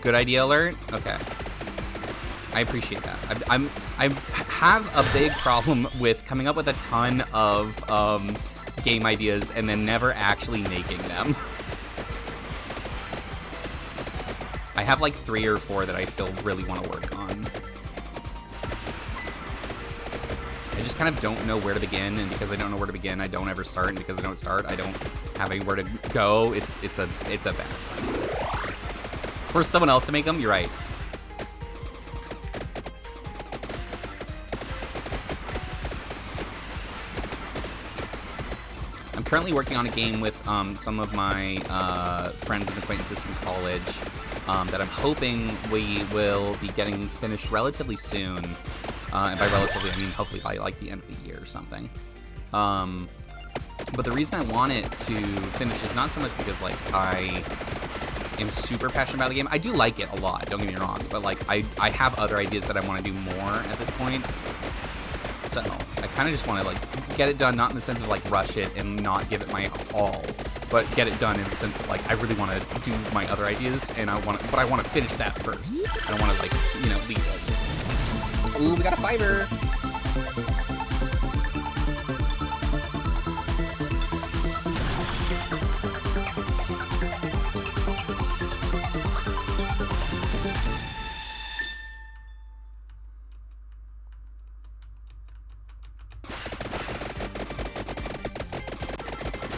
Good idea alert? Okay. I appreciate that. I have a big problem with coming up with a ton of game ideas and then never actually making them. I have like 3 or 4 that I still really want to work on. I just kind of don't know where to begin, and because I don't know where to begin, I don't ever start, and because I don't start, I don't have anywhere to go. It's a bad cycle. For someone else to make them, you're right. I'm currently working on a game with some of my friends and acquaintances from college that I'm hoping we will be getting finished relatively soon. And by relatively, I mean hopefully by like the end of the year or something. But the reason I want it to finish is not so much because like I am super passionate about the game. I do like it a lot, don't get me wrong, but like I have other ideas that I want to do more at this point. So I kind of just want to like get it done, not in the sense of like rush it and not give it my all, but get it done in the sense that like I really want to do my other ideas, and I want to finish that first. I don't want to like, you know, leave it. Ooh, we got a fiber.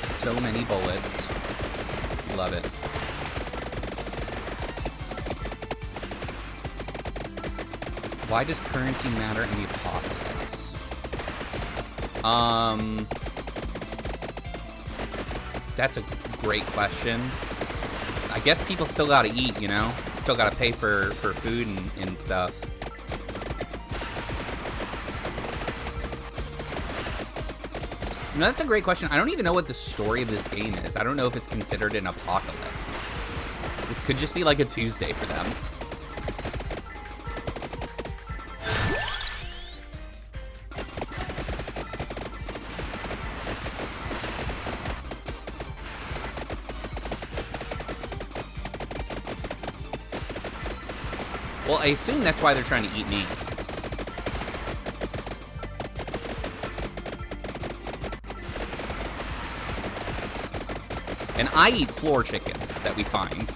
So many bullets. Love it. Why does currency matter in the apocalypse? That's a great question. I guess people still gotta eat, you know? Still gotta pay for food and stuff. No, that's a great question. I don't even know what the story of this game is. I don't know if it's considered an apocalypse. This could just be like a Tuesday for them. Well, I assume that's why they're trying to eat me. And I eat floor chicken that we find.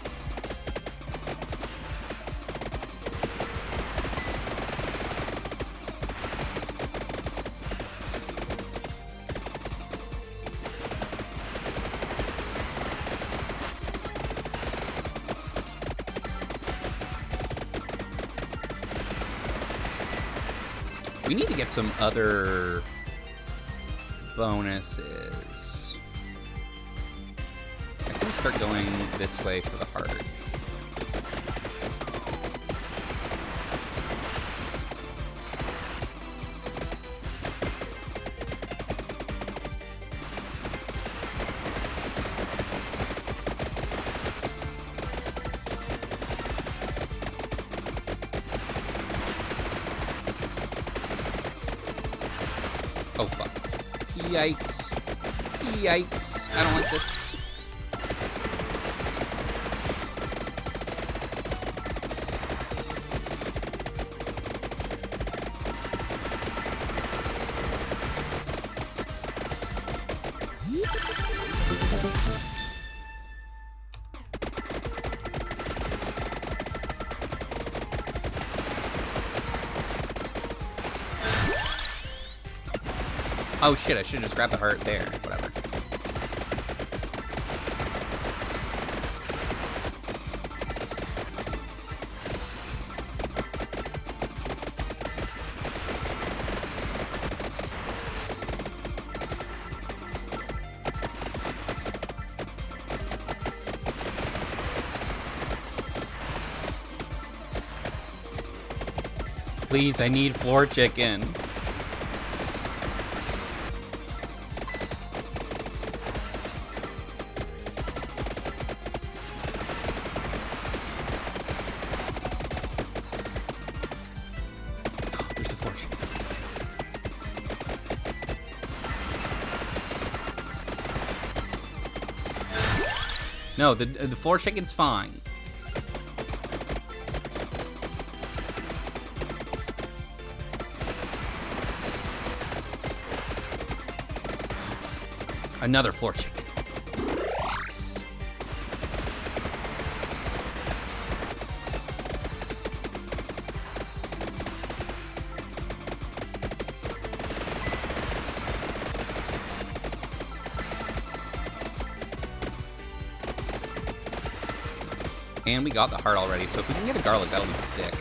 We need to get some other bonuses. I say we start going this way for the heart. Oh, fuck. Yikes. Yikes. I don't like this. Oh shit, I should just grab the heart there. Whatever. Please, I need floor chicken. There's a floor chicken. No, the floor chicken's fine. Another floor chicken. Yes. And we got the heart already, so if we can get a garlic, that'll be sick.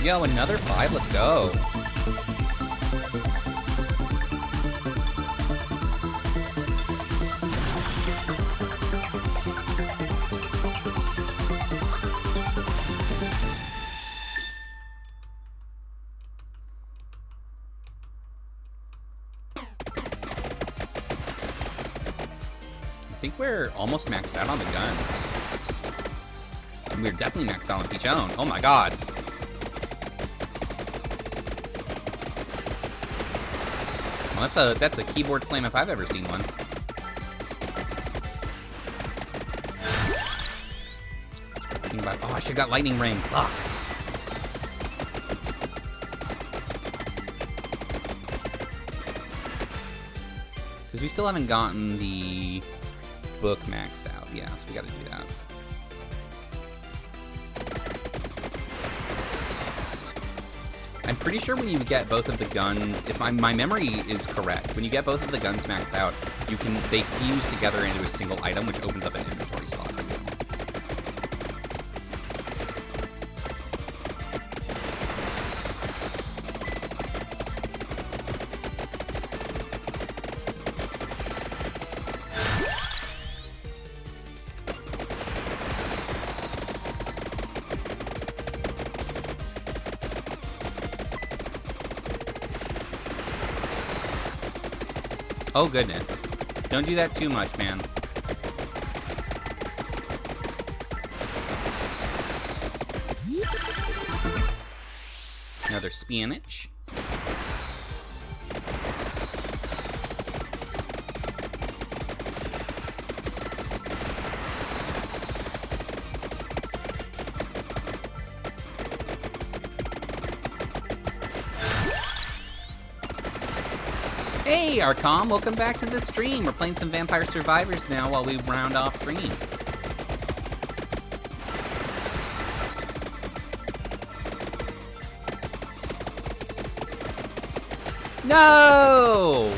Yo, another 5, let's go. I think we're almost maxed out on the guns. And we're definitely maxed out on Pichon. Oh my god. That's a keyboard slam if I've ever seen one. Oh, I should have got lightning ring. Fuck. Because we still haven't gotten the book maxed out. Yeah, so we gotta do that. I'm pretty sure when you get both of the guns, if my memory is correct, when you get both of the guns maxed out, they fuse together into a single item, which opens up an inventory slot for you. Oh goodness. Don't do that too much, man. Another spinach. Hey, Arcom, welcome back to the stream. We're playing some Vampire Survivors now while we round off stream. No!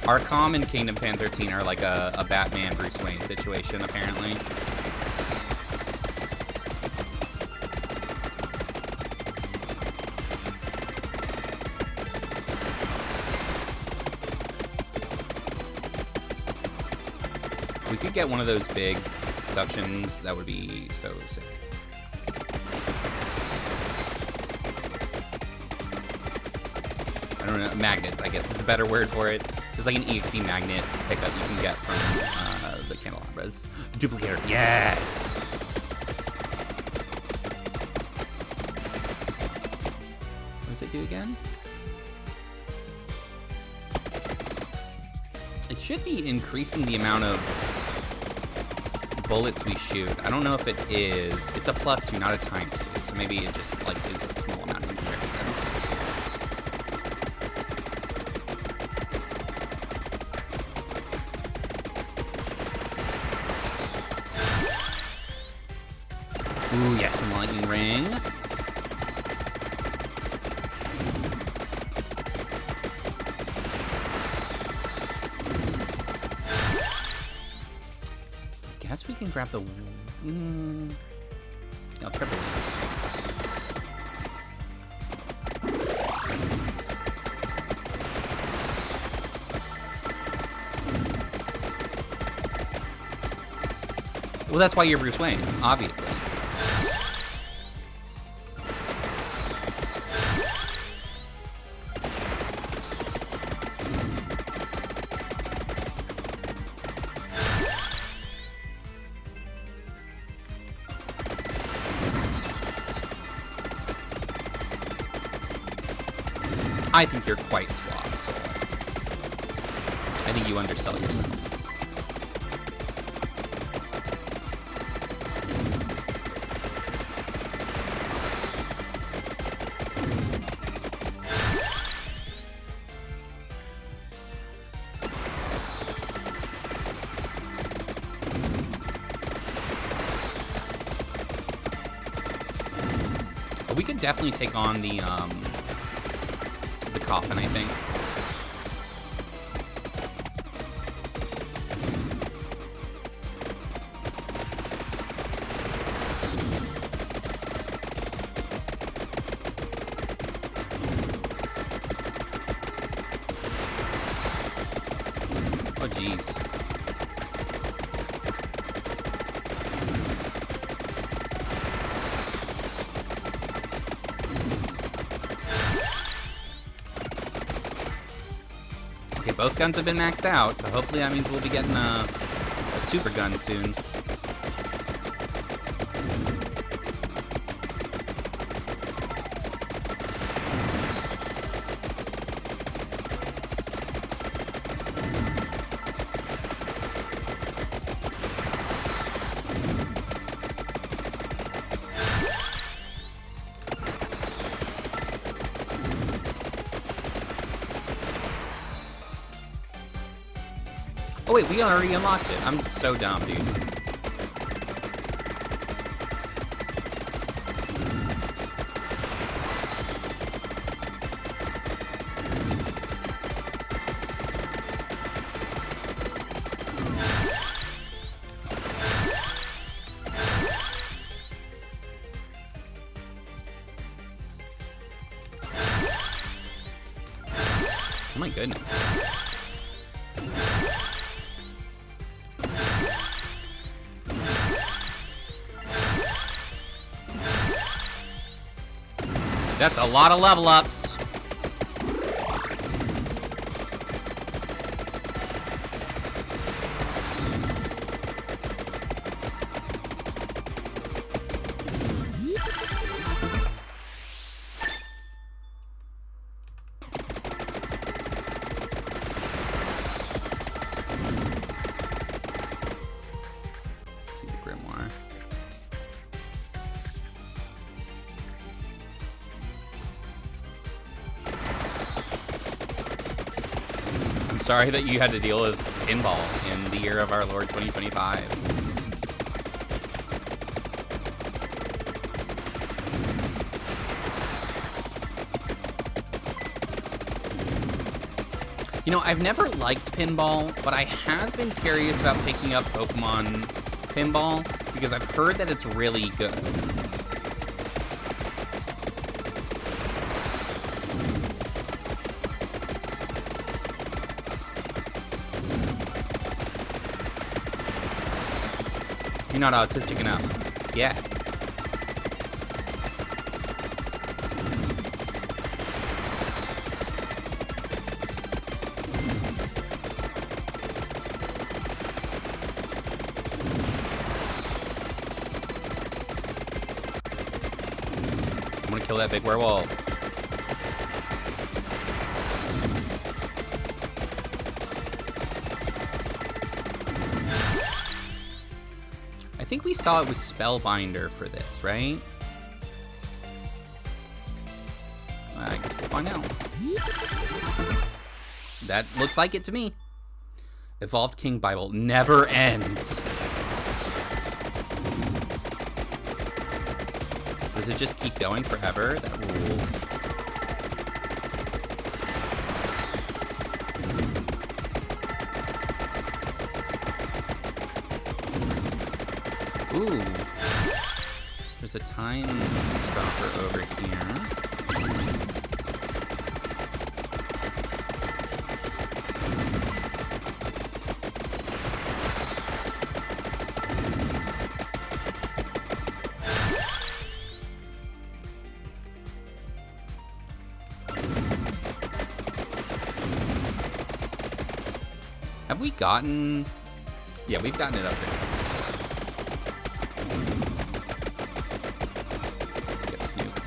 Arkham and Kingdom Fan 13 are like a Batman Bruce Wayne situation, apparently. If we could get one of those big suctions, that would be so sick. I don't know, magnets, I guess is a better word for it. There's like an EXP magnet pickup you can get from the candelabras. Duplicator, yes! What does it do again? It should be increasing the amount of bullets we shoot. I don't know if it is. It's a +2, not a ×2. So maybe it just like is a small amount in comparison. Ooh, yes, the lightning ring. Guess we can grab the... yeah, let's grab the wings. Well, that's why you're Bruce Wayne, obviously. I think you're quite suave, Soul. I think you undersell yourself. But we could definitely take on the coffin, I think. Oh, jeez. Okay, both guns have been maxed out, so hopefully that means we'll be getting a super gun soon. Oh wait, we already unlocked it. I'm so dumb, dude. Oh my goodness. That's a lot of level ups. Let's see the grimoire. Sorry that you had to deal with pinball in the year of our Lord 2025. You know, I've never liked pinball, but I have been curious about picking up Pokemon Pinball because I've heard that it's really good. You're not autistic enough. Yeah. I'm gonna kill that big werewolf. I think we saw it with Spellbinder for this, right? I guess we'll find out. That looks like it to me. Evolved King Bible never ends. Does it just keep going forever? That rules. Ooh. There's a time stopper over here. Have we gotten... Yeah, we've gotten it up there. Let's get this nuke.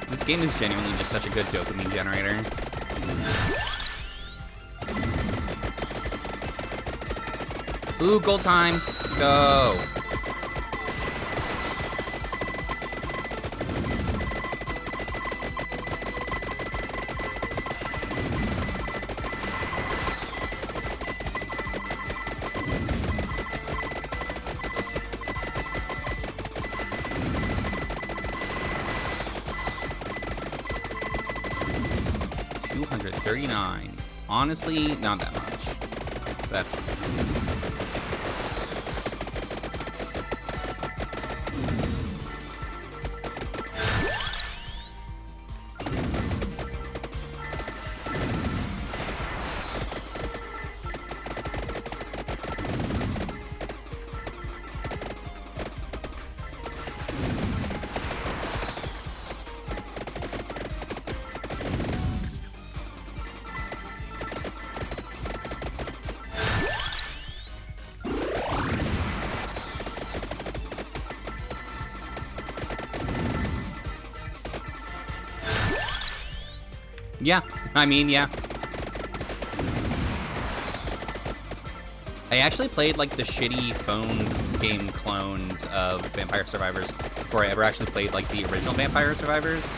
This game is genuinely just such a good dopamine generator. Ooh, gold time. Let's go. $239. Honestly, not that much. That's fine. Yeah, I mean, yeah. I actually played like the shitty phone game clones of Vampire Survivors before I ever actually played like the original Vampire Survivors.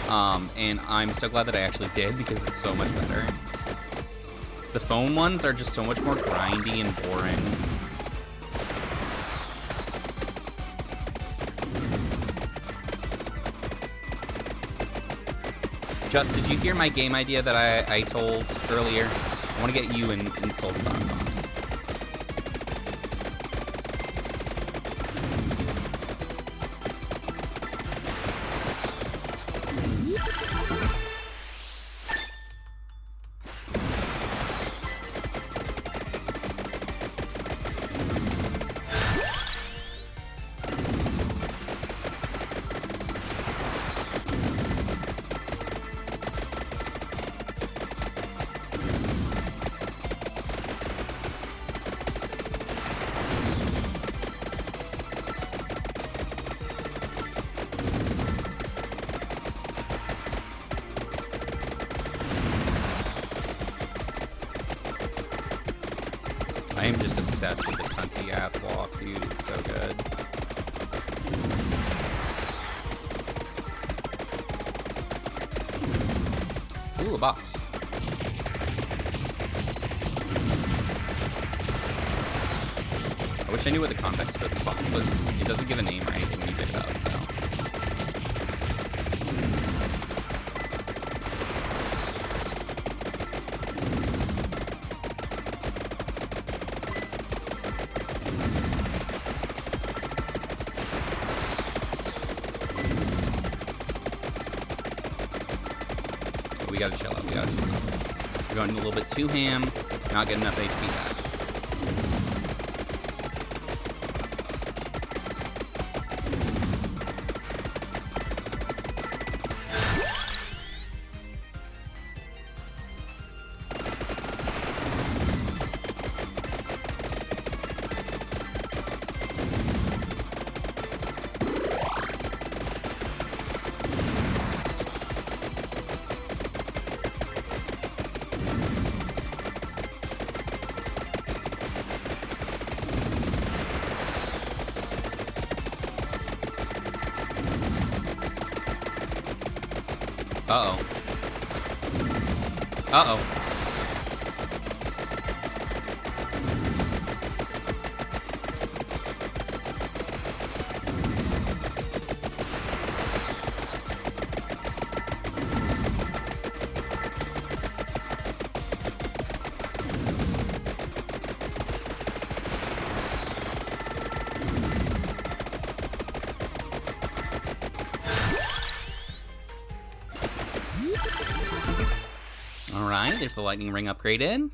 And I'm so glad that I actually did because it's so much better. The phone ones are just so much more grindy and boring. Just, did you hear my game idea that I told earlier? I want to get you and Soul's thoughts on it. I am just obsessed with the cunty ass walk, dude. It's so good. Ooh, a boss. I wish I knew what the context for this boss was. It doesn't give a name or anything when you pick it up, so. But we gotta chill out, we gotta chill out. We're going a little bit too ham, not getting enough HP back. Uh-oh. Uh-oh. Alright, there's the lightning ring upgraded.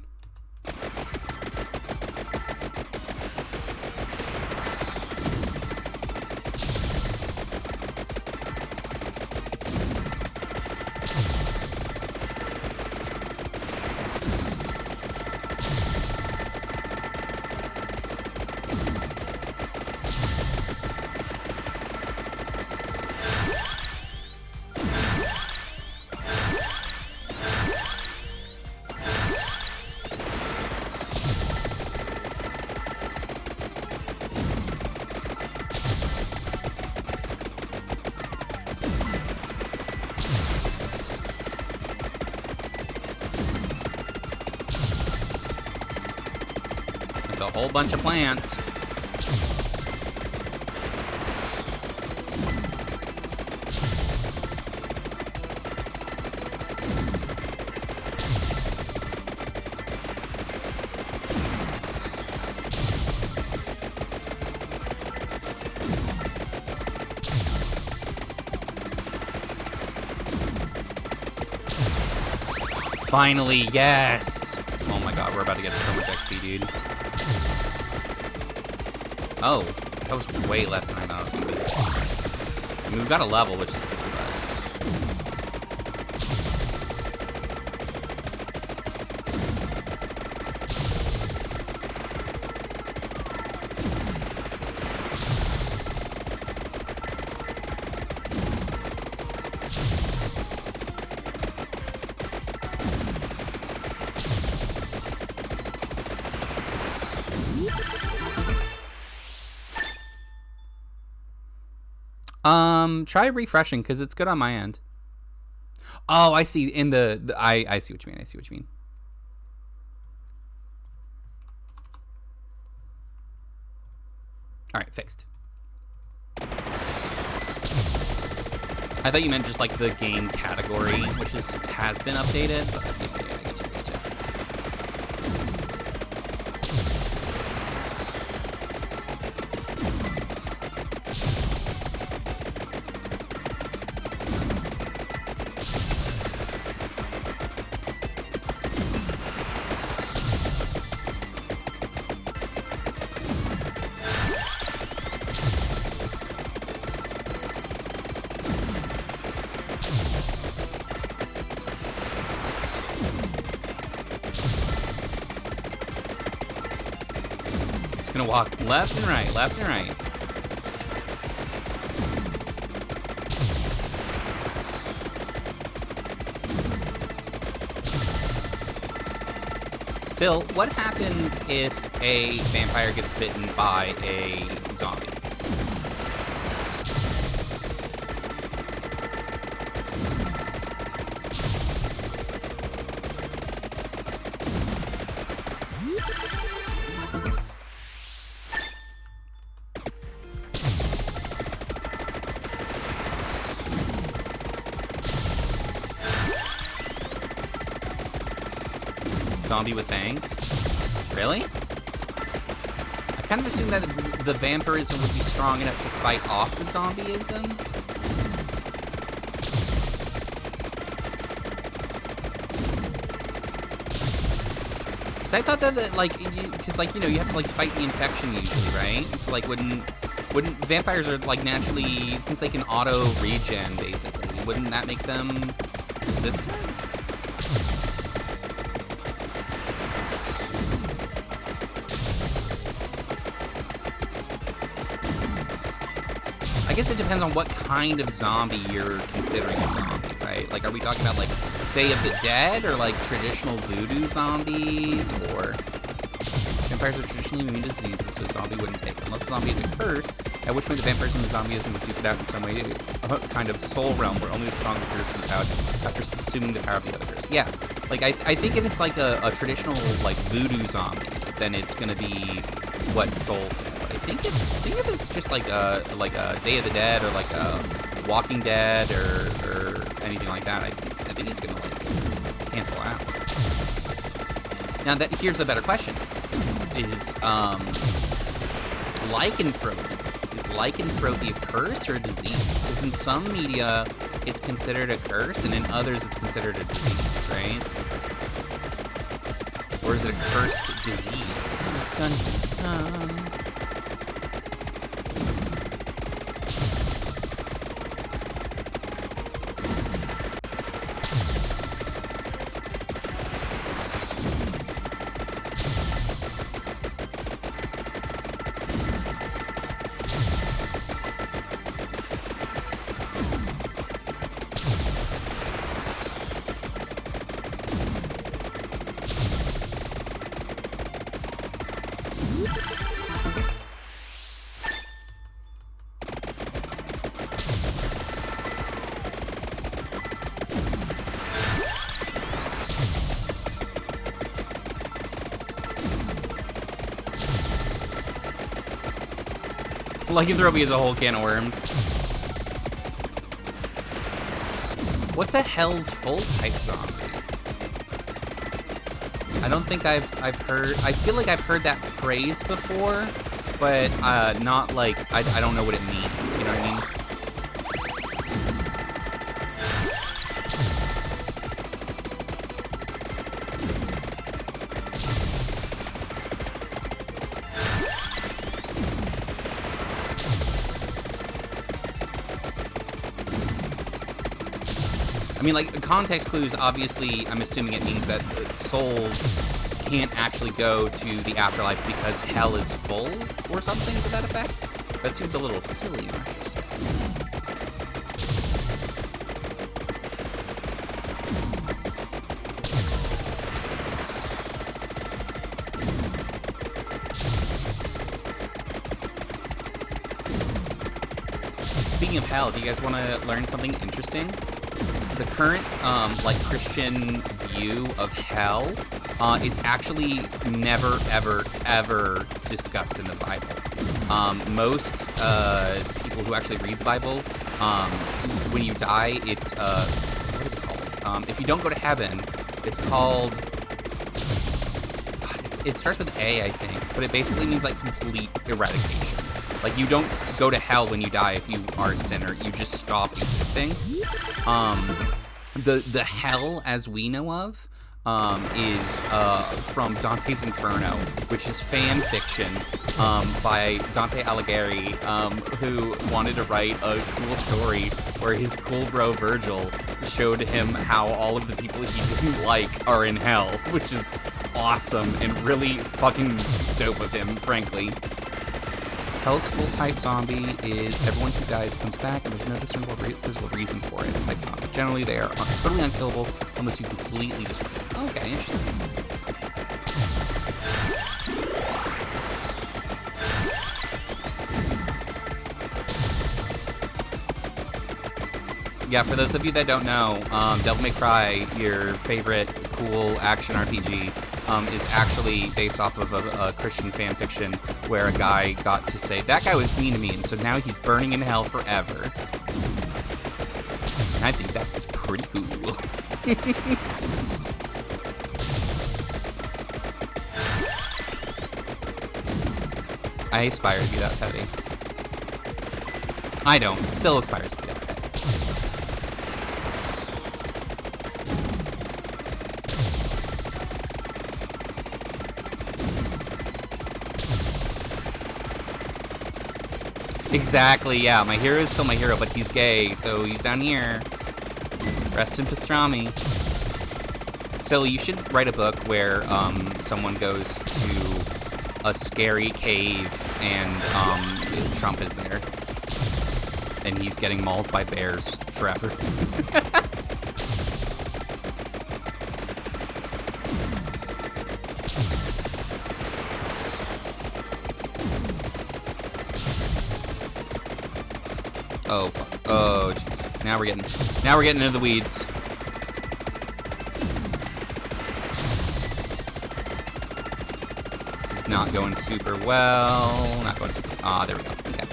A whole bunch of plants. Finally, yes! Oh my god, we're about to get so much XP, dude. Oh, that was way less than I thought it was going to be. I mean, we've got a level, which is cool, try refreshing, because it's good on my end. Oh, I see. In I see what you mean. I see what you mean. All right, fixed. I thought you meant just like the game category, which has been updated. But yeah, I get you. Gonna walk left and right, left and right. Sil, what happens if a vampire gets bitten by a zombie? zombie with fangs? Really? I kind of assumed that the vampirism would be strong enough to fight off the zombieism. Because I thought that like, because like, you know, you have to like fight the infection usually, right? And so like, wouldn't vampires are like naturally, since they can auto regen basically, wouldn't that make them resistant? I guess it depends on what kind of zombie you're considering a zombie, right? Like, are we talking about like Day of the Dead or like traditional voodoo zombies, or vampires are traditionally immune to diseases, so a zombie wouldn't take them. Unless a zombie is a curse, at which point the vampirism and zombieism would duke it out in some way, a kind of soul realm where only the strong curse comes out after subsuming the power of the other curse. Yeah, like I think if it's like a traditional like voodoo zombie, then it's gonna be what Soul said. But I think if it's just like a Day of the Dead or like a Walking Dead or anything like that, I think it's gonna like cancel out. Now here's a better question: Is lycanthropy a curse or a disease? Because in some media it's considered a curse, and in others it's considered a disease, right? Or is it a cursed disease? Dun, dun, dun. Lycanthropy is a whole can of worms. What's a Hell's Full type zombie? I don't think I've heard. I feel like I've heard that phrase before, but not like I don't know what it means. You know what I mean? I mean, like, context clues, obviously, I'm assuming it means that souls can't actually go to the afterlife because hell is full, or something to that effect. That seems a little silly, in retrospect. Speaking of hell, do you guys want to learn something interesting? The current, like, Christian view of hell is actually never, ever, ever discussed in the Bible. Most people who actually read the Bible, when you die, it's, what is it called? If you don't go to heaven, it's called, it starts with A, I think, but it basically means, like, complete eradication. Like, you don't go to hell when you die if you are a sinner, you just stop existing. The hell as we know of is from Dante's Inferno, which is fan fiction by Dante Alighieri, who wanted to write a cool story where his cool bro Virgil showed him how all of the people he didn't like are in hell, which is awesome and really fucking dope of him, frankly. Hell's Full type zombie is everyone who dies comes back and there's no discernible physical reason for it type zombie. Generally, they are totally unkillable unless you completely destroy them. Okay, interesting. Yeah, for those of you that don't know, Devil May Cry, your favorite cool action RPG, is actually based off of a Christian fan fiction where a guy got to say, that guy was mean to me, and so now he's burning in hell forever. And I think that's pretty cool. I aspire to be that petty. I don't. It still aspires to be that petty. Exactly, yeah. My hero is still my hero, but he's gay, so he's down here. Rest in pastrami. So you should write a book where someone goes to a scary cave and Trump is there. And he's getting mauled by bears forever. Oh, fuck. Oh, jeez. Now we're getting into the weeds. This is not going super well. Not going super. Ah, there we go. Okay.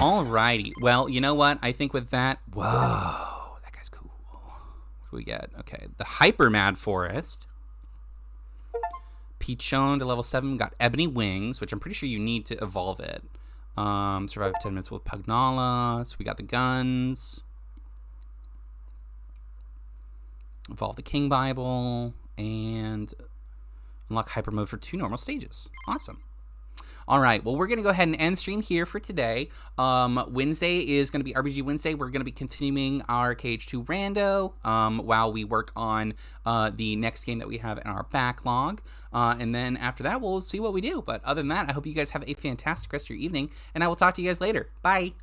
Alrighty. Well, you know what? I think with that. Whoa, that guy's cool. What do we get? Okay, the Hyper Mad Forest. Pichon to level 7. Got Ebony Wings, which I'm pretty sure you need to evolve it. Survive 10 minutes with Pugnala. So we got the guns. Evolve the King Bible. And unlock hyper mode for 2 normal stages. Awesome. All right, well, we're going to go ahead and end stream here for today. Wednesday is going to be RBG Wednesday. We're going to be continuing our KH2 rando while we work on the next game that we have in our backlog. And then after that, we'll see what we do. But other than that, I hope you guys have a fantastic rest of your evening, and I will talk to you guys later. Bye.